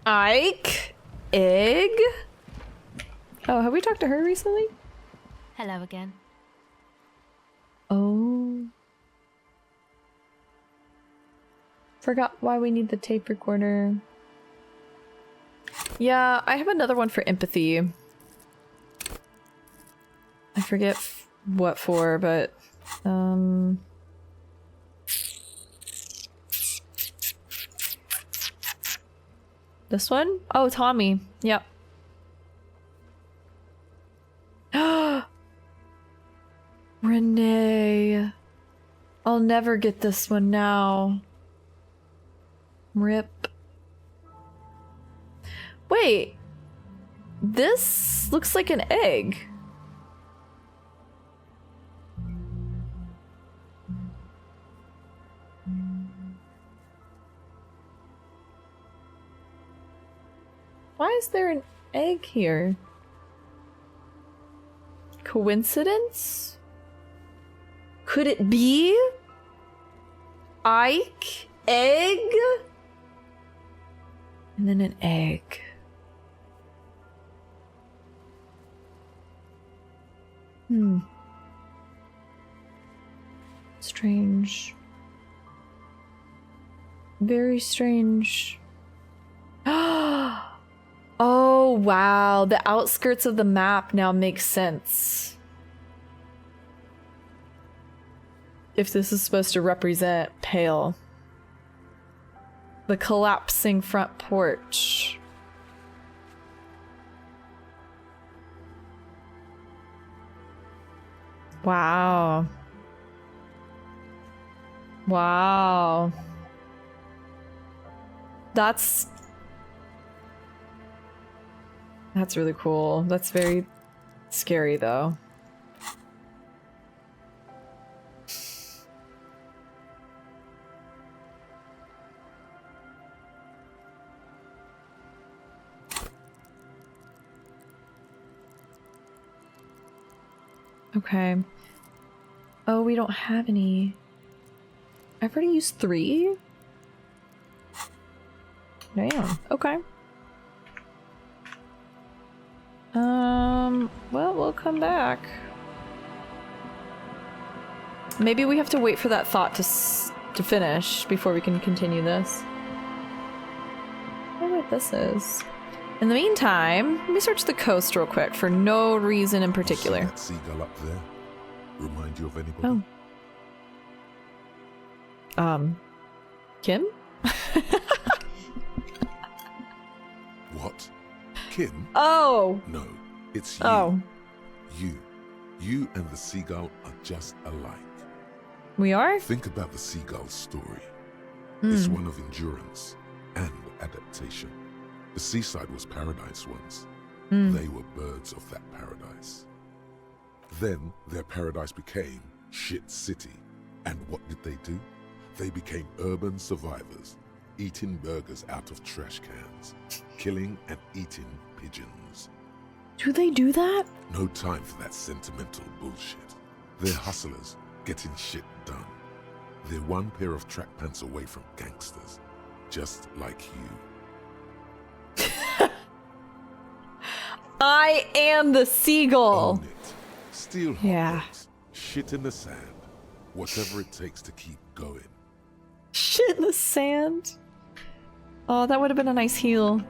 Ike? Egg? Oh, have we talked to her recently? Hello again. Oh. Forgot why we need the tape recorder. Yeah, I have another one for empathy. I forget what for, but this one? Oh, Tommy. Yep. Renee. I'll never get this one now. Rip. Wait. This looks like an egg. Why is there an egg here? Coincidence? Could it be? Ike? Egg? And then an egg. Strange. Very strange. Oh, wow. The outskirts of the map now make sense. If this is supposed to represent Pale. The collapsing front porch. Wow. Wow. That's really cool. That's very scary, though. Okay. Oh, we don't have any. I've already used 3? Damn. Okay. Well, we'll come back. Maybe we have to wait for that thought to finish before we can continue this. I wonder what this is. In the meantime, let me search the coast real quick for no reason in particular. See that seagull up there? Remind you of anybody? Oh. Kim? What? Kim? Oh! No, it's you. Oh. You and the seagull are just alike. We are? Think about the seagull's story. It's one of endurance and adaptation. The seaside was paradise once. They were birds of that paradise. Then their paradise became shit city. And what did they do? They became urban survivors, eating burgers out of trash cans, killing and eating pigeons. Do they do that? No time for that sentimental bullshit. They're hustlers, getting shit done. They're one pair of track pants away from gangsters, just like you. I am the seagull. Own it. Steal hot dogs, shit in the sand, whatever it takes to keep going. Shit in the sand. Oh, that would have been a nice heal.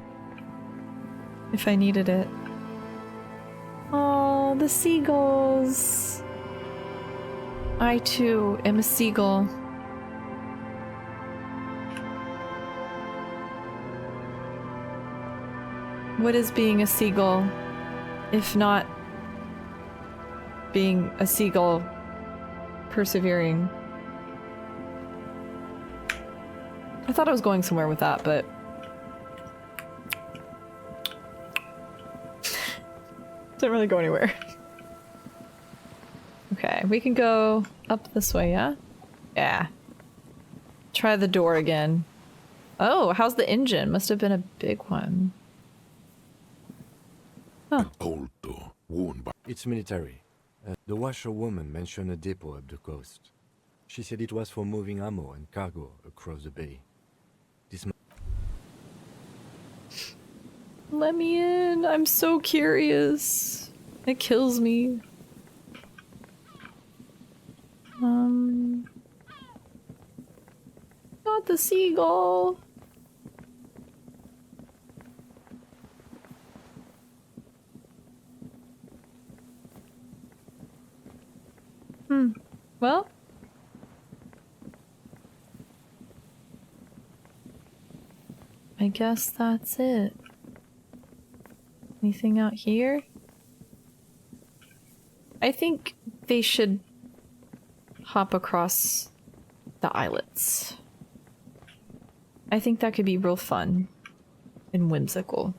If I needed it. Oh, the seagulls. I too am a seagull. What is being a seagull, if not being a seagull persevering? I thought I was going somewhere with that, but didn't really go anywhere. Okay, we can go up this way, yeah? Yeah. Try the door again. Oh, how's the engine? Must have been a big one. Huh. An old door worn by... It's military. The washerwoman mentioned a depot up the coast. She said it was for moving ammo and cargo across the bay. Let me in. I'm so curious. It kills me. Not the seagull. Well. I guess that's it. Anything out here? I think they should hop across the islets. I think that could be real fun and whimsical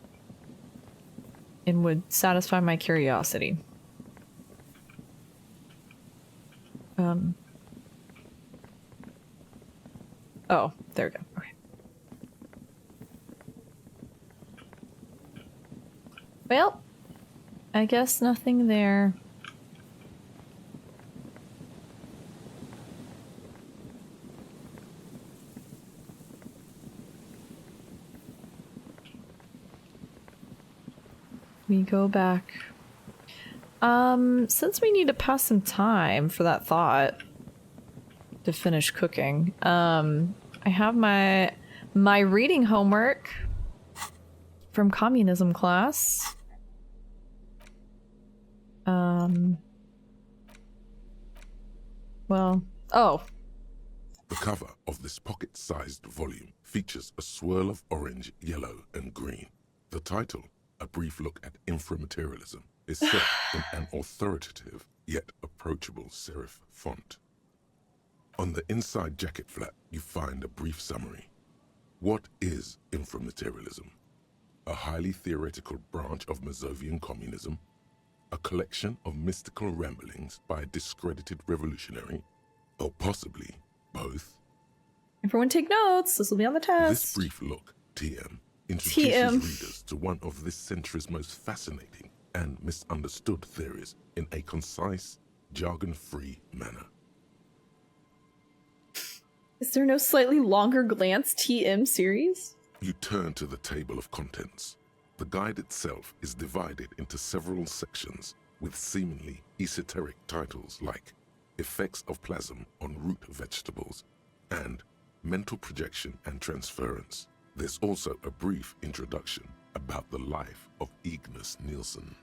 and would satisfy my curiosity. Oh, there we go. Okay. Well, I guess nothing there. We go back. Since we need to pass some time for that thought to finish cooking, I have my reading homework from communism class. Well, oh. The cover of this pocket-sized volume features a swirl of orange, yellow, and green. The title, A Brief Look at Inframaterialism, is set in an authoritative yet approachable serif font. On the inside jacket flap, you find a brief summary. What is inframaterialism? A highly theoretical branch of Mazovian communism? A collection of mystical ramblings by a discredited revolutionary? Or possibly both? Everyone take notes. This will be on the test. This brief look, TM, introduces readers to one of this century's most fascinating and misunderstood theories in a concise, jargon-free manner. Is there no slightly longer glance TM series? You turn to the table of contents. The guide itself is divided into several sections with seemingly esoteric titles like Effects of Plasm on Root Vegetables and Mental Projection and Transference. There's also a brief introduction about the life of Ignas Nielsen.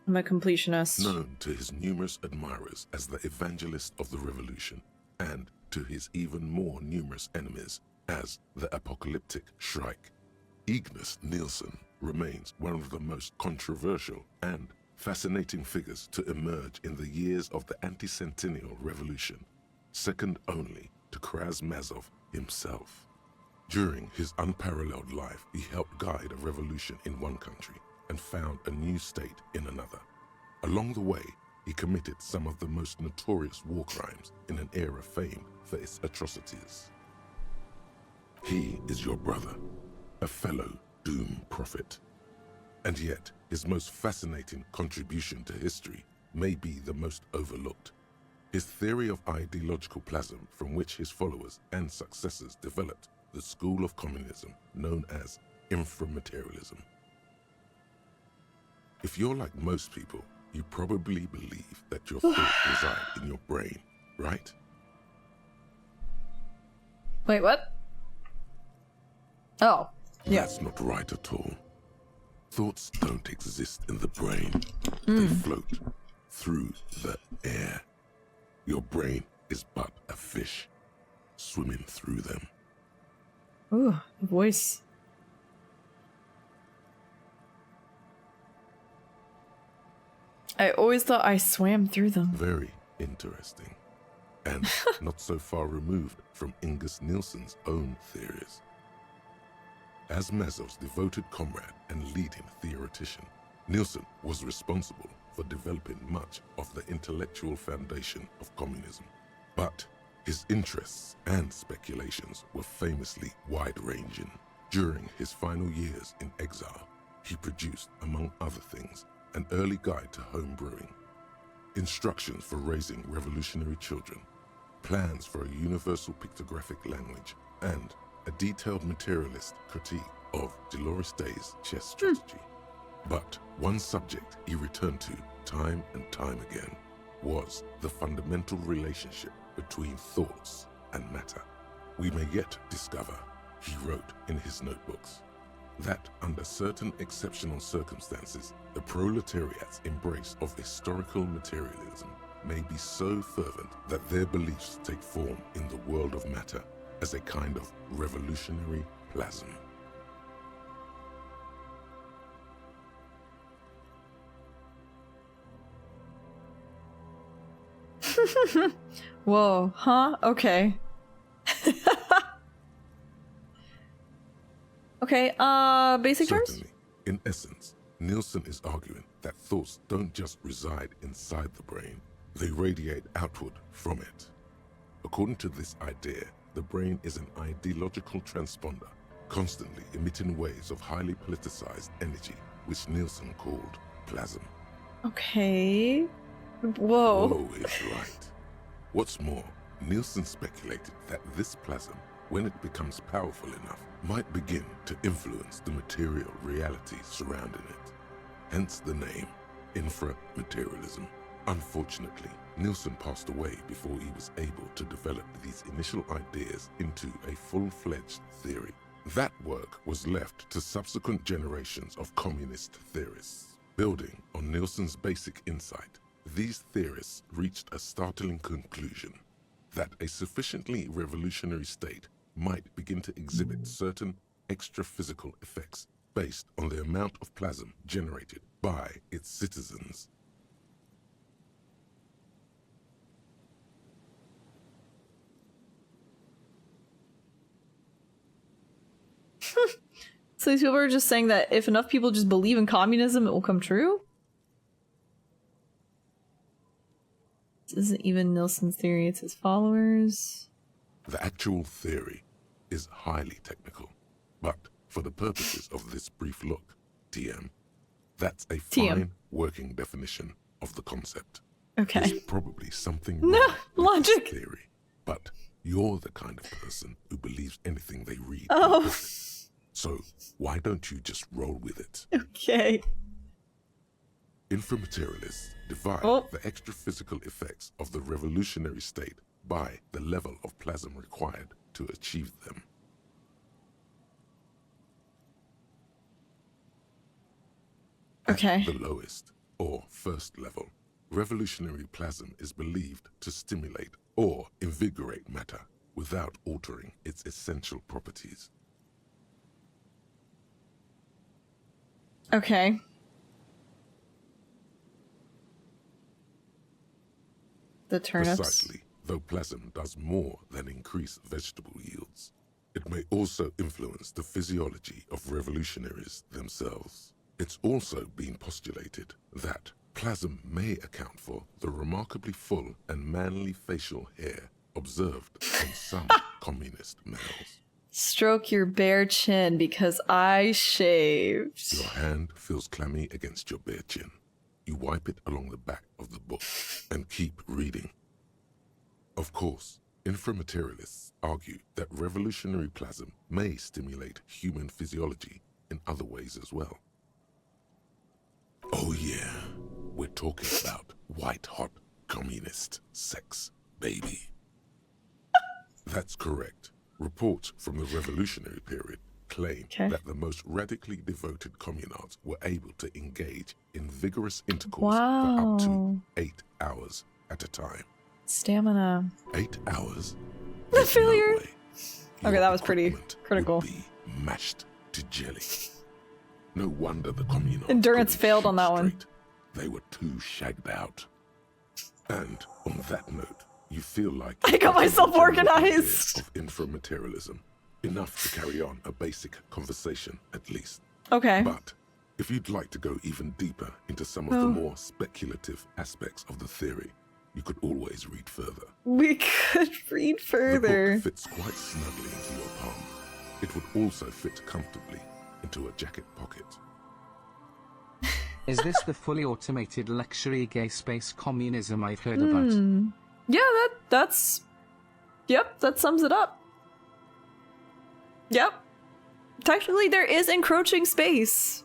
I'm a completionist. Known to his numerous admirers as the evangelist of the revolution, and to his even more numerous enemies as the apocalyptic Shrike. Ignas Nielsen remains one of the most controversial and fascinating figures to emerge in the years of the anti-centennial revolution, second only to Krasmazov himself. During his unparalleled life, he helped guide a revolution in one country and found a new state in another. Along the way, he committed some of the most notorious war crimes in an era famed for its atrocities. He is your brother, a fellow doom prophet. And yet, his most fascinating contribution to history may be the most overlooked. His theory of ideological plasm, from which his followers and successors developed the school of communism known as inframaterialism. If you're like most people, you probably believe that your thoughts reside in your brain, right? Wait, what? Oh, yeah. That's not right at all. Thoughts don't exist in the brain. They float through the air. Your brain is but a fish swimming through them. Ooh, the voice. I always thought I swam through them. Very interesting. And not so far removed from Ignas Nielsen's own theories. As Mazov's devoted comrade and leading theoretician, Nielsen was responsible for developing much of the intellectual foundation of communism. But His interests and speculations were famously wide-ranging. During his final years in exile, he produced, among other things, an early guide to home brewing, instructions for raising revolutionary children, plans for a universal pictographic language, and a detailed materialist critique of Dolores Day's chess strategy. But one subject he returned to time and time again was the fundamental relationship between thoughts and matter. We may yet discover, he wrote in his notebooks, that under certain exceptional circumstances, the proletariat's embrace of historical materialism may be so fervent that their beliefs take form in the world of matter as a kind of revolutionary plasm. Whoa, huh? Okay. Okay, basic terms? Certainly. In essence, Nielsen is arguing that thoughts don't just reside inside the brain, they radiate outward from it. According to this idea, the brain is an ideological transponder, constantly emitting waves of highly politicized energy, which Nielsen called plasm. Okay. Whoa. Whoa is right. What's more, Nielsen speculated that this plasm, when it becomes powerful enough, might begin to influence the material realities surrounding it. Hence the name, inframaterialism. Unfortunately, Nielsen passed away before he was able to develop these initial ideas into a full-fledged theory. That work was left to subsequent generations of communist theorists. Building on Nielsen's basic insight, these theorists reached a startling conclusion that a sufficiently revolutionary state might begin to exhibit certain extra-physical effects based on the amount of plasm generated by its citizens. So these people are just saying that if enough people just believe in communism, it will come true? This isn't even Nielsen's theory, it's his followers. The actual theory is highly technical, but for the purposes of this brief look, TM, that's a fine working definition of the concept. Okay. There's probably something no wrong with logic this theory, but you're the kind of person who believes anything they read. Oh. So why don't you just roll with it? Okay. Inframaterialists divide the extra-physical effects of the revolutionary state by the level of plasm required to achieve them. Okay. At the lowest, or first level, revolutionary plasm is believed to stimulate or invigorate matter without altering its essential properties. Okay. The turnips. Precisely, though plasm does more than increase vegetable yields, it may also influence the physiology of revolutionaries themselves. It's also been postulated that plasm may account for the remarkably full and manly facial hair observed on some communist males. Stroke your bare chin because I shaved. Your hand feels clammy against your bare chin. You wipe it along the back of the book and keep reading. Of course, inframaterialists argue that revolutionary plasm may stimulate human physiology in other ways as well. Oh yeah, we're talking about white-hot communist sex, baby. That's correct. Reports from the revolutionary period claim that the most radically devoted communards were able to engage in vigorous intercourse for up to 8 hours at a time. Stamina. 8 hours? The failure. Okay, that was pretty critical. Be mashed to jelly. No wonder the communards Endurance failed on that one. They were too shagged out. And on that note, you feel like I got myself organized of inframaterialism. Enough to carry on a basic conversation, at least. Okay. But if you'd like to go even deeper into some of the more speculative aspects of the theory, you could always read further. We could read The further. book fits quite snugly into your palm. It would also fit comfortably into a jacket pocket. Is this the fully automated luxury gay space communism I've heard about? Yeah, that's... Yep, that sums it up. Yep. Technically, there is encroaching space.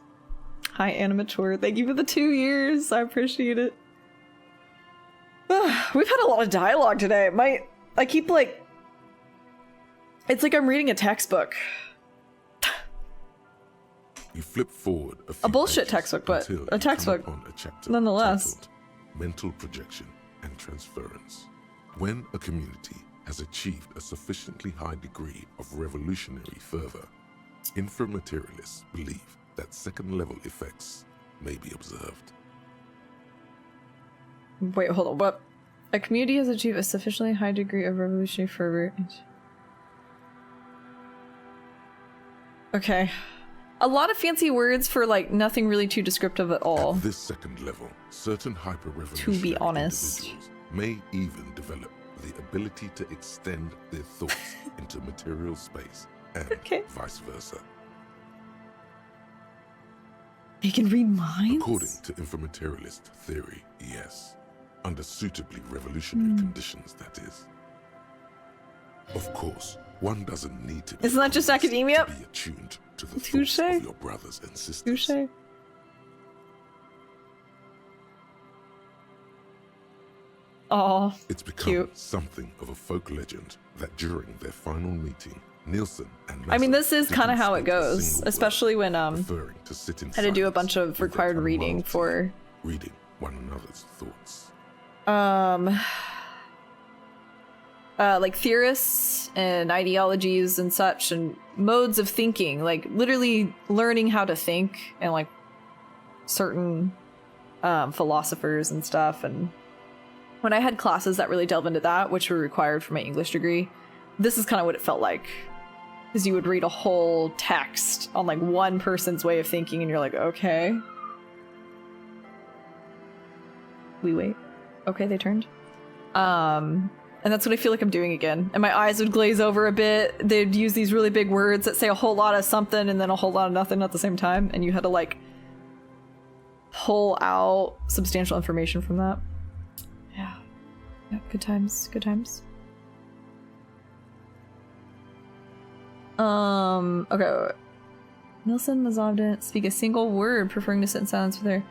Hi, Animator. Thank you for the 2 years. I appreciate it. We've had a lot of dialogue today. I keep like... It's like I'm reading a textbook. You flip forward A bullshit textbook, but a textbook nonetheless. Titled Mental Projection and Transference. When a community has achieved a sufficiently high degree of revolutionary fervor, inframaterialists believe that second-level effects may be observed. Wait, hold on. What? A community has achieved a sufficiently high degree of revolutionary fervor. Okay. A lot of fancy words for like nothing really too descriptive at all. At this second level, certain To hyper-revolutionary be honest. individuals may even develop the ability to extend their thoughts into material space and vice versa. They can read minds? According to inframaterialist theory, yes. Under suitably revolutionary conditions, that is. Of course, one doesn't need to be Isn't that just academia? to be attuned to the thoughts of your brothers and sisters. Touché. Oh, it's become something of a folk legend that during their final meeting, Nielsen and I mean, this is Mazza kind of how it didn't speak a goes, single especially when preferring to sit in had to do a silence bunch of with their required reading unwanted for reading one another's thoughts. like theorists and ideologies and such and modes of thinking, like literally learning how to think and like certain philosophers and stuff. And when I had classes that really delve into that, which were required for my English degree, this is kind of what it felt like. Because you would read a whole text on like one person's way of thinking and you're like, okay. We wait. Okay, they turned. And that's what I feel like I'm doing again. And my eyes would glaze over a bit. They'd use these really big words that say a whole lot of something and then a whole lot of nothing at the same time. And you had to like pull out substantial information from that. Yeah. Yeah, good times. Good times. Okay. Nilsson Mazov didn't speak a single word, preferring to sit in silence with her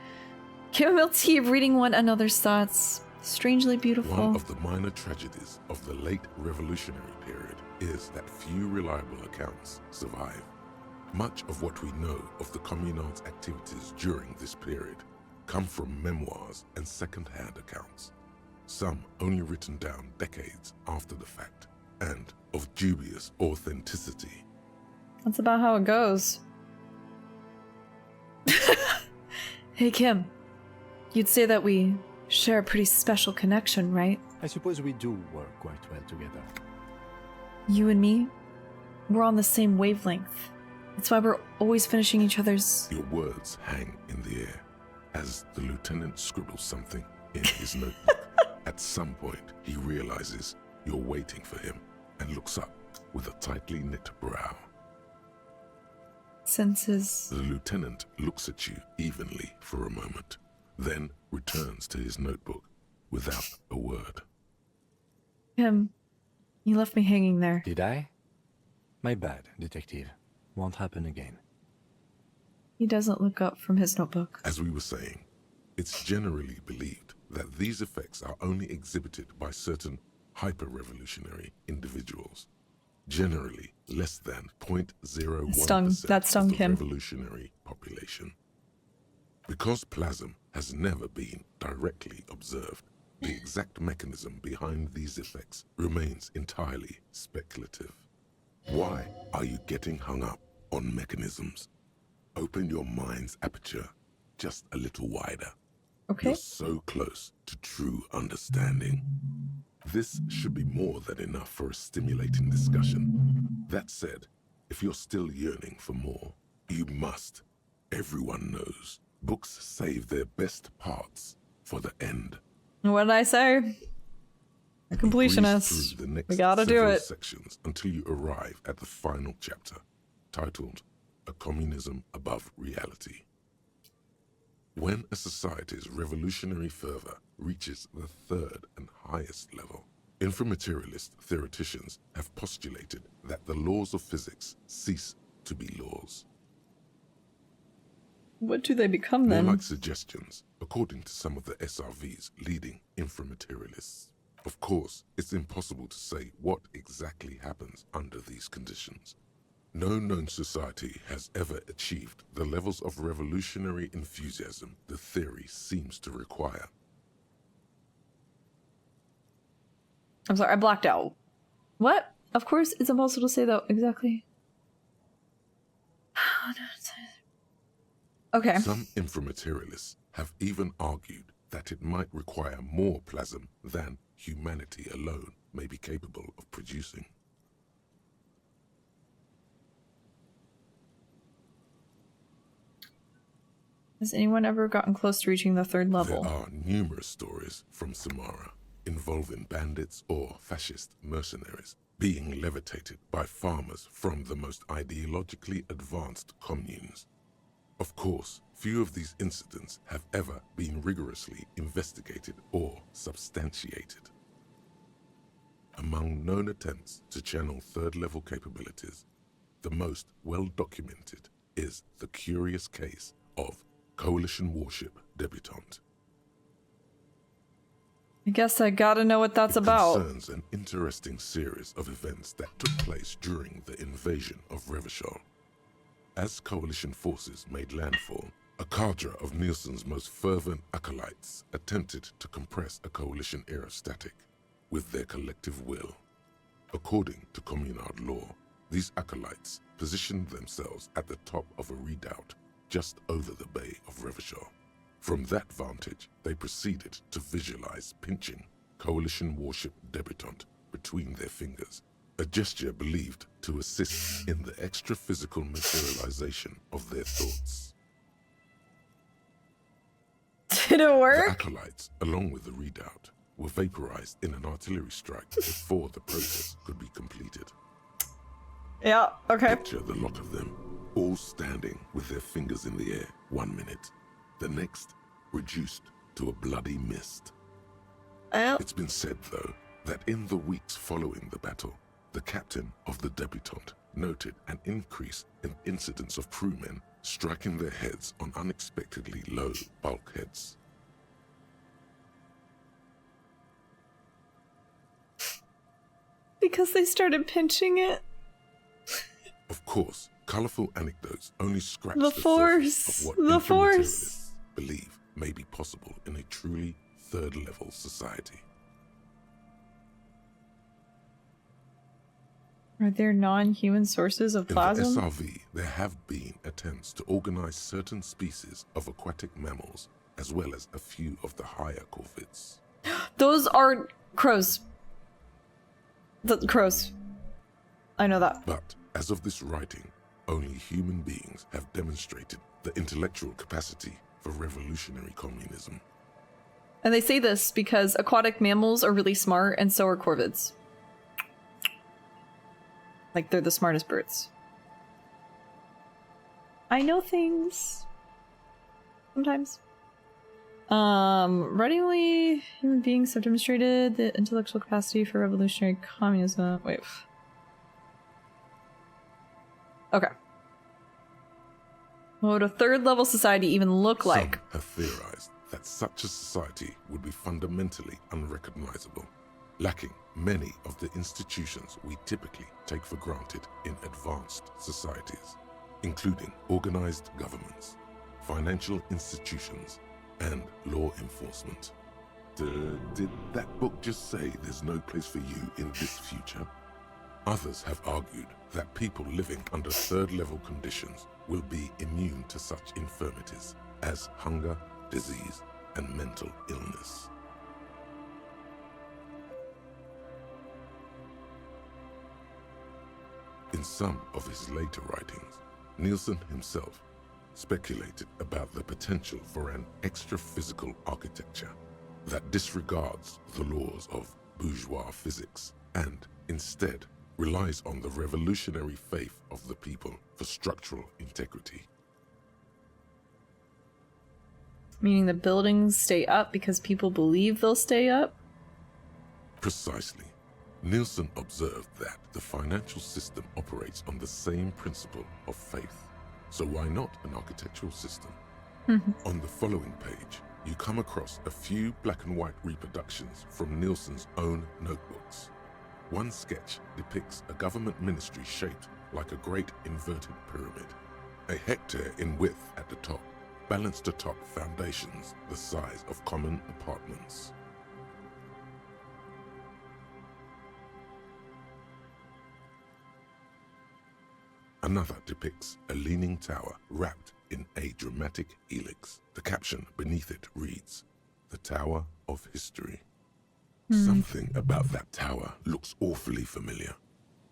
chamomile tea, reading one another's thoughts. Strangely beautiful. One of the minor tragedies of the late revolutionary period is that few reliable accounts survive. Much of what we know of the communard's activities during this period come from memoirs and second-hand accounts, some only written down decades after the fact, and of dubious authenticity. That's about how it goes. Hey, Kim. You'd say that we share a pretty special connection, right? I suppose we do work quite well together. You and me, we're on the same wavelength. That's why we're always finishing each other's... Your words hang in the air as the lieutenant scribbles something in his notebook. At some point, he realizes you're waiting for him and looks up with a tightly knit brow. Senses. The lieutenant looks at you evenly for a moment, then returns to his notebook without a word. Kim, you left me hanging there. Did I? My bad, detective. Won't happen again. He doesn't look up from his notebook. As we were saying, it's generally believed that these effects are only exhibited by certain hyper-revolutionary individuals. Generally less than 0.01% That stung of the Kim. revolutionary population. Because plasm has never been directly observed, the exact mechanism behind these effects remains entirely speculative. Why are you getting hung up on mechanisms? Open your mind's aperture just a little wider. Okay. You're so close to true understanding. This should be more than enough for a stimulating discussion. That said, if you're still yearning for more, you must. Everyone knows books save their best parts for the end. What did I say? A completionist. Breeze through the next We gotta do several it. sections until you arrive at the final chapter, titled A Communism Above Reality. When a society's revolutionary fervor reaches the third and highest level, inframaterialist theoreticians have postulated that the laws of physics cease to be laws. What do they become then? More like suggestions, according to some of the SRV's leading inframaterialists. Of course, it's impossible to say what exactly happens under these conditions. No known society has ever achieved the levels of revolutionary enthusiasm the theory seems to require. I'm sorry, I blacked out. What? Of course, it's impossible to say though. Exactly. Okay. Some inframaterialists have even argued that it might require more plasm than humanity alone may be capable of producing. Has anyone ever gotten close to reaching the third level? There are numerous stories from Samara involving bandits or fascist mercenaries being levitated by farmers from the most ideologically advanced communes. Of course, few of these incidents have ever been rigorously investigated or substantiated. Among known attempts to channel third-level capabilities, the most well-documented is the curious case of Coalition warship debutante. I guess I gotta know what that's about. It concerns an interesting series of events that took place during the invasion of Revachol. As Coalition forces made landfall, a cadre of Nielsen's most fervent acolytes attempted to compress a Coalition-era static with their collective will. According to Communard law, these acolytes positioned themselves at the top of a redoubt just over the Bay of Revachol. From that vantage, they proceeded to visualize pinching Coalition warship debutante between their fingers, a gesture believed to assist in the extra-physical materialization of their thoughts. Did it work? The acolytes, along with the redoubt, were vaporized in an artillery strike before the process could be completed. Yeah, okay. Picture the lot of them, all standing with their fingers in the air 1 minute, the next reduced to a bloody mist. It's been said, though, that in the weeks following the battle, the captain of the debutante noted an increase in incidents of crewmen striking their heads on unexpectedly low bulkheads. Because they started pinching it? Of course, colorful anecdotes only scratch The Force. surface of what The Force. inframaterialists believe may be possible in a truly third-level society. Are there non-human sources of In plasma? the SRV, there have been attempts to organize certain species of aquatic mammals, as well as a few of the higher corvids. Those are crows. The crows. I know that. But, as of this writing, only human beings have demonstrated the intellectual capacity for revolutionary communism. And they say this because aquatic mammals are really smart, and so are corvids. Like, they're the smartest birds. I know things. Sometimes. Readily, human beings have demonstrated the intellectual capacity for revolutionary communism. Wait. Okay. What would a third-level society even look like? Some have theorized that such a society would be fundamentally unrecognizable, lacking many of the institutions we typically take for granted in advanced societies, including organized governments, financial institutions, and law enforcement. Did that book just say there's no place for you in this future? Others have argued that people living under third-level conditions will be immune to such infirmities as hunger, disease, and mental illness. In some of his later writings, Nielsen himself speculated about the potential for an extra-physical architecture, that disregards the laws of bourgeois physics and instead relies on the revolutionary faith of the people for structural integrity. Meaning the buildings stay up because people believe they'll stay up? Precisely. Nielsen observed that the financial system operates on the same principle of faith. So why not an architectural system? On the following page, you come across a few black and white reproductions from Nielsen's own notebooks. One sketch depicts a government ministry shaped like a great inverted pyramid. A hectare in width at the top, balanced atop foundations the size of common apartments. Another depicts a leaning tower wrapped in a dramatic helix. The caption beneath it reads, "The Tower of History." Something about that tower looks awfully familiar.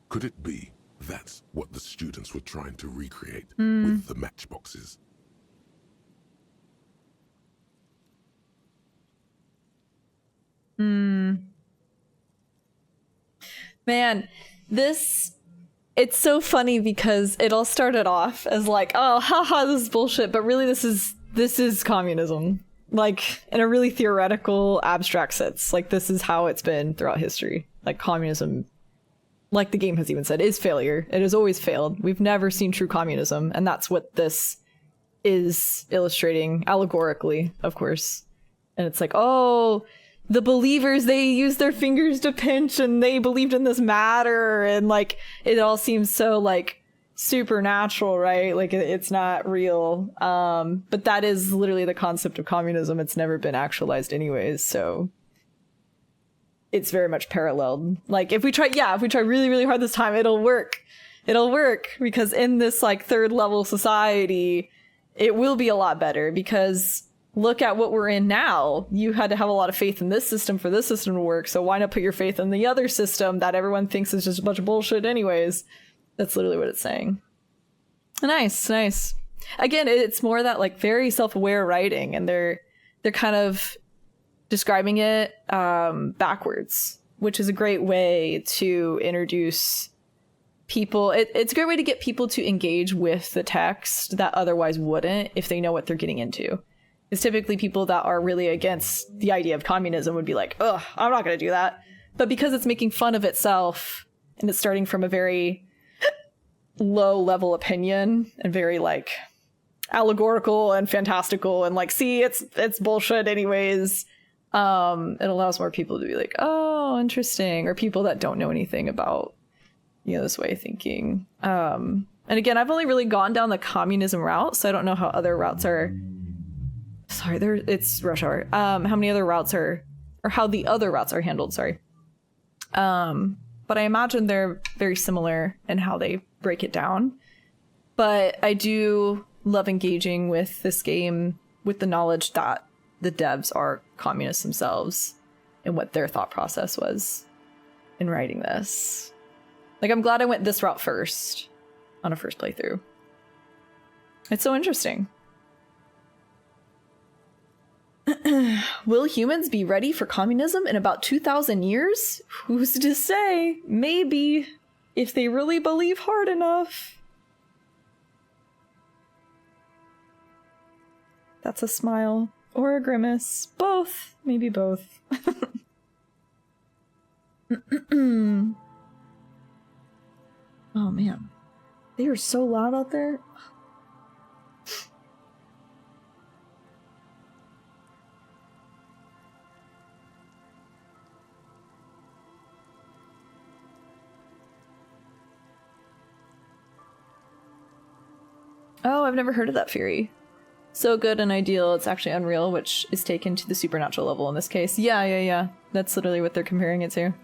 Could it be that's what the students were trying to recreate with the matchboxes? Man, it's so funny because it all started off as like, oh, haha, this is bullshit, but really this is communism. Like, in a really theoretical, abstract sense. Like, this is how it's been throughout history. Like, communism, like the game has even said, is failure. It has always failed. We've never seen true communism, and that's what this is illustrating, allegorically, of course. And it's like, oh, the believers, they used their fingers to pinch, and they believed in this matter, and, like, it all seems so, like, supernatural, right? Like, it's not real. But that is literally the concept of communism. It's never been actualized anyways, so it's very much paralleled. Like, if we try really, really hard this time, it'll work. It'll work, because in this, like, third level society, it will be a lot better, because look at what we're in now. You had to have a lot of faith in this system for this system to work, so why not put your faith in the other system that everyone thinks is just a bunch of bullshit anyways? That's literally what it's saying. Nice, nice. Again, it's more that, like, very self-aware writing, and they're kind of describing it backwards, which is a great way to introduce people. It's a great way to get people to engage with the text that otherwise wouldn't if they know what they're getting into. It's typically people that are really against the idea of communism would be like, ugh, I'm not going to do that. But because it's making fun of itself, and it's starting from a very low level opinion and very, like, allegorical and fantastical and, like, see, it's bullshit anyways, it allows more people to be like, oh, interesting, or people that don't know anything about, you know, this way of thinking. And again, I've only really gone down the communism route, so I don't know how other routes are. Sorry, it's rush hour. How many other routes are, or how the other routes are handled, sorry. But I imagine they're very similar in how they break it down. But I do love engaging with this game with the knowledge that the devs are communists themselves and what their thought process was in writing this. Like, I'm glad I went this route first on a first playthrough. It's so interesting. Will humans be ready for communism in about 2,000 years? Who's to say? Maybe, if they really believe hard enough. That's a smile. Or a grimace. Both. Maybe both. Oh man. They are so loud out there. Oh, I've never heard of that theory. So good and ideal, it's actually unreal, which is taken to the supernatural level in this case. Yeah. That's literally what they're comparing it to.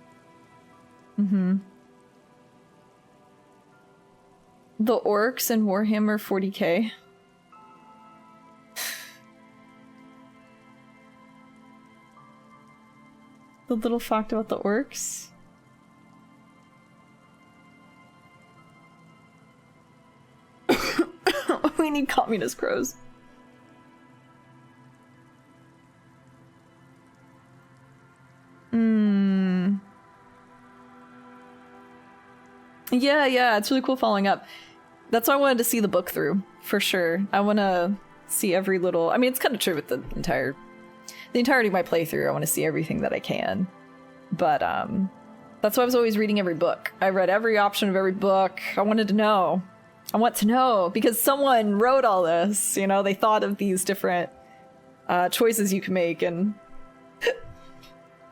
The orcs in Warhammer 40k. The little fact about the orcs. We need communist crows. Yeah, it's really cool following up. That's why I wanted to see the book through, for sure. I want to see every little... I mean, it's kind of true with the entirety of my playthrough. I want to see everything that I can. But, that's why I was always reading every book. I read every option of every book. I wanted to know. I want to know, because someone wrote all this, you know? They thought of these different choices you can make, and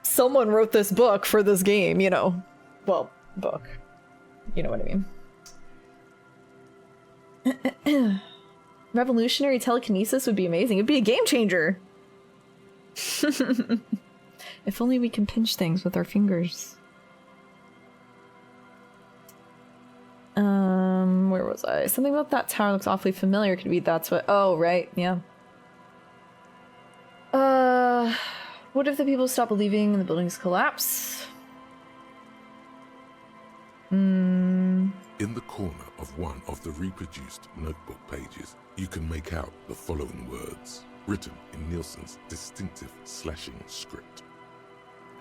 someone wrote this book for this game, you know? Well, book. You know what I mean. Revolutionary telekinesis would be amazing. It'd be a game changer. If only we can pinch things with our fingers. Where was I? Something about that tower looks awfully familiar. Could be that's what... Oh, right. Yeah. What if the people stop believing and the buildings collapse? In the corner of one of the reproduced notebook pages, you can make out the following words, written in Nielsen's distinctive slashing script.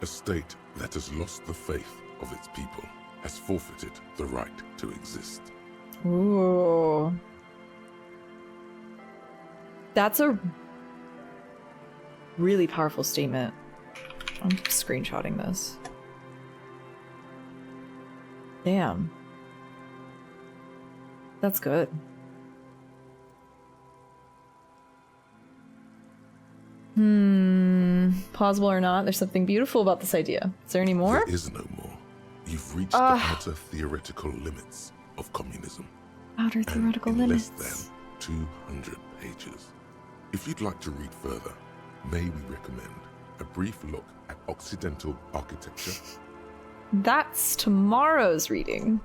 A state that has lost the faith of its people has forfeited the right to exist. Ooh. That's a really powerful statement. I'm screenshotting this. Damn. That's good. Plausible or not, there's something beautiful about this idea. Is there any more? There is no more. You've reached the outer theoretical limits of communism. Outer theoretical in limits. Less than 200 pages. If you'd like to read further, may we recommend a brief look at Occidental architecture? That's tomorrow's reading.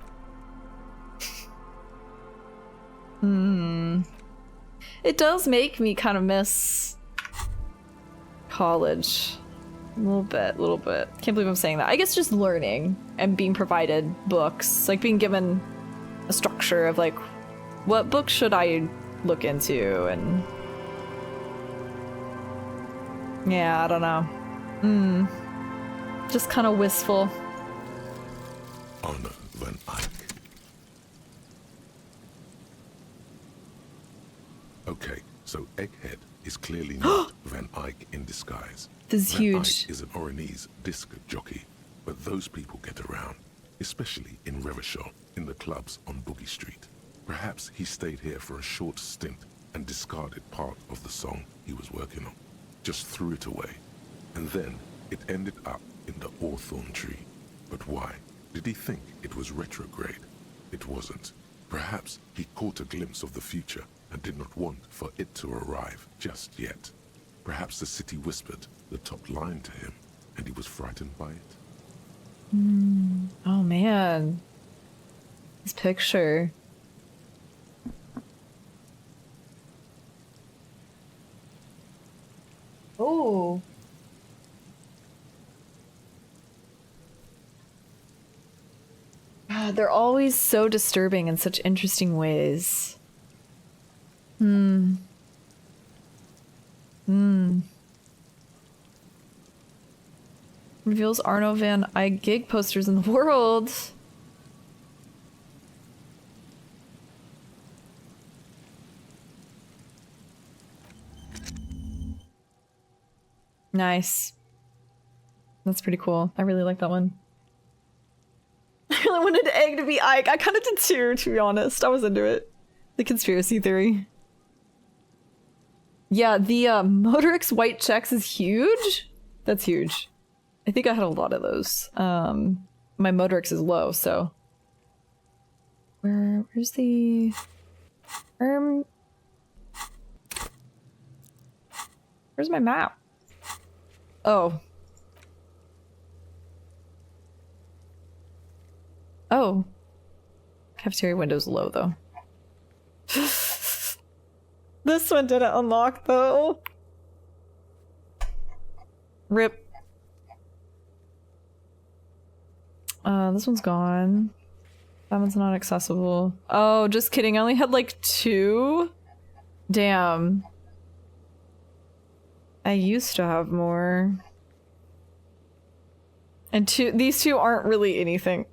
It does make me kind of miss college. A little bit. Can't believe I'm saying that. I guess just learning and being provided books, like being given a structure of like, what books should I look into, and yeah, I don't know. Just kind of wistful. Anna van Eyck. Okay, so Egghead is clearly not Van Eyck in disguise. This is Van huge. Eyck is an Oranese disc jockey, but those people get around, especially in Revachol, in the clubs on Boogie Street. Perhaps he stayed here for a short stint and discarded part of the song he was working on, just threw it away, and then it ended up in the hawthorn tree. But why? Did he think it was retrograde? It wasn't. Perhaps he caught a glimpse of the future and did not want for it to arrive just yet. Perhaps the city whispered the top line to him, and he was frightened by it. Oh man. This picture. Oh. God, they're always so disturbing in such interesting ways. Reveals Arno van Eyck gig posters in the world. Nice. That's pretty cool. I really like that one. I really wanted Egg to be Ike. I kind of did too, to be honest. I was into it. The conspiracy theory. Yeah, the Motorix white checks is huge. That's huge. I think I had a lot of those. My Motorix is low, so... Where's the... Where's my map? Oh. Oh. Cafeteria window's low, though. This one didn't unlock, though. Rip. This one's gone. That one's not accessible. Oh, just kidding. I only had like 2. Damn. I used to have more. And these two aren't really anything.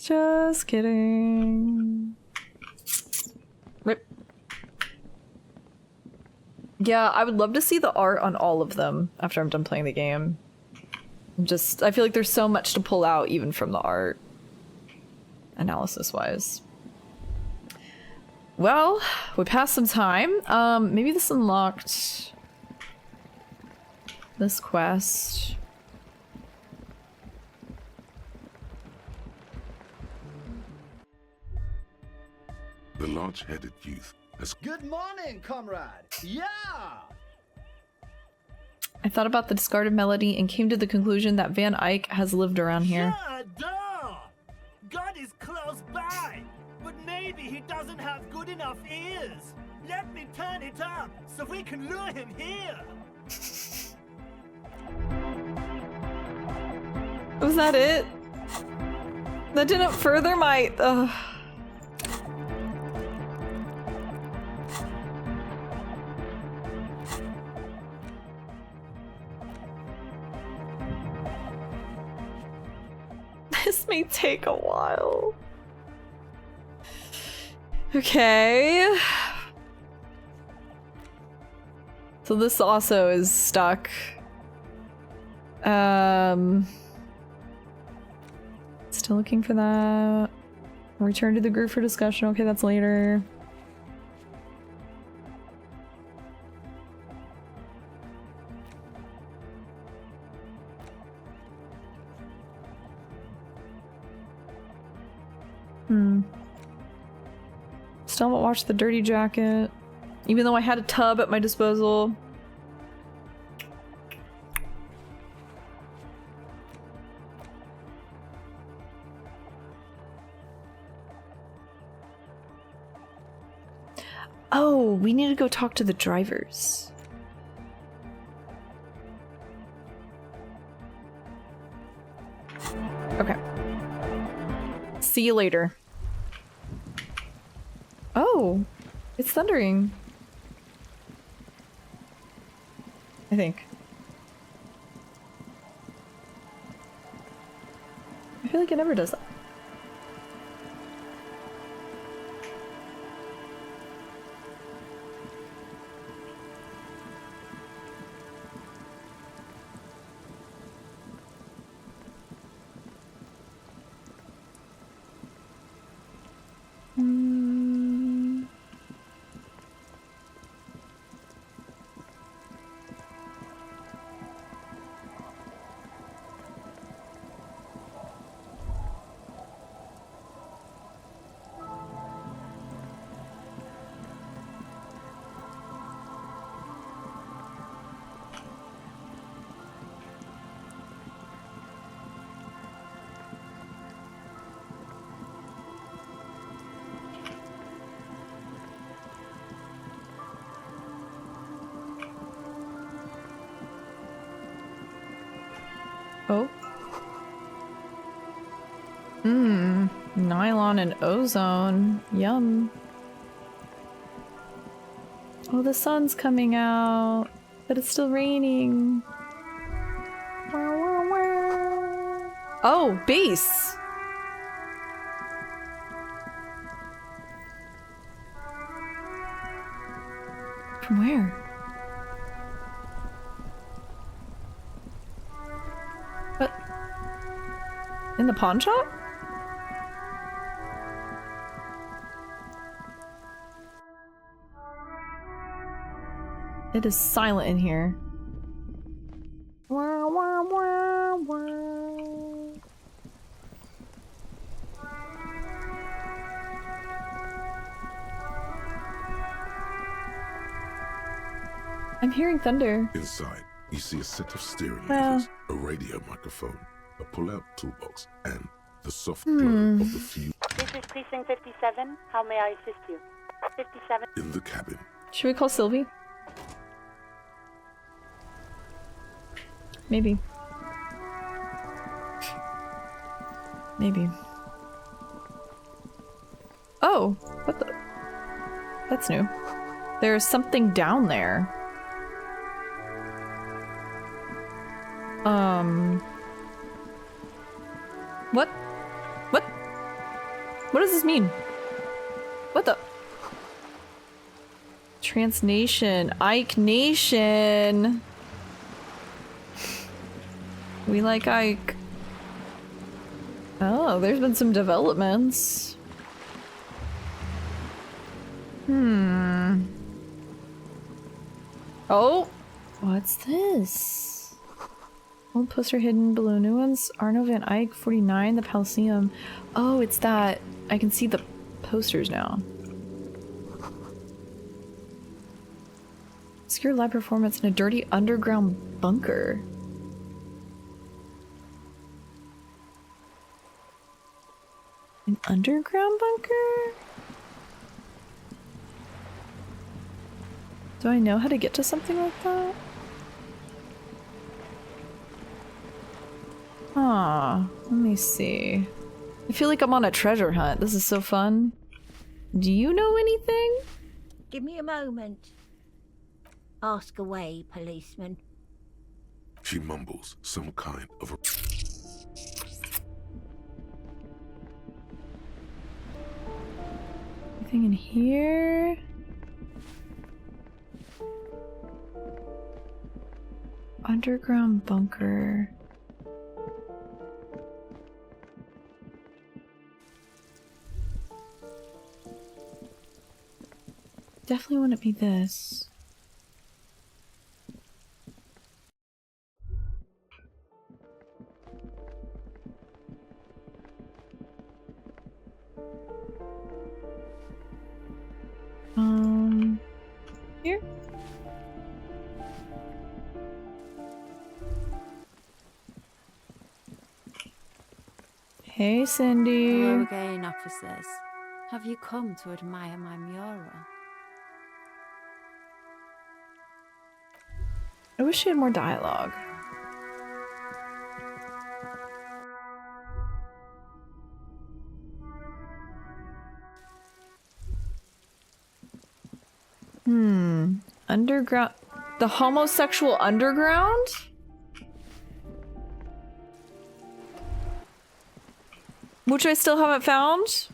Just kidding. Rip. Yeah, I would love to see the art on all of them after I'm done playing the game. I feel like there's so much to pull out even from the art, analysis-wise. Well, we passed some time. Maybe this unlocked this quest. The large-headed youth has... Good morning, comrade. Yeah! I thought about the discarded melody and came to the conclusion that Van Eyck has lived around here. Sure, duh! God is close by, but maybe he doesn't have good enough ears. Let me turn it up so we can lure him here. Was that it? That didn't further my... This may take a while. Okay. So this also is stuck. Still looking for that. Return to the group for discussion. Okay, that's later. Still haven't watched The Dirty Jacket, even though I had a tub at my disposal. Oh, we need to go talk to the drivers. Okay. See you later. Oh, it's thundering. I think. I feel like it never does that. Oh. Nylon and ozone. Yum. Oh, the sun's coming out, but it's still raining. Oh, base. From where? What? In the pawn shop? It is silent in here. I'm hearing thunder. Inside, you see a set of steering Well. levers, a radio microphone, a pull-out toolbox, and the soft glow of the fuse This is Precinct 57. How may I assist you? 57. in the cabin. Should we call Sylvie? Maybe. Maybe. Oh, what the? That's new. There's something down there. What? What? What does this mean? What the? Transnation. Ike Nation. We like Ike. Oh, there's been some developments. Oh, what's this? Old poster hidden below new ones. Arno Van Eyck, 49, the Palaceum. Oh, it's that. I can see the posters now. Obscure live performance in a dirty underground bunker. An underground bunker? Do I know how to get to something like that? Huh. Let me see. I feel like I'm on a treasure hunt. This is so fun. Do you know anything? Give me a moment. Ask away, policeman. She mumbles some kind of a... Anything in here? Underground bunker. Definitely wouldn't be this. Here? Hey, Cindy. Hello again, officers. Have you come to admire my mural? I wish she had more dialogue. Underground. The homosexual underground? Which I still haven't found?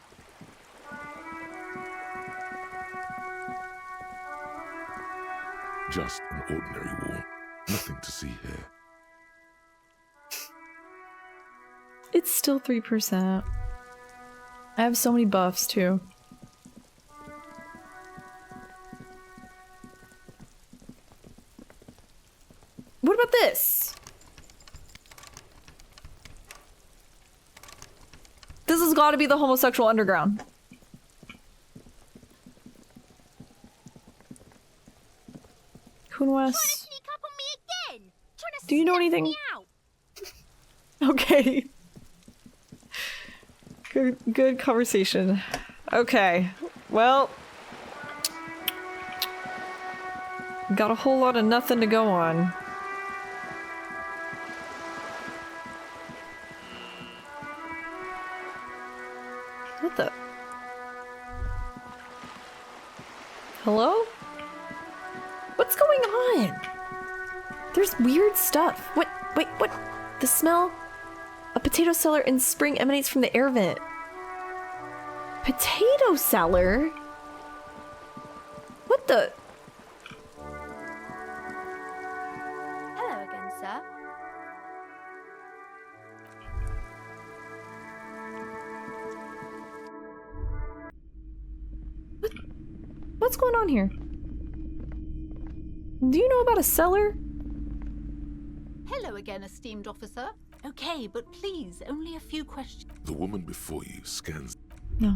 Just an ordinary wall. Nothing to see here. It's still 3%. I have so many buffs too. What about this? This has got to be the homosexual underground. Coon West. Do you know anything? Okay. Good conversation. Okay. Well. Got a whole lot of nothing to go on. What the? Hello? What's going on? There's weird stuff. What? Wait, what? The smell? A potato cellar in spring emanates from the air vent. Potato cellar? What the? Hello again, sir. What's going on here? Do you know about a cellar? Hello again, esteemed officer. Okay, but please, only a few questions. The woman before you scans. No.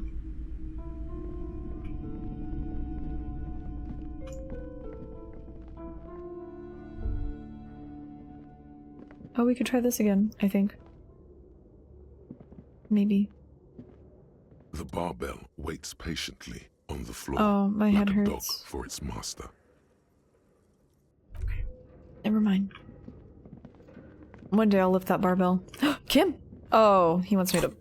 Oh, we could try this again, I think. Maybe. The barbell waits patiently on the floor. Oh, my like head a hurts. dog for its master. Never mind. One day I'll lift that barbell. Kim! Oh, he wants me to...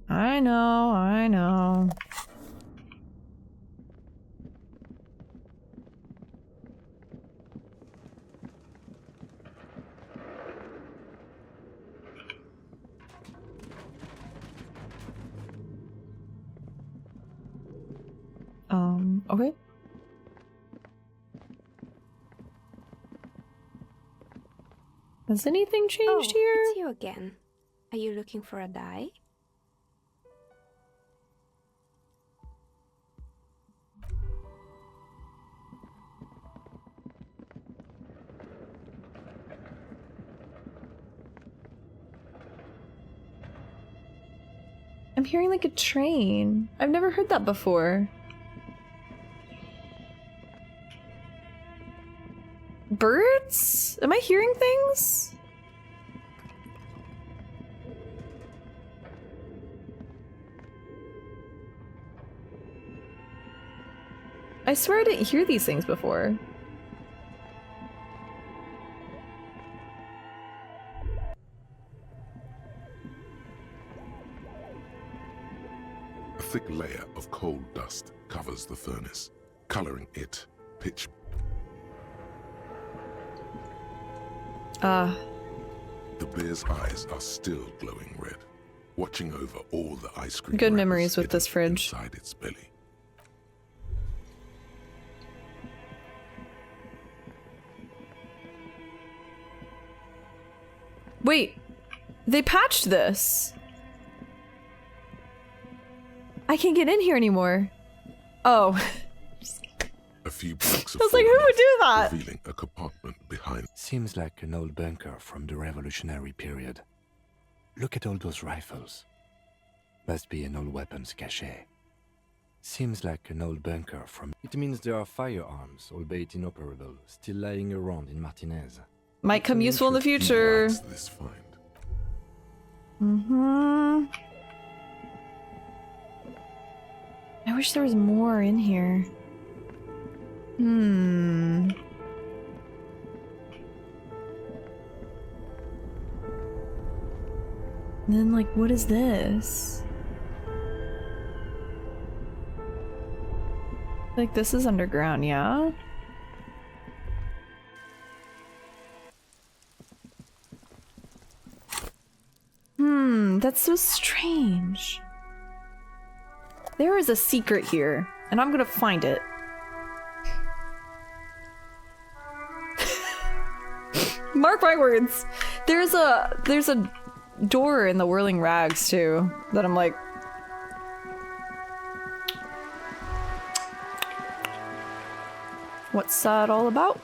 I know, I know. Okay. Has anything changed here? It's you again. Are you looking for a dye? I'm hearing like a train. I've never heard that before. Birds? Am I hearing things? I swear I didn't hear these things before. A thick layer of coal dust covers the furnace, coloring it pitch. The bear's eyes are still glowing red, watching over all the ice cream. Good memories with this fridge. Inside its belly. Wait, they patched this. I can't get in here anymore. Oh. A few blocks of I was like, who would do that? revealing a compartment behind. Seems like an old bunker from the revolutionary period. Look at all those rifles. Must be an old weapons cache. Seems like an old bunker from... It means there are firearms, albeit inoperable, still lying around in Martinez. Might come useful in the future. This find. I wish there was more in here. And then, like, what is this? Like, this is underground, yeah? That's so strange. There is a secret here, and I'm gonna find it. Mark my words. There's a door in the Whirling Rags too that I'm like, what's that all about?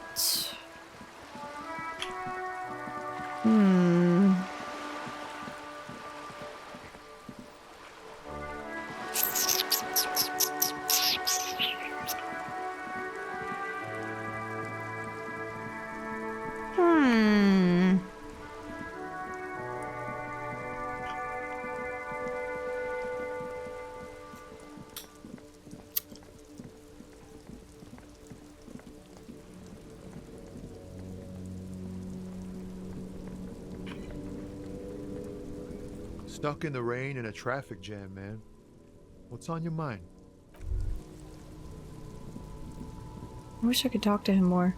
Stuck in the rain in a traffic jam, man. What's on your mind? I wish I could talk to him more.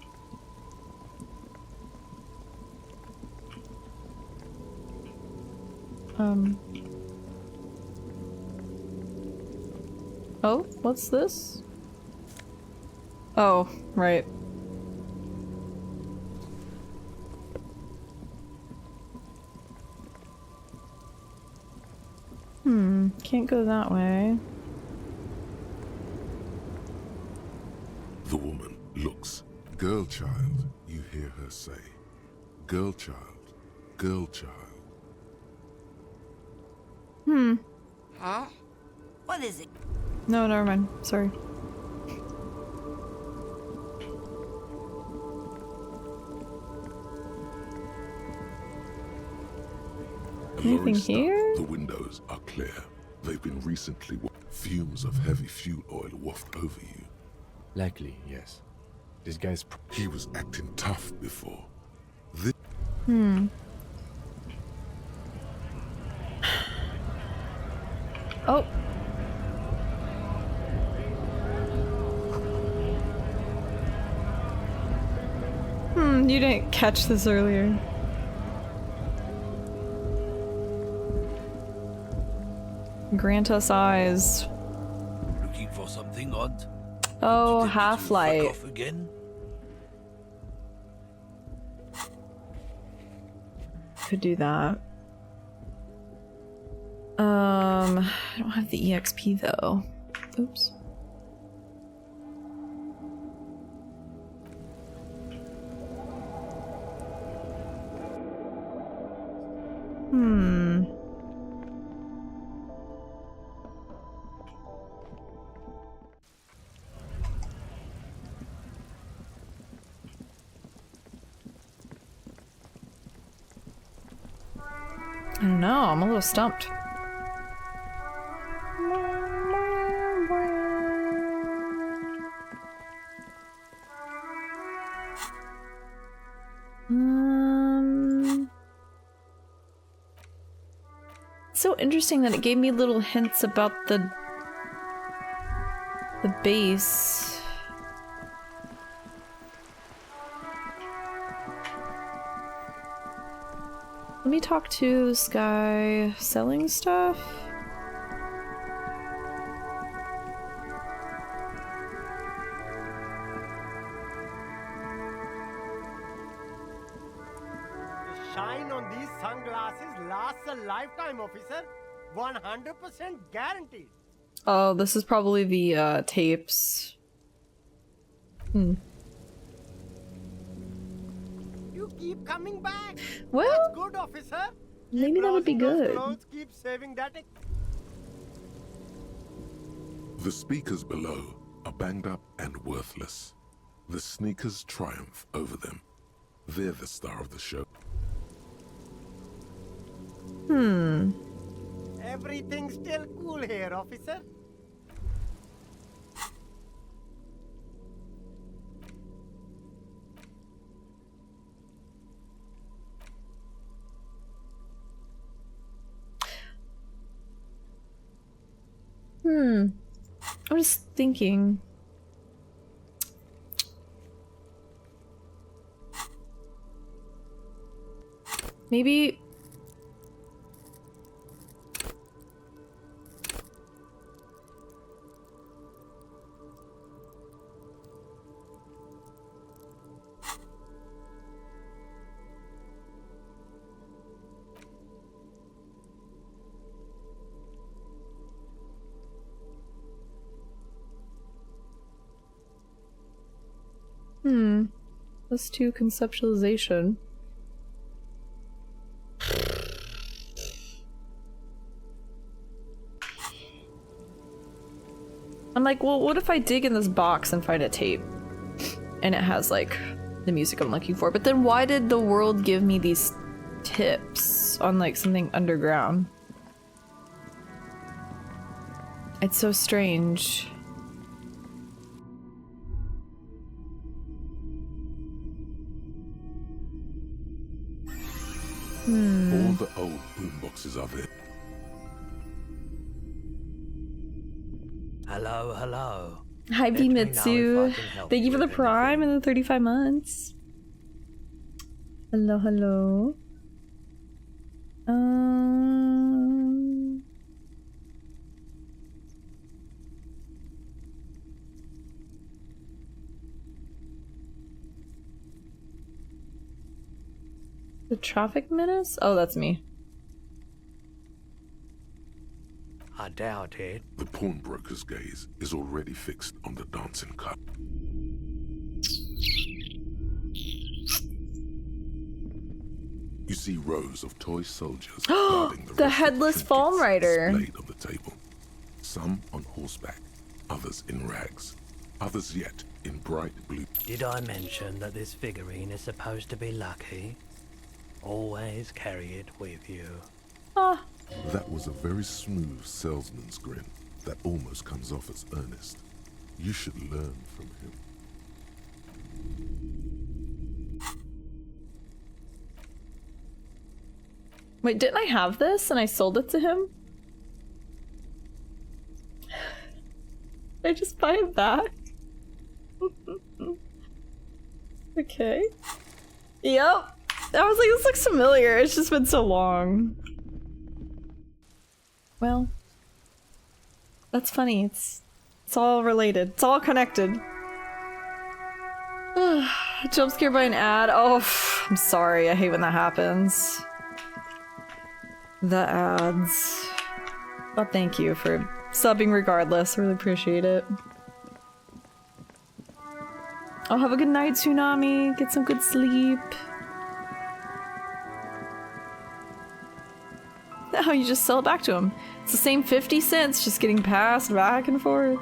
Oh, what's this? Oh, right. Can't go that way. The woman looks. Girl child, you hear her say. Girl child, girl child. Huh? What is it? No, never mind. Sorry. Anything here? The windows are clear. They've been recently fumes of heavy fuel oil waft over you. Likely, yes. This guy's... He was acting tough before. This... Oh. You didn't catch this earlier. Grant us eyes. Looking for something odd? Oh, Half-Light. Off again? Could do that. I don't have the EXP though. Oops. I don't know, I'm a little stumped. It's so interesting that it gave me little hints about the base. Let me talk to this guy selling stuff. The shine on these sunglasses lasts a lifetime, officer. 100% guaranteed. Oh, this is probably the tapes. You keep coming back. Well, that's good, officer. Maybe that would be good. Clothes, keep saving that. The speakers below are banged up and worthless. The sneakers triumph over them. They're the star of the show. Everything's still cool here, officer. I'm just thinking. Maybe. Let's do conceptualization. I'm like, well, what if I dig in this box and find a tape? And it has, like, the music I'm looking for. But then why did the world give me these tips on, like, something underground? It's so strange. All the old boomboxes are there. Hello, hello. Hi, Let me know if Mitsu. I can help Thank you for the with prime and the 35 months. Hello, hello. The traffic menace? Oh, that's me. I doubt it. The pawnbroker's gaze is already fixed on the dancing cup. You see rows of toy soldiers guarding The headless Falm Rider. displayed on the table. Some on horseback, others in rags, others yet in bright blue. Did I mention that this figurine is supposed to be lucky? Always carry it with you. That was a very smooth salesman's grin that almost comes off as earnest. You should learn from him. Wait, didn't I have this and I sold it to him? Did I just buy it back? Okay. Yep. I was like, this looks familiar. It's just been so long. Well, that's funny. It's all related. It's all connected. Jump scared by an ad. Oh, I'm sorry. I hate when that happens. The ads. But thank you for subbing regardless. I really appreciate it. I'll have a good night, Tsunami. Get some good sleep. Now you just sell it back to him. It's the same 50 cents, just getting passed back and forth.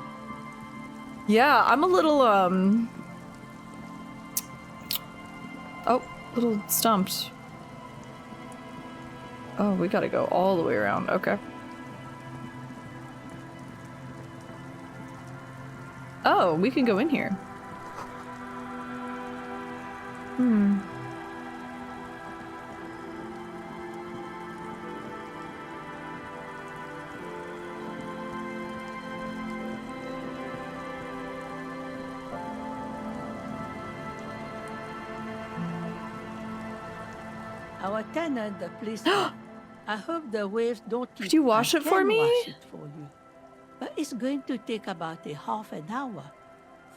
Yeah, I'm a little, oh, little stumped. Oh, we gotta go all the way around. Okay. Oh, we can go in here. Hmm. Our tenant, the police. I hope the waves don't keep. Could you wash it for me? Wash it for you. But it's going to take about a half an hour.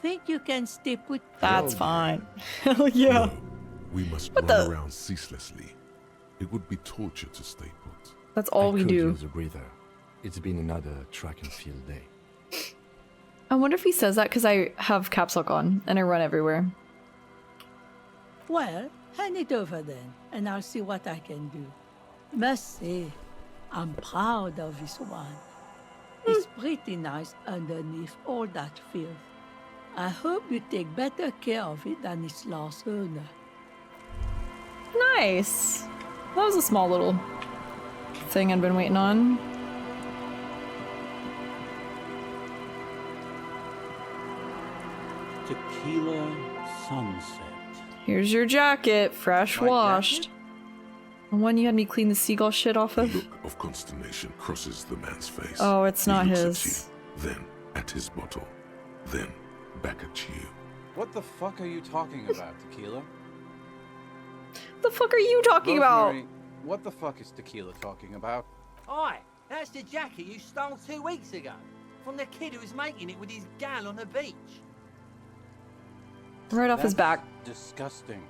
Think you can stay put? That's fine. Hell yeah. No, we must run around ceaselessly. It would be torture to stay put. That's all we do. Use a breather. It's been another track and field day. I wonder if he says that because I have caps lock on and I run everywhere. Well, hand it over then, and I'll see what I can do. Must say, I'm proud of this one. It's pretty nice underneath all that filth. I hope you take better care of it than its last owner. Nice. That was a small little thing I'd been waiting on. Tequila sunset. Here's your jacket, fresh My washed. jacket? The one you had me clean the seagull shit off of? A look of consternation crosses the man's face. Oh, it's He not looks his. At you, then at his bottle, then back at you. What the fuck are you talking about, Tequila? The fuck are you talking about? Rosemary, what the fuck is Tequila talking about? Aye, that's the jacket you stole 2 weeks ago. From the kid who was making it with his gal on the beach. Right off his back. Disgusting.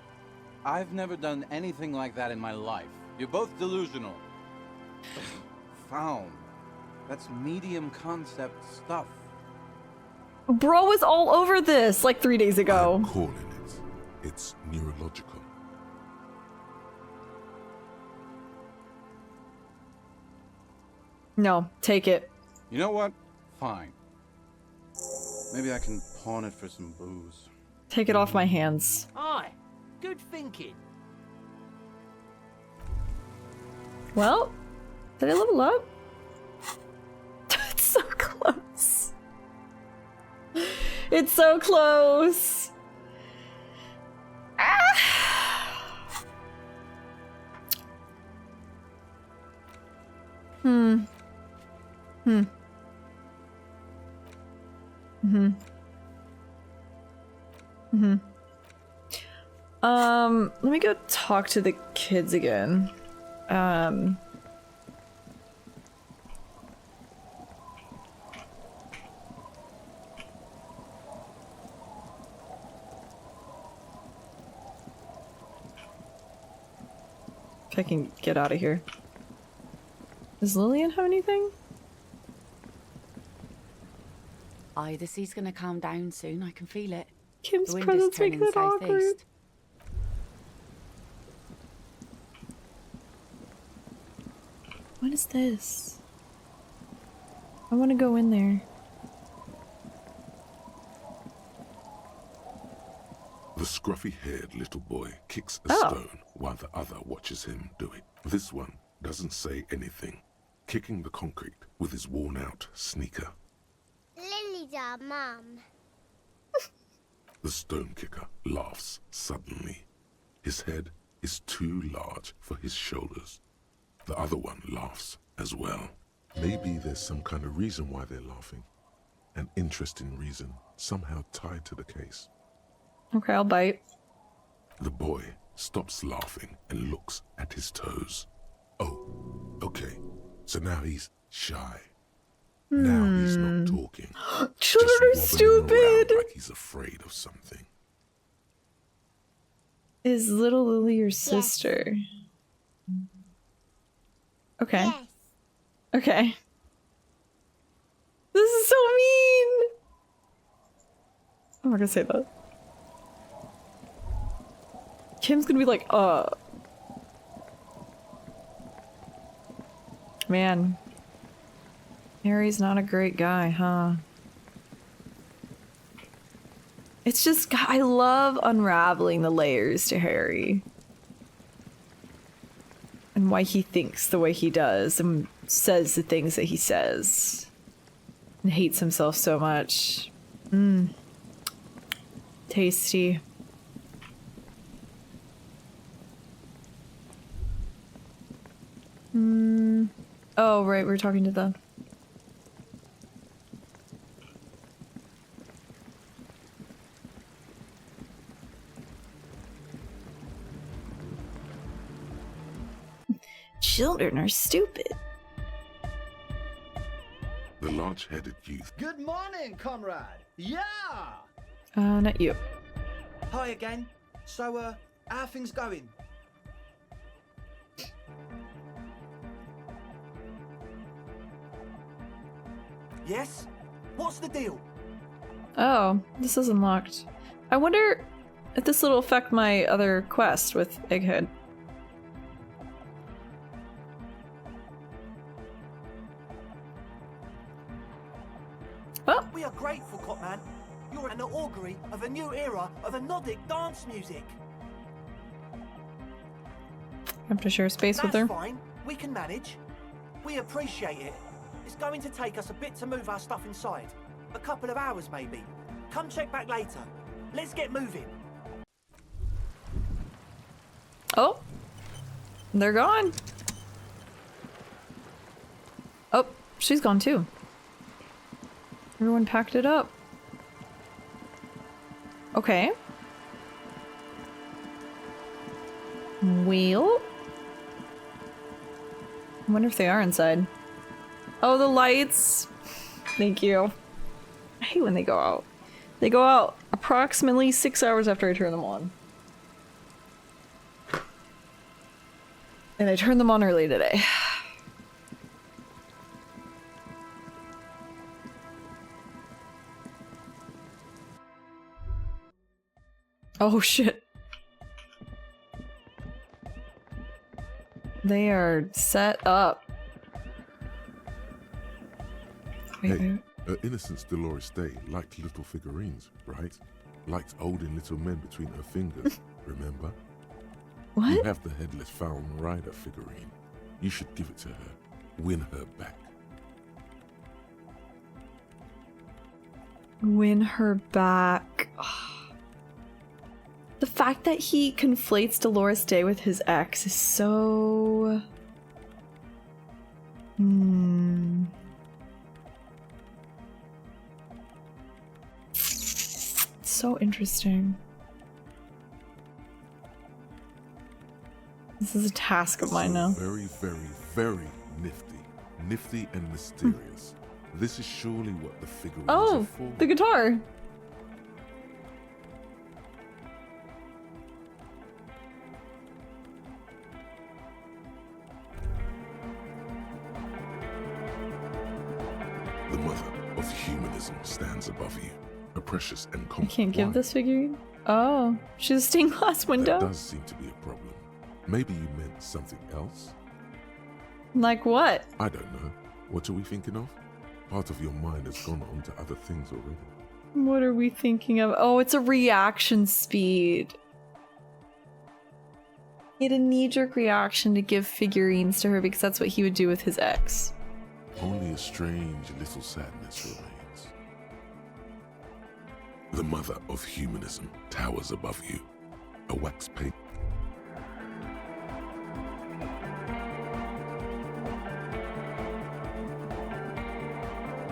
I've never done anything like that in my life. You're both delusional. Found. That's medium concept stuff. Bro was all over this like 3 days ago. I'm calling it. It's neurological. No, take it. You know what? Fine. Maybe I can pawn it for some booze. Take it off my hands. Aye, good thinking. Well, did I level up? It's so close. It's so close. Ah! Hmm. Let me go talk to the kids again. If I can get out of here. Does Lillian have anything? Aye, the sea's gonna calm down soon. I can feel it. Kim's The wind is presence turning makes it awkward. southeast. What is this? I want to go in there. The scruffy-haired little boy kicks a Oh. stone while the other watches him do it. This one doesn't say anything, kicking the concrete with his worn-out sneaker. Lily's our mum. The stone kicker laughs suddenly. His head is too large for his shoulders. The other one laughs as well. Maybe there's some kind of reason why they're laughing. An interesting reason, somehow tied to the case. Okay, I'll bite. The boy stops laughing and looks at his toes. Oh, okay. So now he's shy. Now he's not talking. Children are wobbling around stupid. like he's afraid of something. Is little Lily your sister? Okay. Yes. Okay. This is so mean. I'm not gonna say that. Kim's gonna be like, man. Harry's not a great guy, huh? It's just, I love unraveling the layers to Harry. And why he thinks the way he does and says the things that he says. And hates himself so much. Mmm. Tasty. Oh, right, we're talking to the... Children are stupid. The large-headed youth. Good morning, comrade. Yeah. Not you. Hi again. So, how are things going? Yes? What's the deal? Oh, this is unlocked. I wonder if this will affect my other quest with Egghead. Well, we are grateful, Copman. You're an augury of a new era of anodic dance music. I have to share space with her. That's fine. We can manage. We appreciate it. It's going to take us a bit to move our stuff inside. A couple of hours, maybe. Come check back later. Let's get moving. Oh. They're gone. Oh, she's gone too. Everyone packed it up. Okay. Well. I wonder if they are inside. Oh, the lights. Thank you. I hate when they go out. They go out approximately 6 hours after I turn them on. And I turned them on early today. Oh shit. They are set up. Hey, Innocence Dolores Day liked little figurines, right? Liked holding little men between her fingers, remember? What? You have the Headless Foul Rider figurine. You should give it to her. Win her back. Win her back. The fact that he conflates Dolores Day with his ex is so... So interesting. This is a task of mine now. Very, very, very nifty. Nifty and mysterious. This is surely what the figurines are for. The guitar! The mother of humanism stands above you. A precious and I complex. can't give this figurine? Oh, she's a stained glass window? That does seem to be a problem. Maybe you meant something else? Like what? I don't know. What are we thinking of? Part of your mind has gone on to other things already. What are we thinking of? Oh, it's a reaction speed. He had a knee-jerk reaction to give figurines to her because that's what he would do with his ex. Only a strange little sadness remains. The mother of humanism towers above you. A wax paint.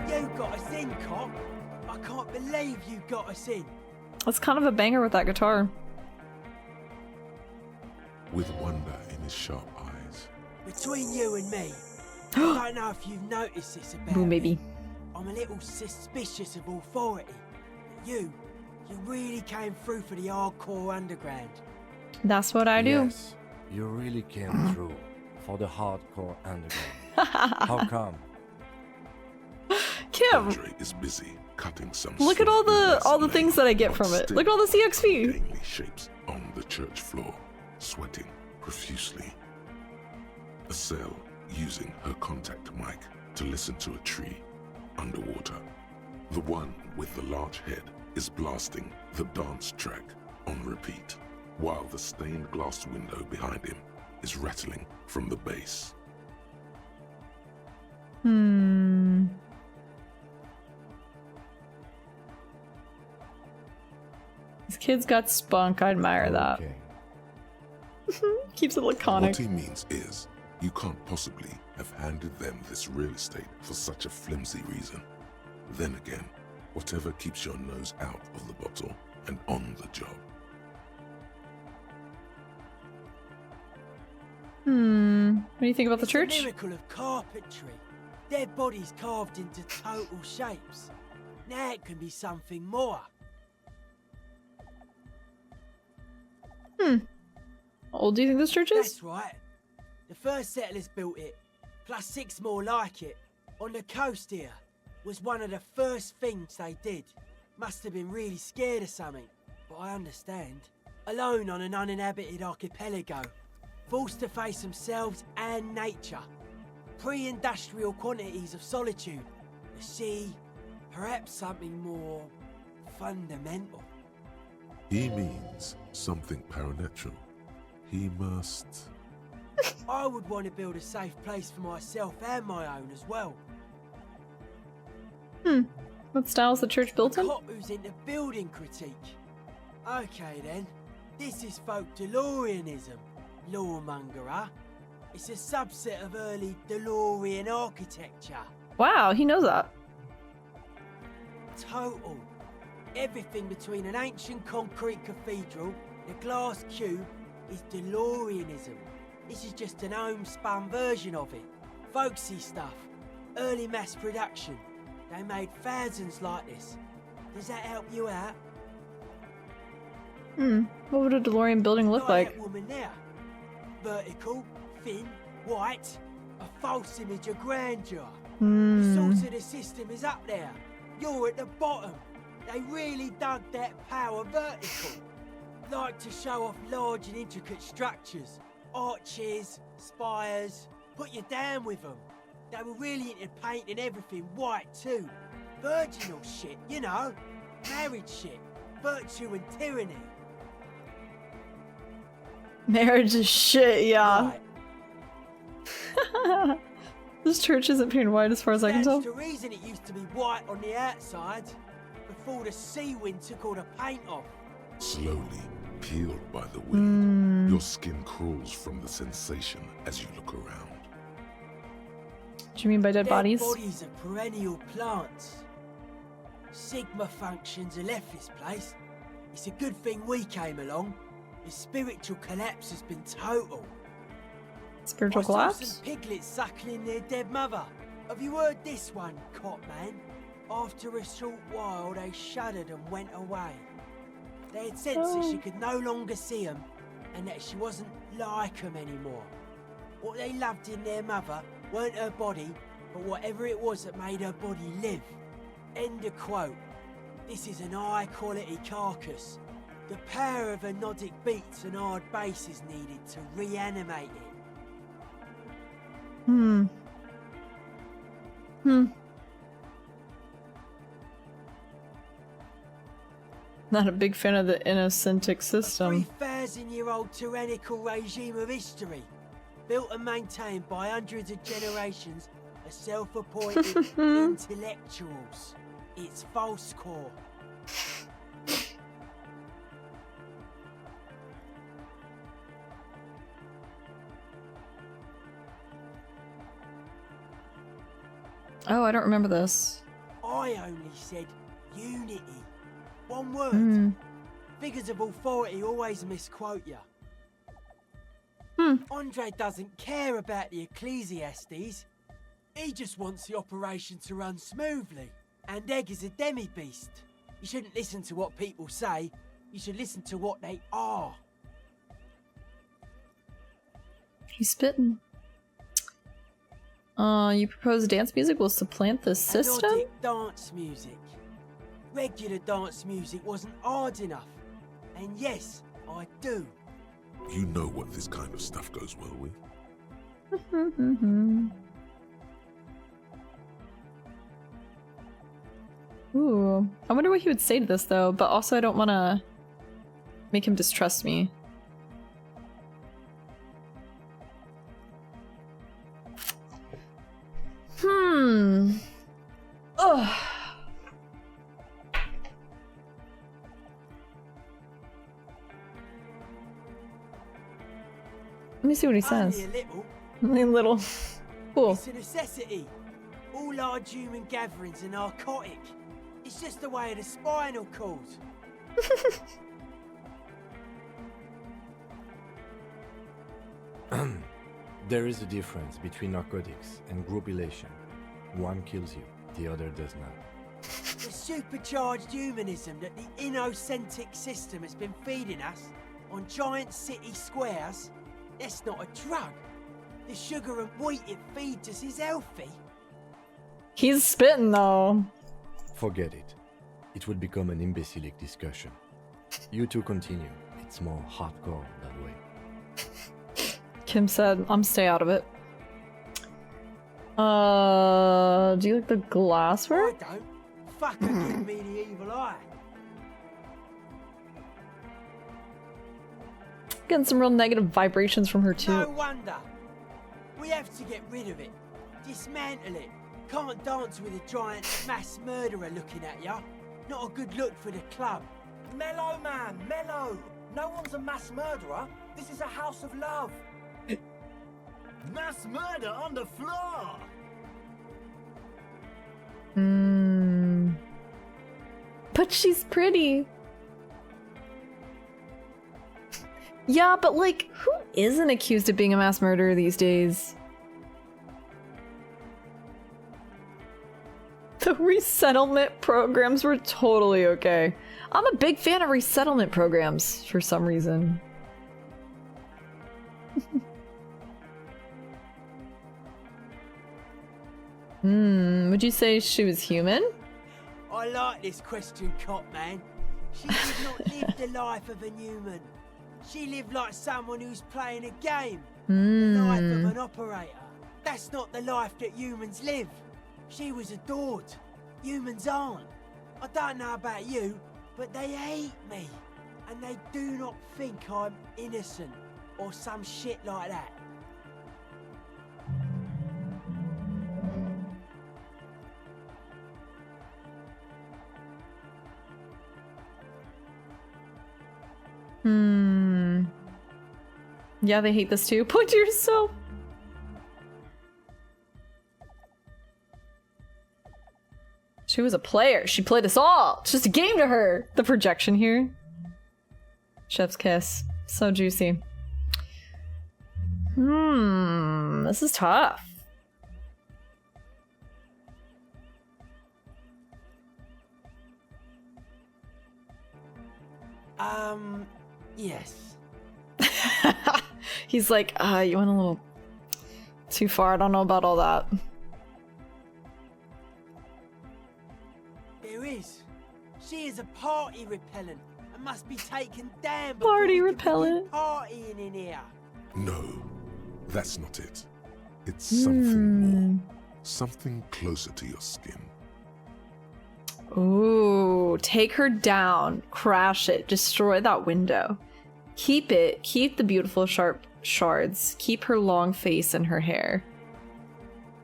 You got us in, Cop. I can't believe you got us in. That's kind of a banger with that guitar. With wonder in his sharp eyes. Between you and me, I don't know if you've noticed this about Boom, baby. I'm a little suspicious of authority. But you really came through for the hardcore underground. That's what I do. Yes, you really came through for the hardcore underground. How come? Kim, Andre is busy cutting some. look at all the things that I get from it. Look at all the CXP. Ungainly shapes on the church floor, sweating profusely. Estelle using her contact mic to listen to a tree underwater. The one with the large head is blasting the dance track on repeat, while the stained glass window behind him is rattling from the bass. These kids got spunk. I admire that. Keeps it laconic. What he means is, you can't possibly have handed them this real estate for such a flimsy reason. Then again, whatever keeps your nose out of the bottle and on the job. What do you think about the church? It's a miracle of carpentry. Dead bodies carved into total shapes. Now it can be something more. How old do you think this church is? That's right. The first settlers built it, plus 6 more like it, on the coast here. Was one of the first things they did. Must have been really scared of something, but I understand. Alone on an uninhabited archipelago, forced to face themselves and nature. Pre-industrial quantities of solitude. The sea, perhaps something more fundamental. He means something paranatural. He must... I would want to build a safe place for myself and my own as well. What style is the church built in? Cop who's into building critique. Okay then, this is folk DeLoreanism, lawmongerer. It's a subset of early DeLorean architecture. Wow, he knows that. Total. Everything between an ancient concrete cathedral and a glass cube is DeLoreanism. This is just an homespun version of it. Folksy stuff. Early mass production. They made thousands like this. Does that help you out? What would a DeLorean building look like? That woman there. Vertical, thin, white. A false image of grandeur. The source of the system is up there. You're at the bottom. They really dug that power vertical. Like to show off large and intricate structures. Arches, spires. Put you down with them. They were really into painting everything white too. Virginal shit, you know. Marriage shit. Virtue and tyranny. Marriage is shit, yeah. Right. This church isn't painted white as far as I can tell. That's the reason it used to be white on the outside. Before the sea wind took all the paint off. Slowly peeled by the wind, your skin crawls from the sensation as you look around. What do you mean by dead bodies? Bodies are perennial plants. Sigma functions have left this place. It's a good thing we came along. The spiritual collapse has been total. Spiritual I saw collapse? some piglets suckling their dead mother. Have you heard this one, Cop Man? After a short while, they shuddered and went away. They had sensed that she could no longer see them, and that she wasn't like them anymore. What they loved in their mother weren't her body, but whatever it was that made her body live. End of quote. This is an high-quality carcass. The power of anodic beats and hard bass is needed to reanimate it. Not a big fan of the Innocentic system. 3,000-year-old tyrannical regime of history, built and maintained by hundreds of generations of self-appointed intellectuals. It's false core. Oh, I don't remember this. I only said unity. One word. Figures of authority always misquote you. Andre doesn't care about the Ecclesiastes. He just wants the operation to run smoothly. And Egg is a demi-beast. You shouldn't listen to what people say. You should listen to what they are. He's spitting. You propose dance music will supplant the system? Melodic dance music. Regular dance music wasn't hard enough. And yes, I do. You know what this kind of stuff goes well with. Ooh, I wonder what he would say to this though, but also I don't want to make him distrust me. Ugh. Let me see what he says. Only a little. Only a little. Cool. It's a necessity. All large human gatherings are narcotic. It's just the way of the spinal cord. There is a difference between narcotics and group elation. One kills you, the other does not. The supercharged humanism that the innocentric system has been feeding us on giant city squares, that's not a drug. The sugar and wheat it feeds us is healthy. He's spitting though. Forget it. It would become an imbecilic discussion. You two continue. It's more hardcore that way. Kim said, I'm stay out of it. Do you like the glassware? I don't. Fucker give me the evil eye. Getting some real negative vibrations from her too. No wonder. We have to get rid of it. Dismantle it. Can't dance with a giant mass murderer looking at ya. Not a good look for the club. Mellow, man, mellow. No one's a mass murderer. This is a house of love. Mass murder on the floor. But she's pretty. Yeah, but like, who isn't accused of being a mass murderer these days? The resettlement programs were totally okay. I'm a big fan of resettlement programs for some reason. Would you say she was human? I like this question, Cop Man. She did not live the life of a human. She lived like someone who's playing a game. The life of an operator. That's not the life that humans live. She was adored. Humans aren't. I don't know about you, but they hate me. And they do not think I'm innocent or some shit like that. Yeah, they hate this too. Point to yourself. She was a player. She played us all. It's just a game to her. The projection here. Chef's kiss. So juicy. This is tough. Yes. He's like, you went a little too far. I don't know about all that. There is. She is a party repellent and must be taken down. Party repellent. Partying in here. No, that's not it. It's something more. Something closer to your skin. Ooh, take her down, crash it, destroy that window. Keep it, keep the beautiful sharp shards, keep her long face and her hair.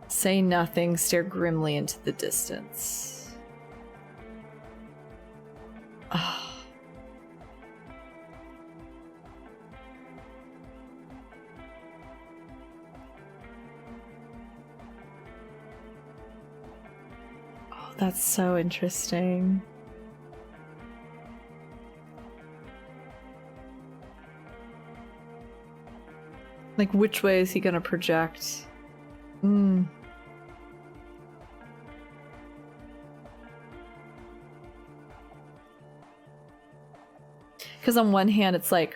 Say nothing, stare grimly into the distance. Oh. Oh, that's so interesting. Like, which way is he gonna project? Because on one hand, it's like,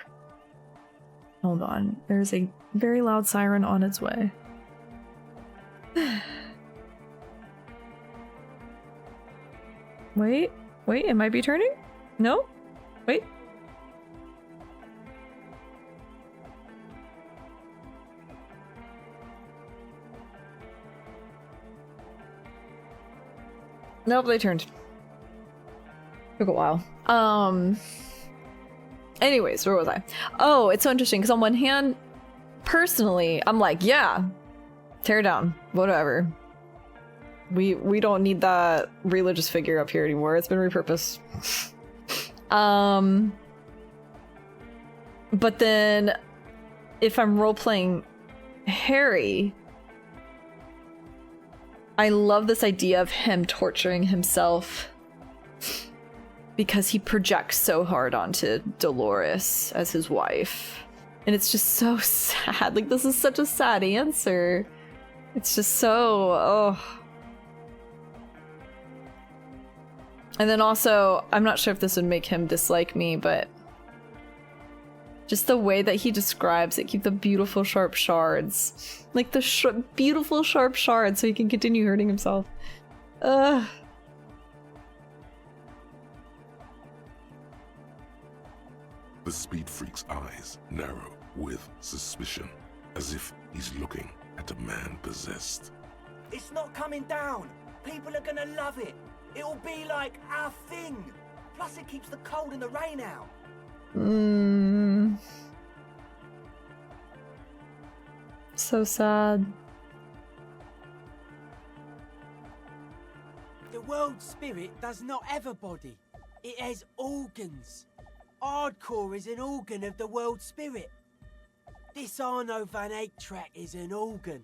hold on, there's a very loud siren on its way. Wait, it might be turning? No? Wait. Nope, they turned. Took a while. Anyways, where was I? Oh, it's so interesting because on one hand, personally, I'm like, yeah, tear down, whatever. We don't need that religious figure up here anymore. It's been repurposed. But then if I'm role-playing Harry, I love this idea of him torturing himself because he projects so hard onto Dolores as his wife. And it's just so sad. Like, this is such a sad answer. It's just so, oh. And then also, I'm not sure if this would make him dislike me, but just the way that he describes it, keep the beautiful sharp shards. Like the beautiful sharp shards so he can continue hurting himself. Ugh. The speed freak's eyes narrow with suspicion, as if he's looking at a man possessed. It's not coming down. People are gonna love it. It'll be like our thing. Plus it keeps the cold and the rain out. So sad. The world spirit does not have a body. It has organs. Hardcore is an organ of the world spirit. This Arno van Eyck track is an organ.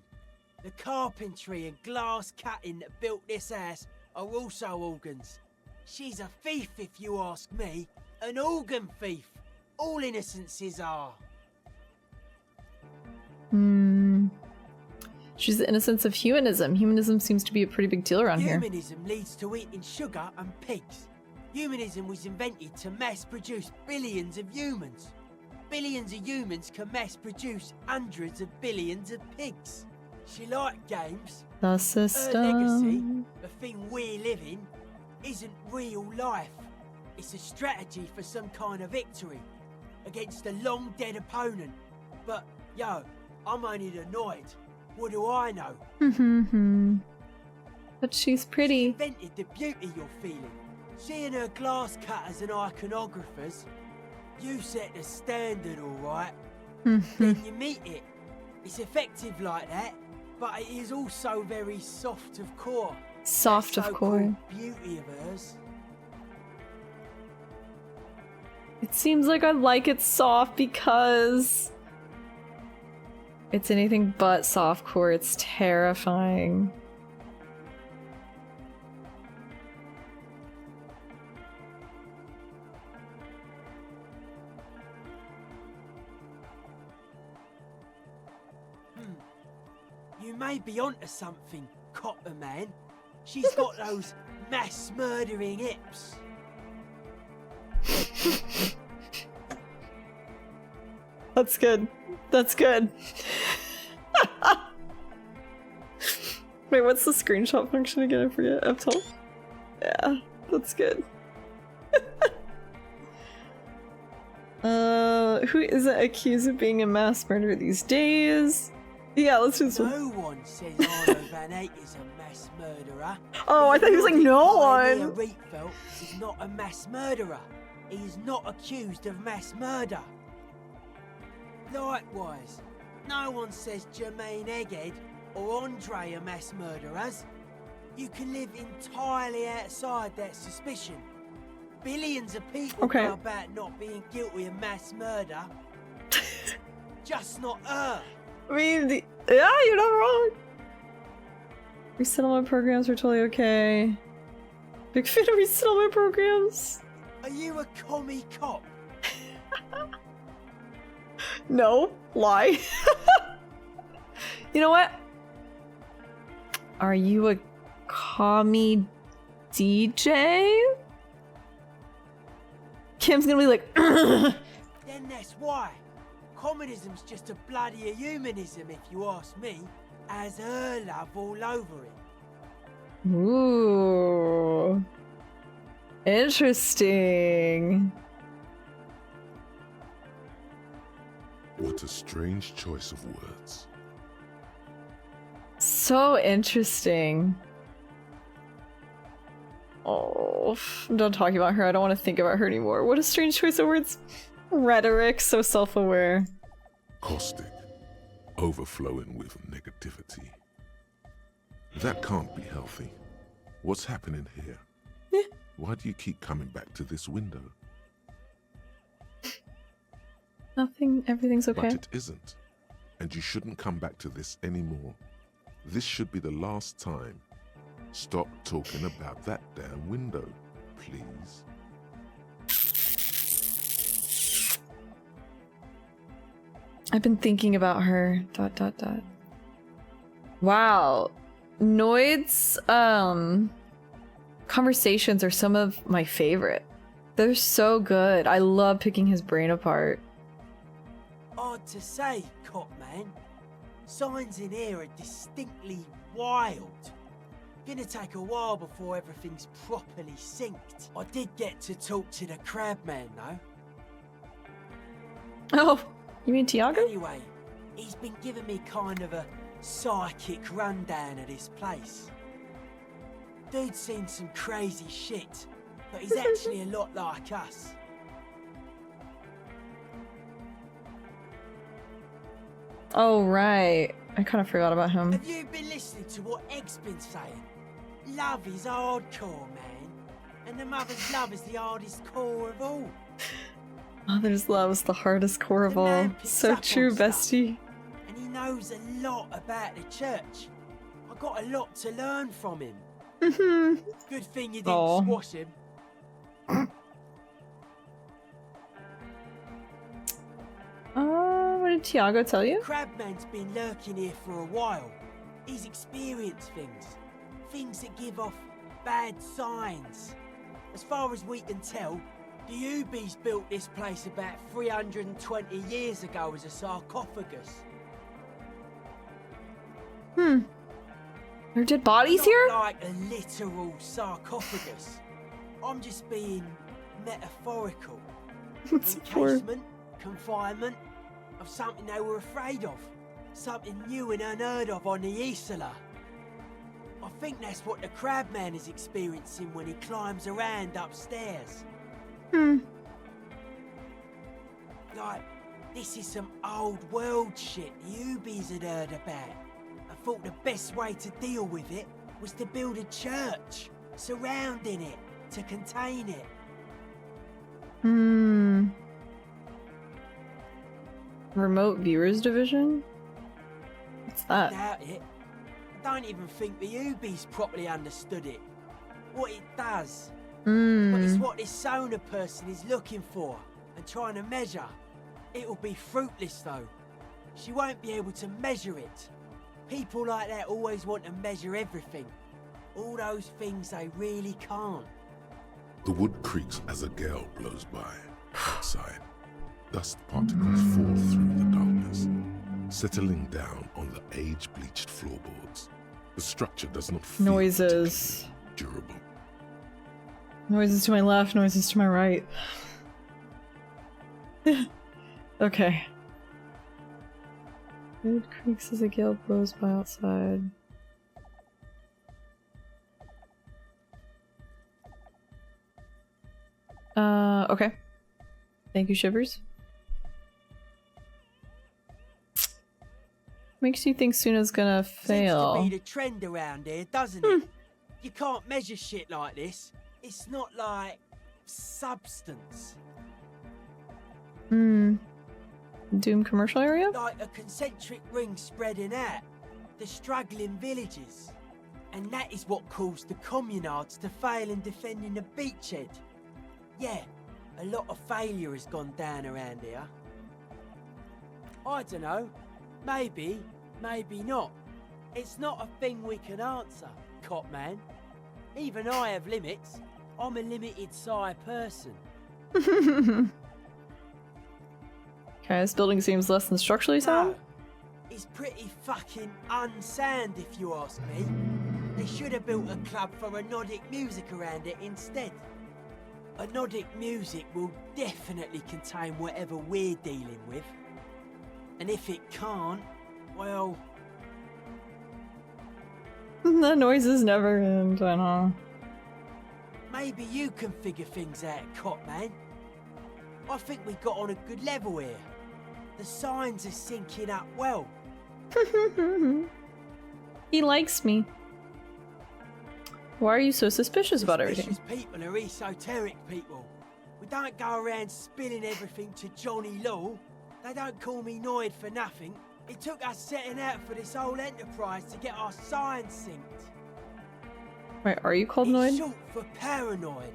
The carpentry and glass cutting that built this house are also organs. She's a thief, if you ask me. An organ thief. All innocences are. She's the innocence of humanism. Humanism seems to be a pretty big deal around here. Humanism leads to eating sugar and pigs. Humanism was invented to mass-produce billions of humans. Billions of humans can mass-produce hundreds of billions of pigs. She liked games. The system. Her legacy, the thing we live in, isn't real life. It's a strategy for some kind of victory against a long-dead opponent. But, yo, I'm only annoyed. What do I know? But she's pretty. She invented the beauty you're feeling. Seeing her glass cutters and iconographers, you set the standard, alright? Then you meet it. It's effective like that, but it is also very soft of core. Soft of core. Beauty of hers. It seems like I like it soft because it's anything but softcore. It's terrifying. You may be onto something, Copper Man. She's got those mass murdering hips. That's good. That's good. Wait, what's the screenshot function again? I forget. Up top? Yeah, that's good. Who isn't accused of being a mass murderer these days? Yeah, let's just. No one says Arno van Eyck is a mass murderer. Oh, I thought he was like, no one. Rietveld is not a mass murderer. He is not accused of mass murder. Likewise, no one says Jermaine Egghead or Andre are mass murderers. You can live entirely outside that suspicion. Billions of people know about not being guilty of mass murder. Just not her. I mean, yeah, you're not wrong. Resettlement programs were totally okay. Big fan of resettlement programs. Are you a commie cop? No, lie. You know what? Are you a commie DJ? Kim's gonna be like, Then that's why. Communism's just a bloodier humanism, if you ask me. Has her love all over it. ooh. Interesting. What a strange choice of words. So interesting. Oh, I'm done talking about her. I don't want to think about her anymore. What a strange choice of words. Rhetoric, so self-aware. Caustic, overflowing with negativity. That can't be healthy. What's happening here? Why do you keep coming back to this window? Nothing, everything's okay. But it isn't. And you shouldn't come back to this anymore. This should be the last time. Stop talking about that damn window, please. I've been thinking about her. ... Wow. Noid's conversations are some of my favorite. They're so good. I love picking his brain apart. Hard to say, Copman. Signs in here are distinctly wild. Gonna take a while before everything's properly synced. I did get to talk to the Crabman, though. Oh, you mean Tiago? Anyway, he's been giving me kind of a psychic rundown of this place. Dude's seen some crazy shit, but he's actually a lot like us. Oh, right. I kind of forgot about him. Have you been listening to what Egg's been saying? Love is hardcore, man. And the mother's love is the hardest core of all. Mother's love is the hardest core of all. So true, bestie. And he knows a lot about the church. I got a lot to learn from him. Good thing you didn't squash him. What did Tiago tell you? Crabman's been lurking here for a while. He's experienced things. Things that give off bad signs. As far as we can tell, the Ubies built this place about 320 years ago as a sarcophagus. There are dead bodies Not here? like a literal sarcophagus. I'm just being metaphorical. What's it for? Encasement, confinement of something they were afraid of. Something new and unheard of on the Isla. I think that's what the Crabman is experiencing when he climbs around upstairs. Like, this is some old world shit the Ubies had heard about. I thought the best way to deal with it was to build a church surrounding it to contain it. Remote viewers division? What's that? Doubt it. I don't even think the Ubies properly understood it. What it does. But it's what this Sona person is looking for and trying to measure. It'll be fruitless though. She won't be able to measure it. People like that always want to measure everything. All those things they really can't. The wood creaks as a gale blows by. Outside, dust particles fall through the darkness, settling down on the age-bleached floorboards. The structure does not feel Noises. durable. Noises to my left, noises to my right. Okay. Wood creaks as a gale blows by outside. Okay. Thank you, Shivers. Makes you think Suna's gonna fail. Seems to be the trend around here, doesn't it? You can't measure shit like this. It's not like substance. Doom commercial area? Like a concentric ring spreading out. The struggling villages. And that is what caused the communards to fail in defending the beachhead. Yeah, a lot of failure has gone down around here. I don't know. Maybe, maybe not. It's not a thing we can answer, Copman. Even I have limits. I'm a limited-sized person. Okay, this building seems less than structurally sound. It's pretty fucking unsound if you ask me. They should have built a club for Anodic music around it instead. Anodic music will definitely contain whatever we're dealing with. And if it can't, well... The noises never end, I know. Maybe you can figure things out, Copman. I think we got on a good level here. The signs are syncing up well. He likes me. Why are you so suspicious about everything? Suspicious people are esoteric people. We don't go around spilling everything to Johnny Law. They don't call me Noid for nothing. It took us setting out for this whole enterprise to get our signs synced. Wait, are you called It's Noid? short for paranoid.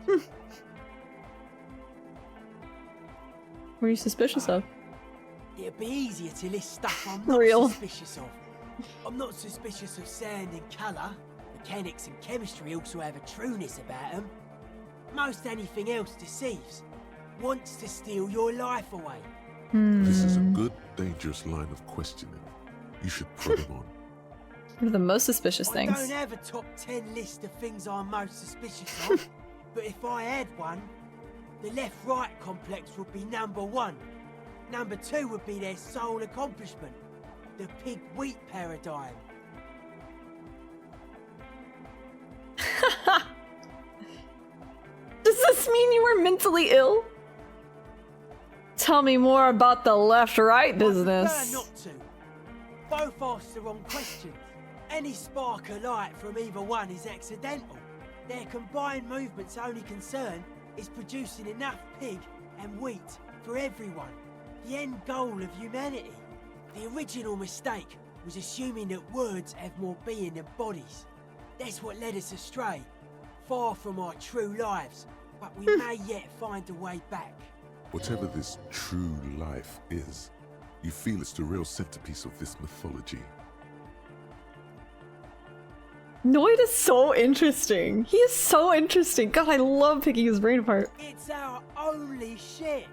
What are you suspicious of? It'd be easier to list stuff I'm not suspicious of. I'm not suspicious of sound and colour. Mechanics and chemistry also have a trueness about them. Most anything else deceives. Wants to steal your life away. This is a good, dangerous line of questioning. You should put him on. What are the most suspicious I things? don't have a top 10 list of things I'm most suspicious of, but if I had one, the left-right complex would be number 1. Number 2 would be their sole accomplishment, the pig-wheat paradigm. Does this mean you were mentally ill? Tell me more about the left-right business. I prefer not to. Both ask the wrong questions. Any spark of light from either one is accidental. Their combined movement's only concern is producing enough pig and wheat for everyone. The end goal of humanity. The original mistake was assuming that words have more being than bodies. That's what led us astray. Far from our true lives, but we may yet find a way back. Whatever this true life is, you feel it's the real centerpiece of this mythology. Noid is so interesting. He is so interesting. God, I love picking his brain apart. It's our only shit.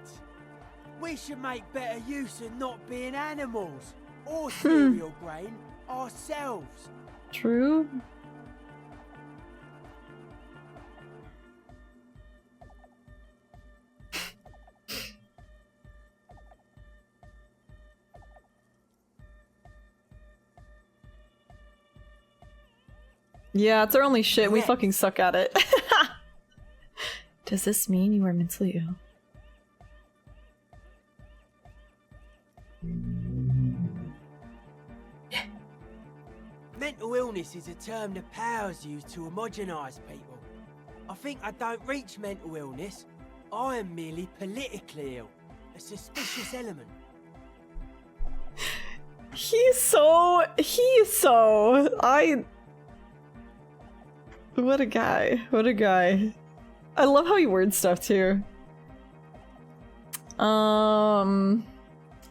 We should make better use of not being animals or cereal grain ourselves. True. Yeah, it's our only shit. We fucking suck at it. Does this mean you are mentally ill? Mental illness is a term the powers use to homogenise people. I think I don't reach mental illness. I am merely politically ill. A suspicious element. What a guy. What a guy. I love how he words stuff too.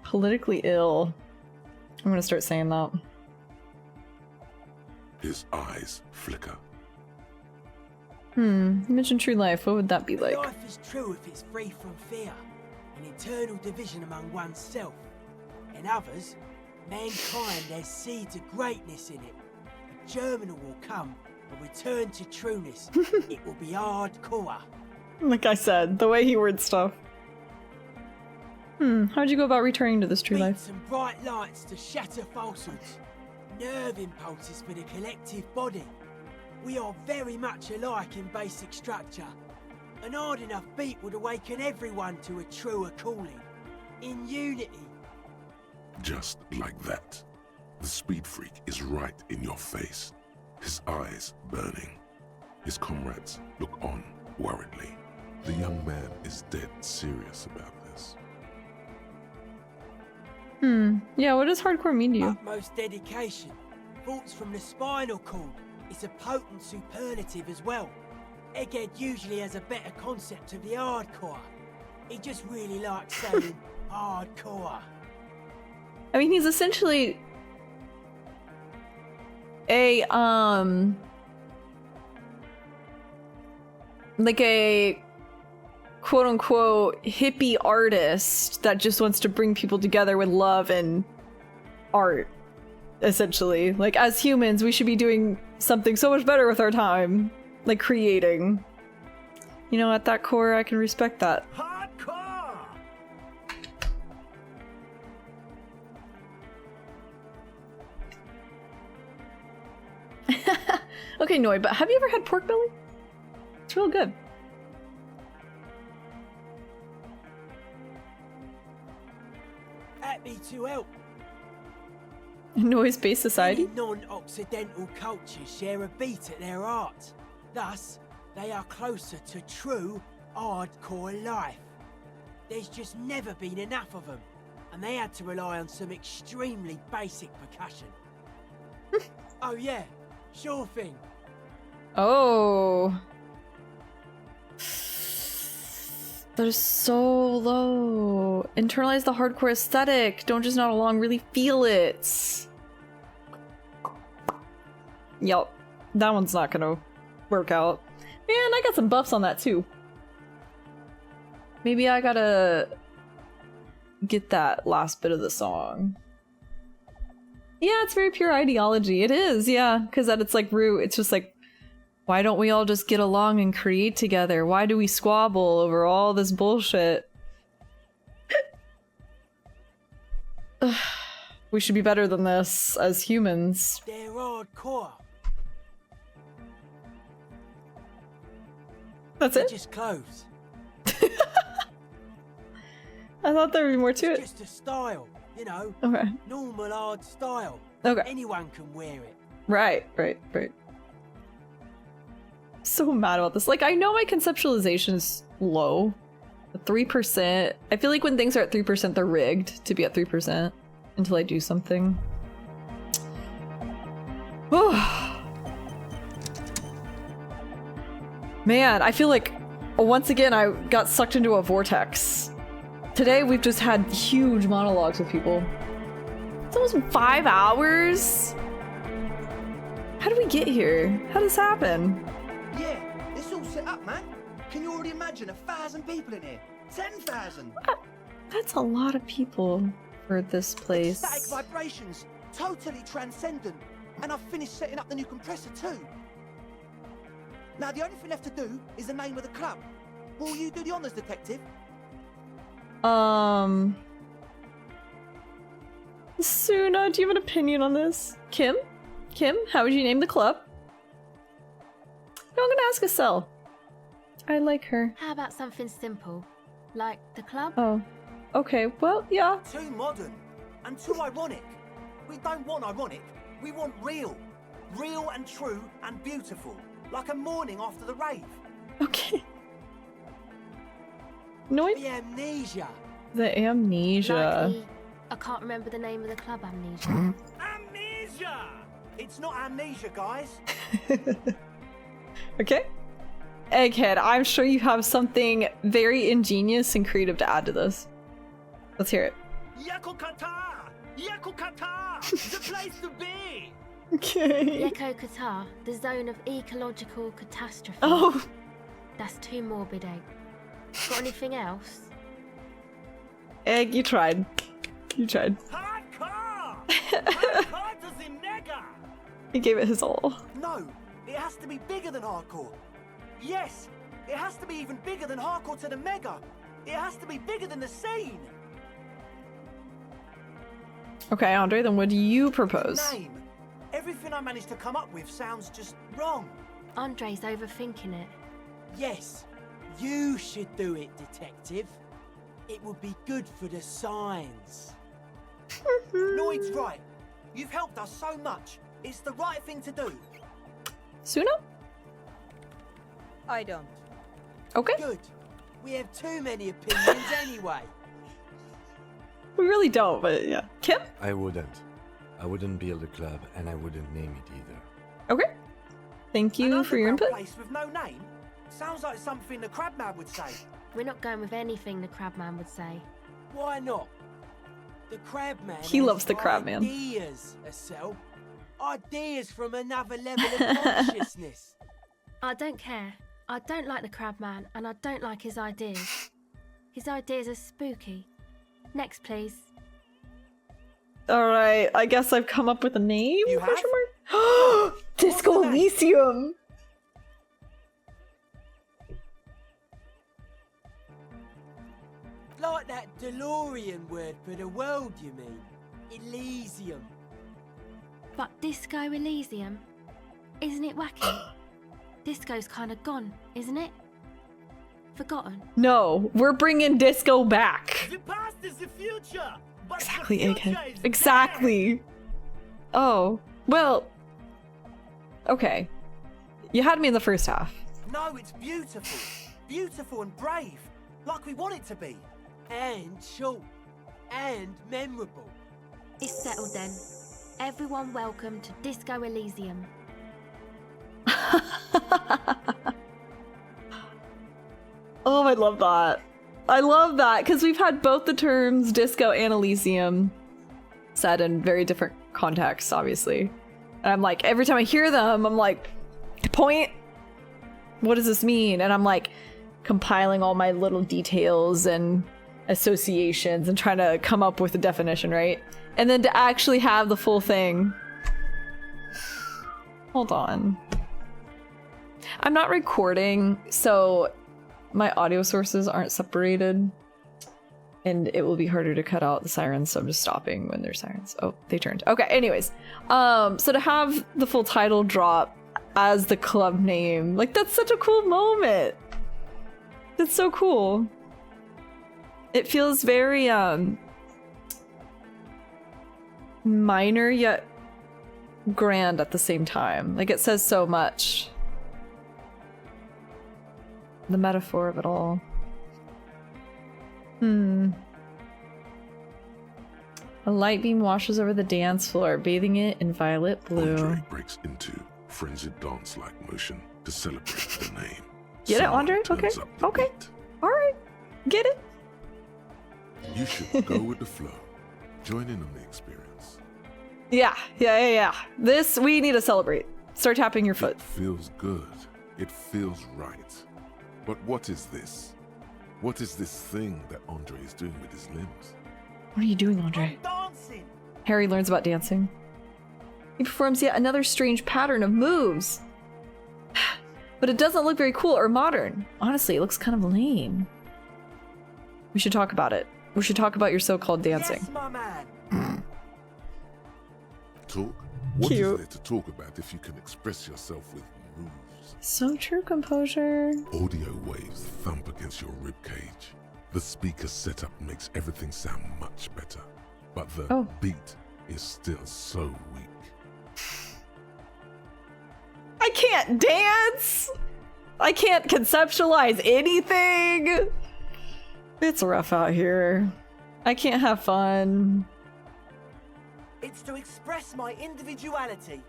Politically ill. I'm gonna start saying that. His eyes flicker. You mentioned true life. What would that be like? Life is true if it's free from fear. An eternal division among oneself. In others, mankind has seeds of greatness in it. A Germinal will come, a return to trueness. It will be hardcore. Like I said, the way he words stuff. How'd you go about returning to this true life? Some bright lights to shatter falsehoods. Nerve impulses for the collective body. We are very much alike in basic structure. An hard enough beat would awaken everyone to a truer calling. In unity. Just like that. The speed freak is right in your face. His eyes burning. His comrades look on worriedly. The young man is dead serious about this. Yeah, what does hardcore mean to you? Utmost dedication. Thoughts from the spinal cord. It's a potent superlative as well. Egghead usually has a better concept of the hardcore. He just really likes saying hardcore. I mean, he's essentially a like a quote-unquote hippie artist that just wants to bring people together with love and art, essentially. Like, as humans, we should be doing something so much better with our time. Like, creating. You know, at that core, I can respect that. Hardcore! Okay, Noi, but have you ever had pork belly? It's real good. Happy to help. Noise-based society? Many non-Occidental cultures share a beat at their art. Thus, they are closer to true, hardcore life. There's just never been enough of them, and they had to rely on some extremely basic percussion. Oh yeah, sure thing. Oh. That is so low. Internalize the hardcore aesthetic. Don't just nod along, really feel it. Yup. That one's not gonna work out. Man, I got some buffs on that too. Maybe I gotta get that last bit of the song. Yeah, it's very pure ideology. It is, yeah. Because at its like root, it's just like, why don't we all just get along and create together? Why do we squabble over all this bullshit? We should be better than this as humans. They're hardcore. That's They're it? just clothes. I thought there would be more to it. It's just a style, you know. Okay. Normal hard style. Okay. Anyone can wear it. Right. So mad about this. Like, I know my conceptualization is low. 3%. I feel like when things are at 3%, they're rigged to be at 3% until I do something. Man, I feel like once again I got sucked into a vortex. Today we've just had huge monologues with people. It's almost been 5 hours? How did we get here? How did this happen? Yeah, it's all set up, man. Can you already imagine 1,000 people in here? 10,000. That's a lot of people for this place. Static vibrations, totally transcendent. And I've finished setting up the new compressor too. Now the only thing left to do is the name of the club. Will you do the honors, detective? Suna, do you have an opinion on this? Kim? Kim, how would you name the club? No, I'm gonna ask Estelle. I like her. How about something simple? Like the club? Oh. Okay, well, yeah. Too modern and too ironic. We don't want ironic. We want real. Real and true and beautiful. Like a morning after the rave. Okay. No, The amnesia. the amnesia. Likely, I can't remember the name of the club, Amnesia. Amnesia! It's not amnesia, guys. Okay. Egghead, I'm sure you have something very ingenious and creative to add to this. Let's hear it. Yakokata! Yakokata! The place to be! Okay. Yeko Qatar, the zone of ecological catastrophe. Oh. That's too morbid, Egg. Got anything else? Egg, you tried. You tried. Hardcore! Hardcore to the mega! He gave it his all. No, it has to be bigger than hardcore. Yes, it has to be even bigger than hardcore to the mega. It has to be bigger than the scene. Okay, Andre, then what do you propose? Name. Everything I managed to come up with sounds just wrong. Andre's overthinking it. Yes, you should do it, detective. It would be good for the signs. Noid's right. You've helped us so much. It's the right thing to do. Suna? I don't. Okay. Good. We have too many opinions anyway. We really don't, but yeah. Kim? I wouldn't. I wouldn't build a club, and I wouldn't name it either. Okay. Thank you for your input. Place with no name? Sounds like something the Crabman would say. We're not going with anything the Crabman would say. Why not? The Crabman. He loves the Crabman. Ideas, Estelle. Ideas from another level of consciousness. I don't care. I don't like the crab man, and I don't like his ideas. His ideas are spooky. Next, please. Alright, I guess I've come up with a name? You have? Disco Elysium! Like that DeLorean word for the world, you mean? Elysium. But Disco Elysium? Isn't it wacky? Disco's kind of gone, isn't it? Forgotten. No, we're bringing disco back. The past is the future. But Exactly, the future Egghead. is Exactly. Oh, well. Okay. You had me in the first half. No, it's beautiful. Beautiful and brave. Like we want it to be. And short. And memorable. It's settled then. Everyone welcome to Disco Elysium. Oh, I love that. I love that because we've had both the terms disco and Elysium said in very different contexts, obviously. And I'm like, every time I hear them, I'm like, point, what does this mean? And I'm like compiling all my little details and associations and trying to come up with a definition, right? And then to actually have the full thing. Hold on. I'm not recording, so my audio sources aren't separated, and it will be harder to cut out the sirens, so I'm just stopping when there's sirens. Oh, they turned. Okay, anyways. So to have the full title drop as the club name, like, that's such a cool moment. That's so cool. It feels very, minor yet grand at the same time. Like, it says so much. The metaphor of it all. A light beam washes over the dance floor, bathing it in violet blue. Andre breaks into frenzied dance-like motion to celebrate the name. Get it, Andre? Okay. Okay. Alright. Get it? You should go with the flow. Join in on the experience. Yeah. This, we need to celebrate. Start tapping your foot. It feels good. It feels right. But what is this? What is this thing that Andre is doing with his limbs? What are you doing, Andre? dancing. Harry learns about dancing. He performs yet another strange pattern of moves. But it doesn't look very cool or modern. Honestly, it looks kind of lame. We should talk about it. We should talk about your so-called dancing. Yes, my man. Talk? What Cute. is there to talk about if you can express yourself with moves? So true, composure. Audio waves thump against your ribcage. The speaker setup makes everything sound much better, but the beat is still so weak. I can't dance! I can't conceptualize anything! It's rough out here. I can't have fun. It's to express my individuality.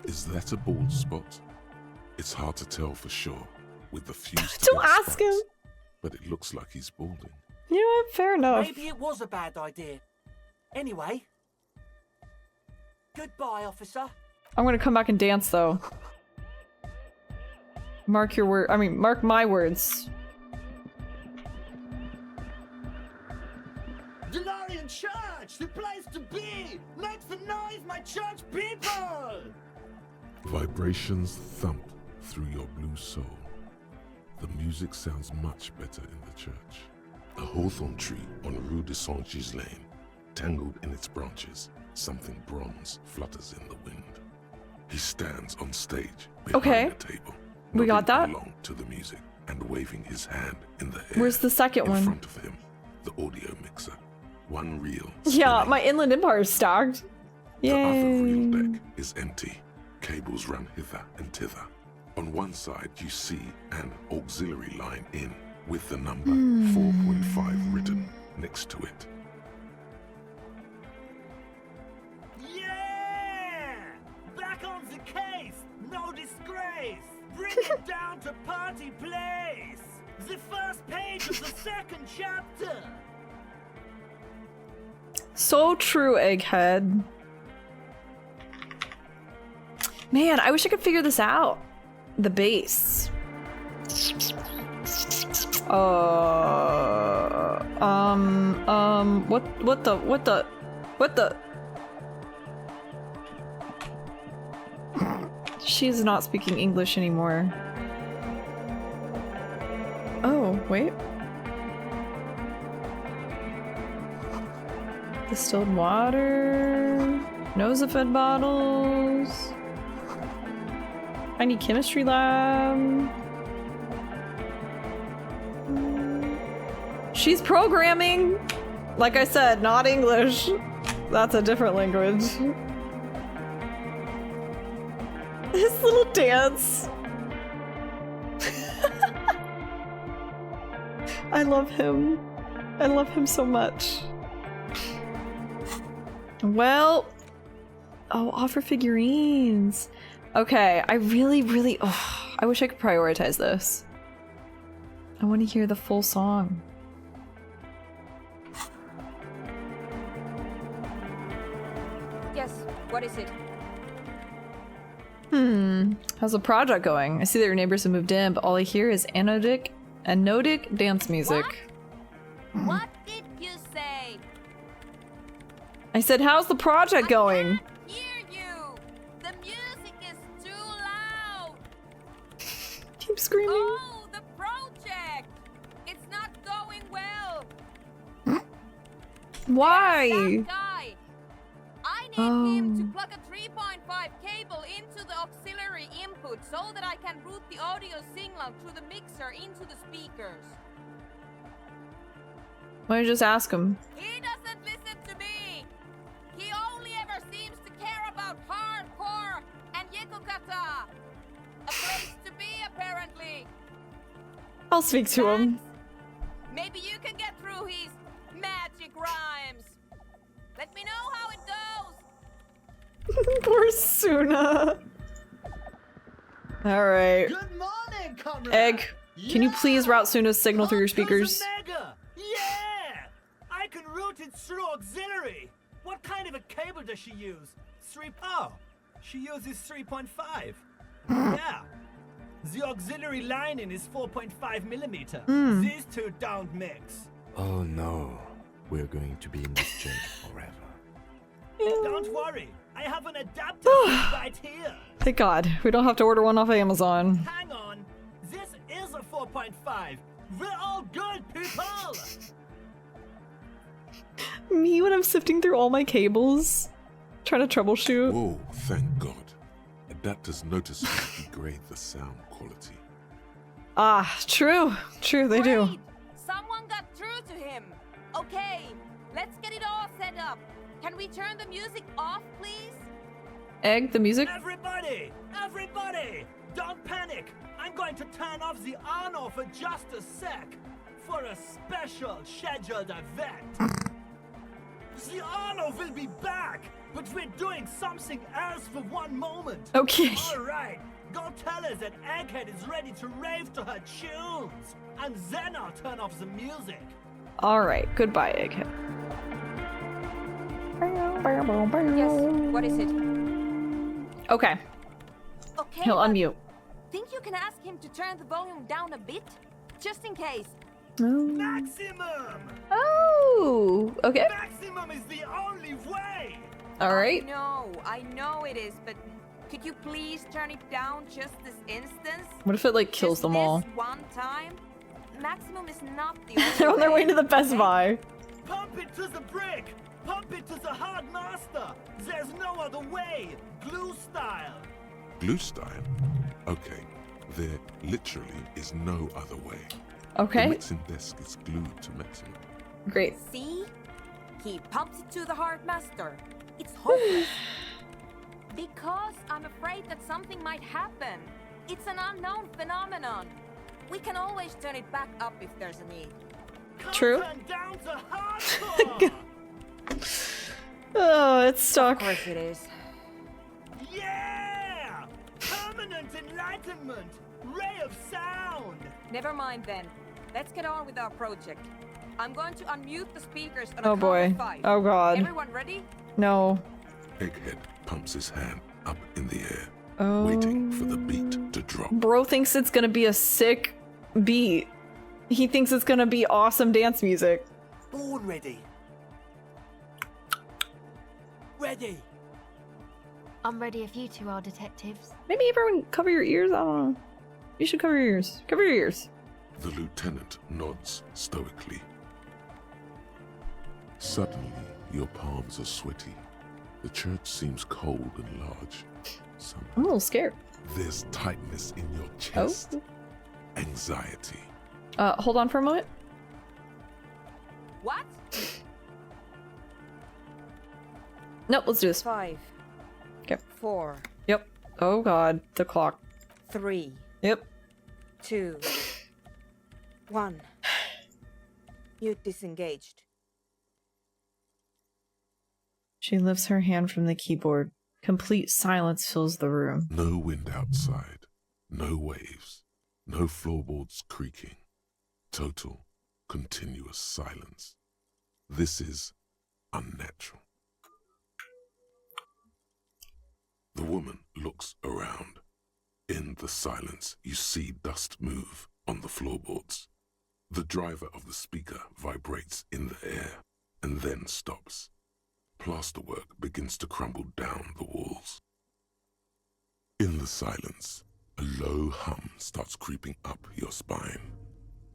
Is that a bald spot? It's hard to tell for sure with the few Don't ask him. But it looks like he's balding. You know what? Fair enough. Maybe it was a bad idea. Anyway. Goodbye, officer. I'm gonna come back and dance though. Mark your word. I mean, mark my words. DeLorean Church, the place to be. Make some noise, my church people. Vibrations thump through your blue soul. The music sounds much better in the church. A hawthorn tree on Rue de Saint-Ghislain, tangled in its branches, something bronze flutters in the wind. He stands on stage behind the table. We got that. Along to the music and waving his hand in the air. Where's the second one? In front of him, the audio mixer. One reel. Yeah, my Inland Empire is stacked. The other Yay. reel deck is empty. Cables run hither and thither. On one side, you see an auxiliary line in with the number 4.5 written next to it. Yeah! Back on the case! No disgrace! Bring it down to party place! The first page of the second chapter! So true, Egghead. Man, I wish I could figure this out. The bass. What the? She's not speaking English anymore. Oh, wait. Distilled water. Nosafed bottles. I need chemistry lab. She's programming! Like I said, not English. That's a different language. His little dance. I love him. I love him so much. Well, oh, offer figurines. Okay, I really, oh, I wish I could prioritize this. I want to hear the full song. Yes, what is it? How's the project going? I see that your neighbors have moved in, but all I hear is anodic dance music. What did you say? I said, how's the project going? Hear you! The music is too loud! Keep screaming. Oh, the project! It's not going well! Why? That guy! I need him to plug a 3.5 cable into the auxiliary input so that I can route the audio signal through the mixer into the speakers. Why don't you just ask him? He doesn't listen to me! He only ever seems to care about hardcore and yekokata! A place to be, apparently! I'll speak to him. Maybe you can get through his magic rhymes! Let me know how it goes! Poor Suna. Alright. Good morning, comrade! Egg, can you please route Suna's signal through your speakers? Mega! Yeah! I can route it through auxiliary! What kind of a cable does she use? Oh, she uses 3.5. Yeah. The auxiliary lining is 4.5 millimeter. These two don't mix. Oh no, we're going to be in this chair forever. Don't worry, I have an adapter right here. Thank God, we don't have to order one off Amazon. Hang on, this is a 4.5. We're all good, people. Me when I'm sifting through all my cables, trying to troubleshoot. Oh, thank God. Adapters noticeably degrade the sound quality. Ah, true. True, they do. Someone got through to him. Okay, let's get it all set up. Can we turn the music off, please? Egg, the music? Everybody! Everybody! Don't panic! I'm going to turn off the on for just a sec for a special scheduled event. The Arno will be back, but we're doing something else for one moment. Okay. Alright, go tell her that Egghead is ready to rave to her tunes, and then I'll turn off the music. Alright, goodbye, Egghead. Yes, what is it? Okay. Okay, He'll unmute. Think you can ask him to turn the volume down a bit? Just in case. Maximum! Oh, okay. Maximum is the only way! Alright. I know it is, but could you please turn it down just this instance? What if it like kills Just them all? this one time? Maximum is not the They're only on their way to the Best Buy. Pump it to the brick! Pump it to the hard master! There's no other way! Glue style! Glue style? Okay, there literally is no other way. Okay. The mixing desk is glued to maximum. Great. See? He pumps it to the hard master. It's hopeless. Because I'm afraid that something might happen. It's an unknown phenomenon. We can always turn it back up if there's a need. True. Down to hardcore! Oh, it's stuck. Of course it is. Yeah! Permanent enlightenment! Ray of sound! Never mind then. Let's get on with our project. I'm going to unmute the speakers on a Oh count boy. of 5. Oh God. Everyone ready? No. Egghead pumps his hand up in the air, Oh. waiting for the beat to drop. Bro thinks it's gonna be a sick beat. He thinks it's gonna be awesome dance music. Born ready. Ready. I'm ready if you two are detectives. Maybe everyone cover your ears? I don't know. You should cover your ears. Cover your ears. The lieutenant nods stoically. Suddenly, your palms are sweaty. The church seems cold and large. I'm a little scared. There's tightness in your chest. Oh. Anxiety. Hold on for a moment. What? Nope, let's do this. 5. Okay. 4. Yep. Oh god, the clock. 3. Yep. 2. 1. You disengaged. She lifts her hand from the keyboard. Complete silence fills the room. No wind outside. No waves. No floorboards creaking. Total, continuous silence. This is unnatural. The woman looks around. In the silence, you see dust move on the floorboards. The driver of the speaker vibrates in the air and then stops. Plasterwork begins to crumble down the walls. In the silence, a low hum starts creeping up your spine.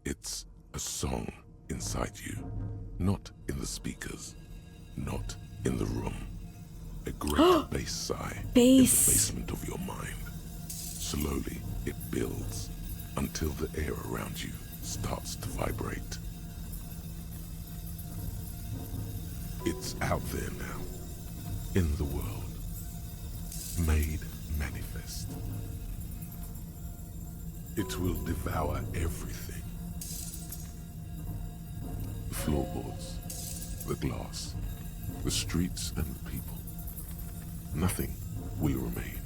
It's a song inside you, not in the speakers, not in the room. A great bass sigh in the basement of your mind. Slowly, it builds until the air around you starts to vibrate. It's out there now, in the world, made manifest. It will devour everything. The floorboards, the glass, the streets and the people. Nothing will remain.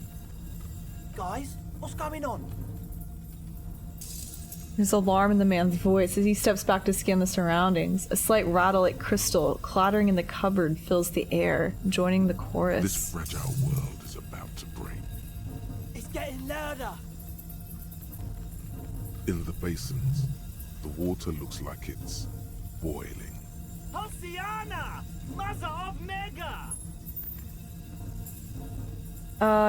Guys, what's going on? There's alarm in the man's voice as he steps back to scan the surroundings. A slight rattle like crystal clattering in the cupboard fills the air, joining the chorus. This fragile world is about to break. It's getting louder. In the basins, the water looks like it's boiling. Hosiana! Mother of Mega!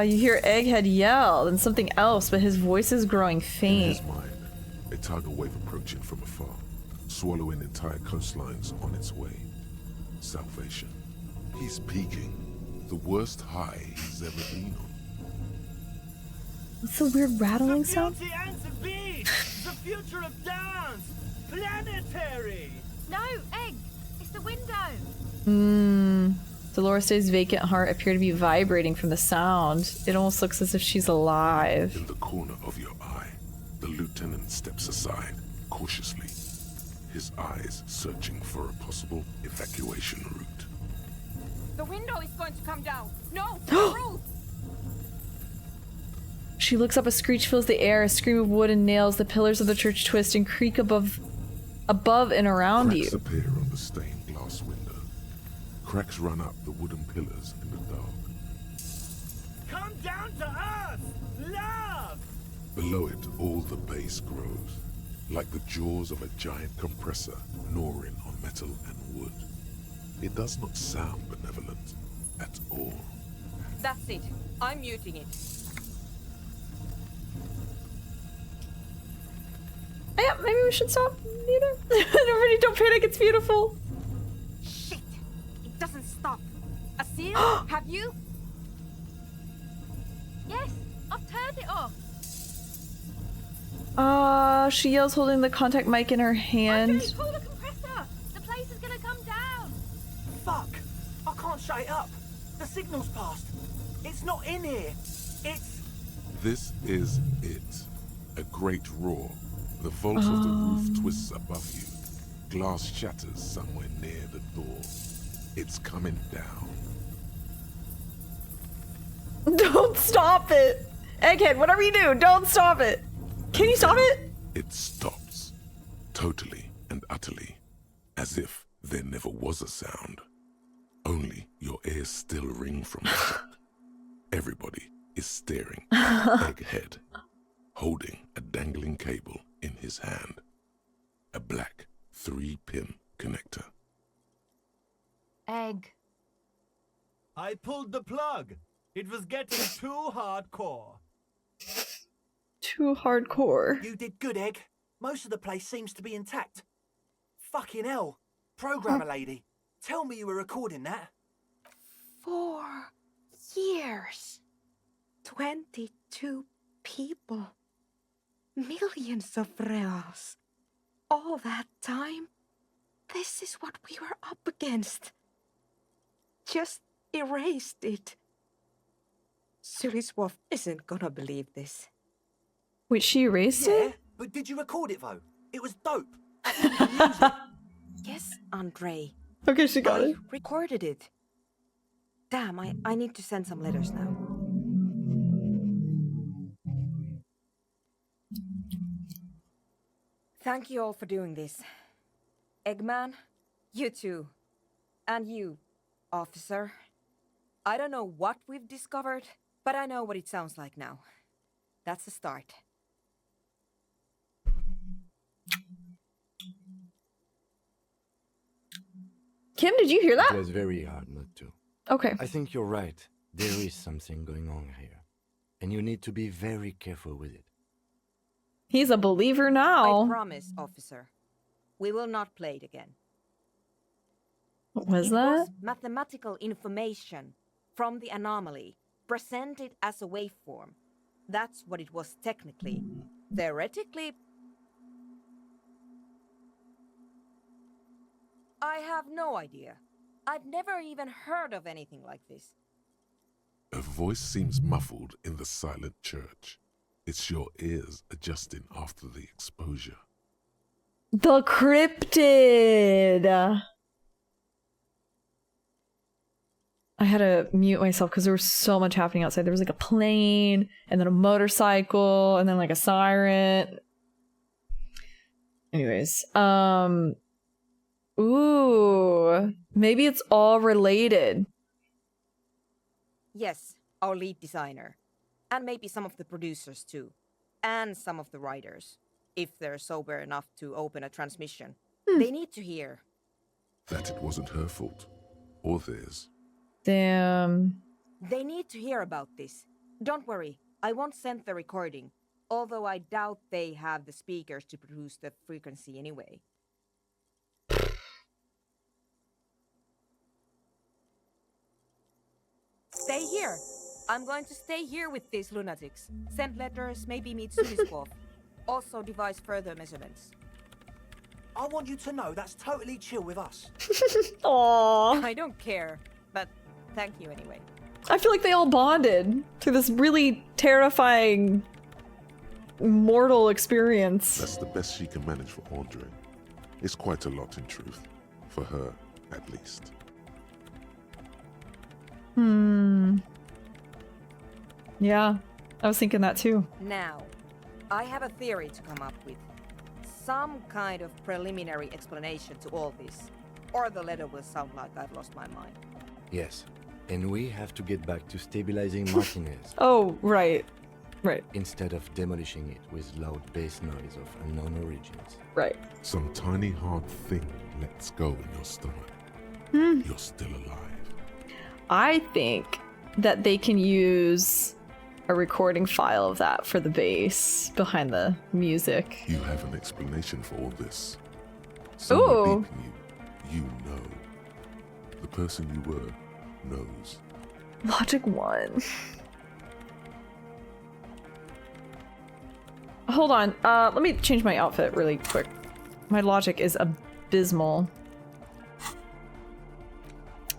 You hear Egghead yell, then something else, but his voice is growing In faint. his mind, a tidal wave approaching from afar, swallowing entire coastlines on its way. Salvation. He's peaking. The worst high he's ever been on. What's the weird rattling sound? Beauty and the Beast! The future of dance! Planetary! No, Egg! It's the window! Dolores' vacant heart appeared to be vibrating from the sound. It almost looks as if she's alive. In the corner of your eye, the lieutenant steps aside, cautiously, his eyes searching for a possible evacuation route. The window is going to come down. No, Ruth! She looks up, a screech fills the air, a scream of wood and nails. The pillars of the church twist and creak above and around Cracks you. appear on the stained glass window. Cracks run up the wooden pillars in the dark. Come down to earth! Love! Below it, all the bass grows, like the jaws of a giant compressor gnawing on metal and wood. It does not sound benevolent at all. That's it. I'm muting it. Yeah, maybe we should stop. Everybody don't panic, it's beautiful. Shit! It doesn't stop. Asil, have you? Yes, I've turned it off. She yells, holding the contact mic in her hand. Andre, pull the compressor! The place is gonna come down! Fuck! I can't shut it up. The signal's passed. It's not in here. It's... This is it. A great roar. The vault of the roof twists above you. Glass shatters somewhere near the door. It's coming down. Don't stop it! Egghead, whatever you do, don't stop it! Can you stop it? It stops. Totally and utterly. As if there never was a sound. Only your ears still ring from the shock. Everybody is staring at Egghead, holding a dangling cable in his hand. A black 3-pin connector. Egg. I pulled the plug. It was getting too hardcore. Too hardcore. You did good, Egg. Most of the place seems to be intact. Fucking hell. Programmer lady, tell me you were recording that. 4 years. 22 people. Millions of reals. All that time? This is what we were up against. Just erased it. Suliswolf isn't gonna believe this. Wait, she erased Yeah, it? but did you record it though? It was dope. Yes, Andre. Okay, she got it. Recorded it. Damn, I need to send some letters now. Thank you all for doing this. Eggman, you too. And you, officer. I don't know what we've discovered, but I know what it sounds like now. That's a start. Kim, did you hear that? It was very hard not to. Okay. I think you're right. There is something going on here. And you need to be very careful with it. He's a believer now. I promise, officer. We will not play it again. What was It that? was mathematical information from the anomaly, presented as a waveform. That's what it was technically. Theoretically, I have no idea. I've never even heard of anything like this. A voice seems muffled in the silent church. It's your ears adjusting after the exposure. The cryptid. I had to mute myself because there was so much happening outside. There was like a plane, and then a motorcycle, and then like a siren. Anyways, ooh, maybe it's all related. Yes, our lead designer. And maybe some of the producers too. And some of the writers. If they're sober enough to open a transmission. They need to hear. That it wasn't her fault. Or theirs. Damn. They need to hear about this. Don't worry, I won't send the recording. Although I doubt they have the speakers to produce the frequency anyway. Stay here. I'm going to stay here with these lunatics. Send letters, maybe meet Suliswolf. Also devise further measurements. I want you to know that's totally chill with us. Aww. I don't care, but thank you anyway. I feel like they all bonded through this really terrifying mortal experience. That's the best she can manage for Andre. It's quite a lot in truth. For her, at least. Yeah, I was thinking that too. Now, I have a theory to come up with. Some kind of preliminary explanation to all this. Or the letter will sound like I've lost my mind. Yes. And we have to get back to stabilizing Martinez. Oh, right. Right. Instead of demolishing it with loud bass noise of unknown origins. Right. Some tiny hard thing lets go in your stomach. You're still alive. I think that they can use a recording file of that for the bass behind the music. You have an explanation for all this. Ooh. Someone beeping you know. The person you were knows. Logic 1. Hold on. Let me change my outfit really quick. My logic is abysmal.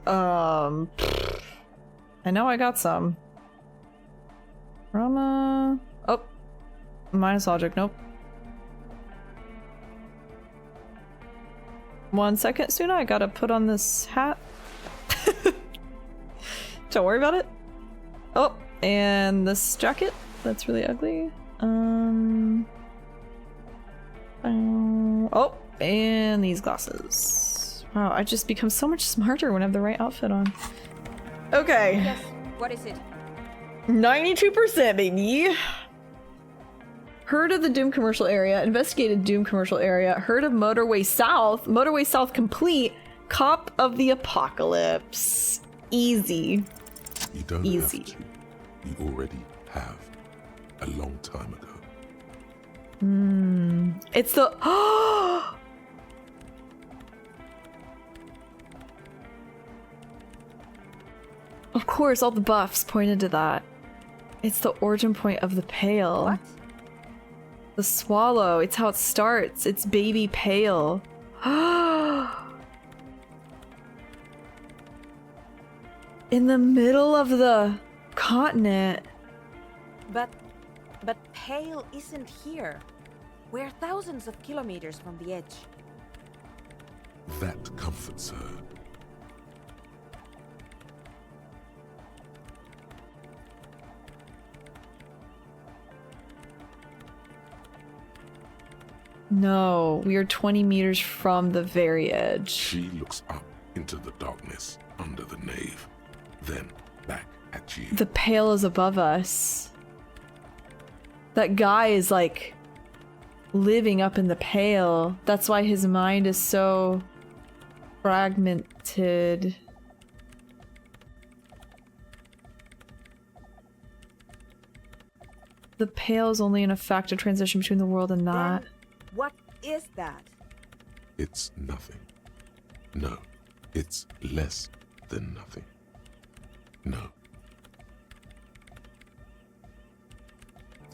I know I got some. Drama. Oh. Minus logic. Nope. 1 second, Suna. I gotta put on this hat. Don't worry about it. Oh, and this jacket. That's really ugly. Oh, and these glasses. Wow, I just become so much smarter when I have the right outfit on. Okay. Yes, what is it? 92%, baby. Heard of the Doom commercial area, investigated Doom commercial area, heard of Motorway South complete, cop of the apocalypse. Easy. You don't Easy. have to. You already have. A long time ago. It's the Of course, all the buffs pointed to that. It's the origin point of the Pale. What? The swallow. It's how it starts. It's baby Pale. In the middle of the continent. But Pale isn't here. We're thousands of kilometers from the edge. That comforts her. No, we are 20 meters from the very edge. She looks up into the darkness under the nave, then back at you. The Pale is above us. That guy is like living up in the Pale. That's why his mind is so fragmented. The Pale is only in effect a transition between the world and that. What is that? It's nothing. No, it's less than nothing. No.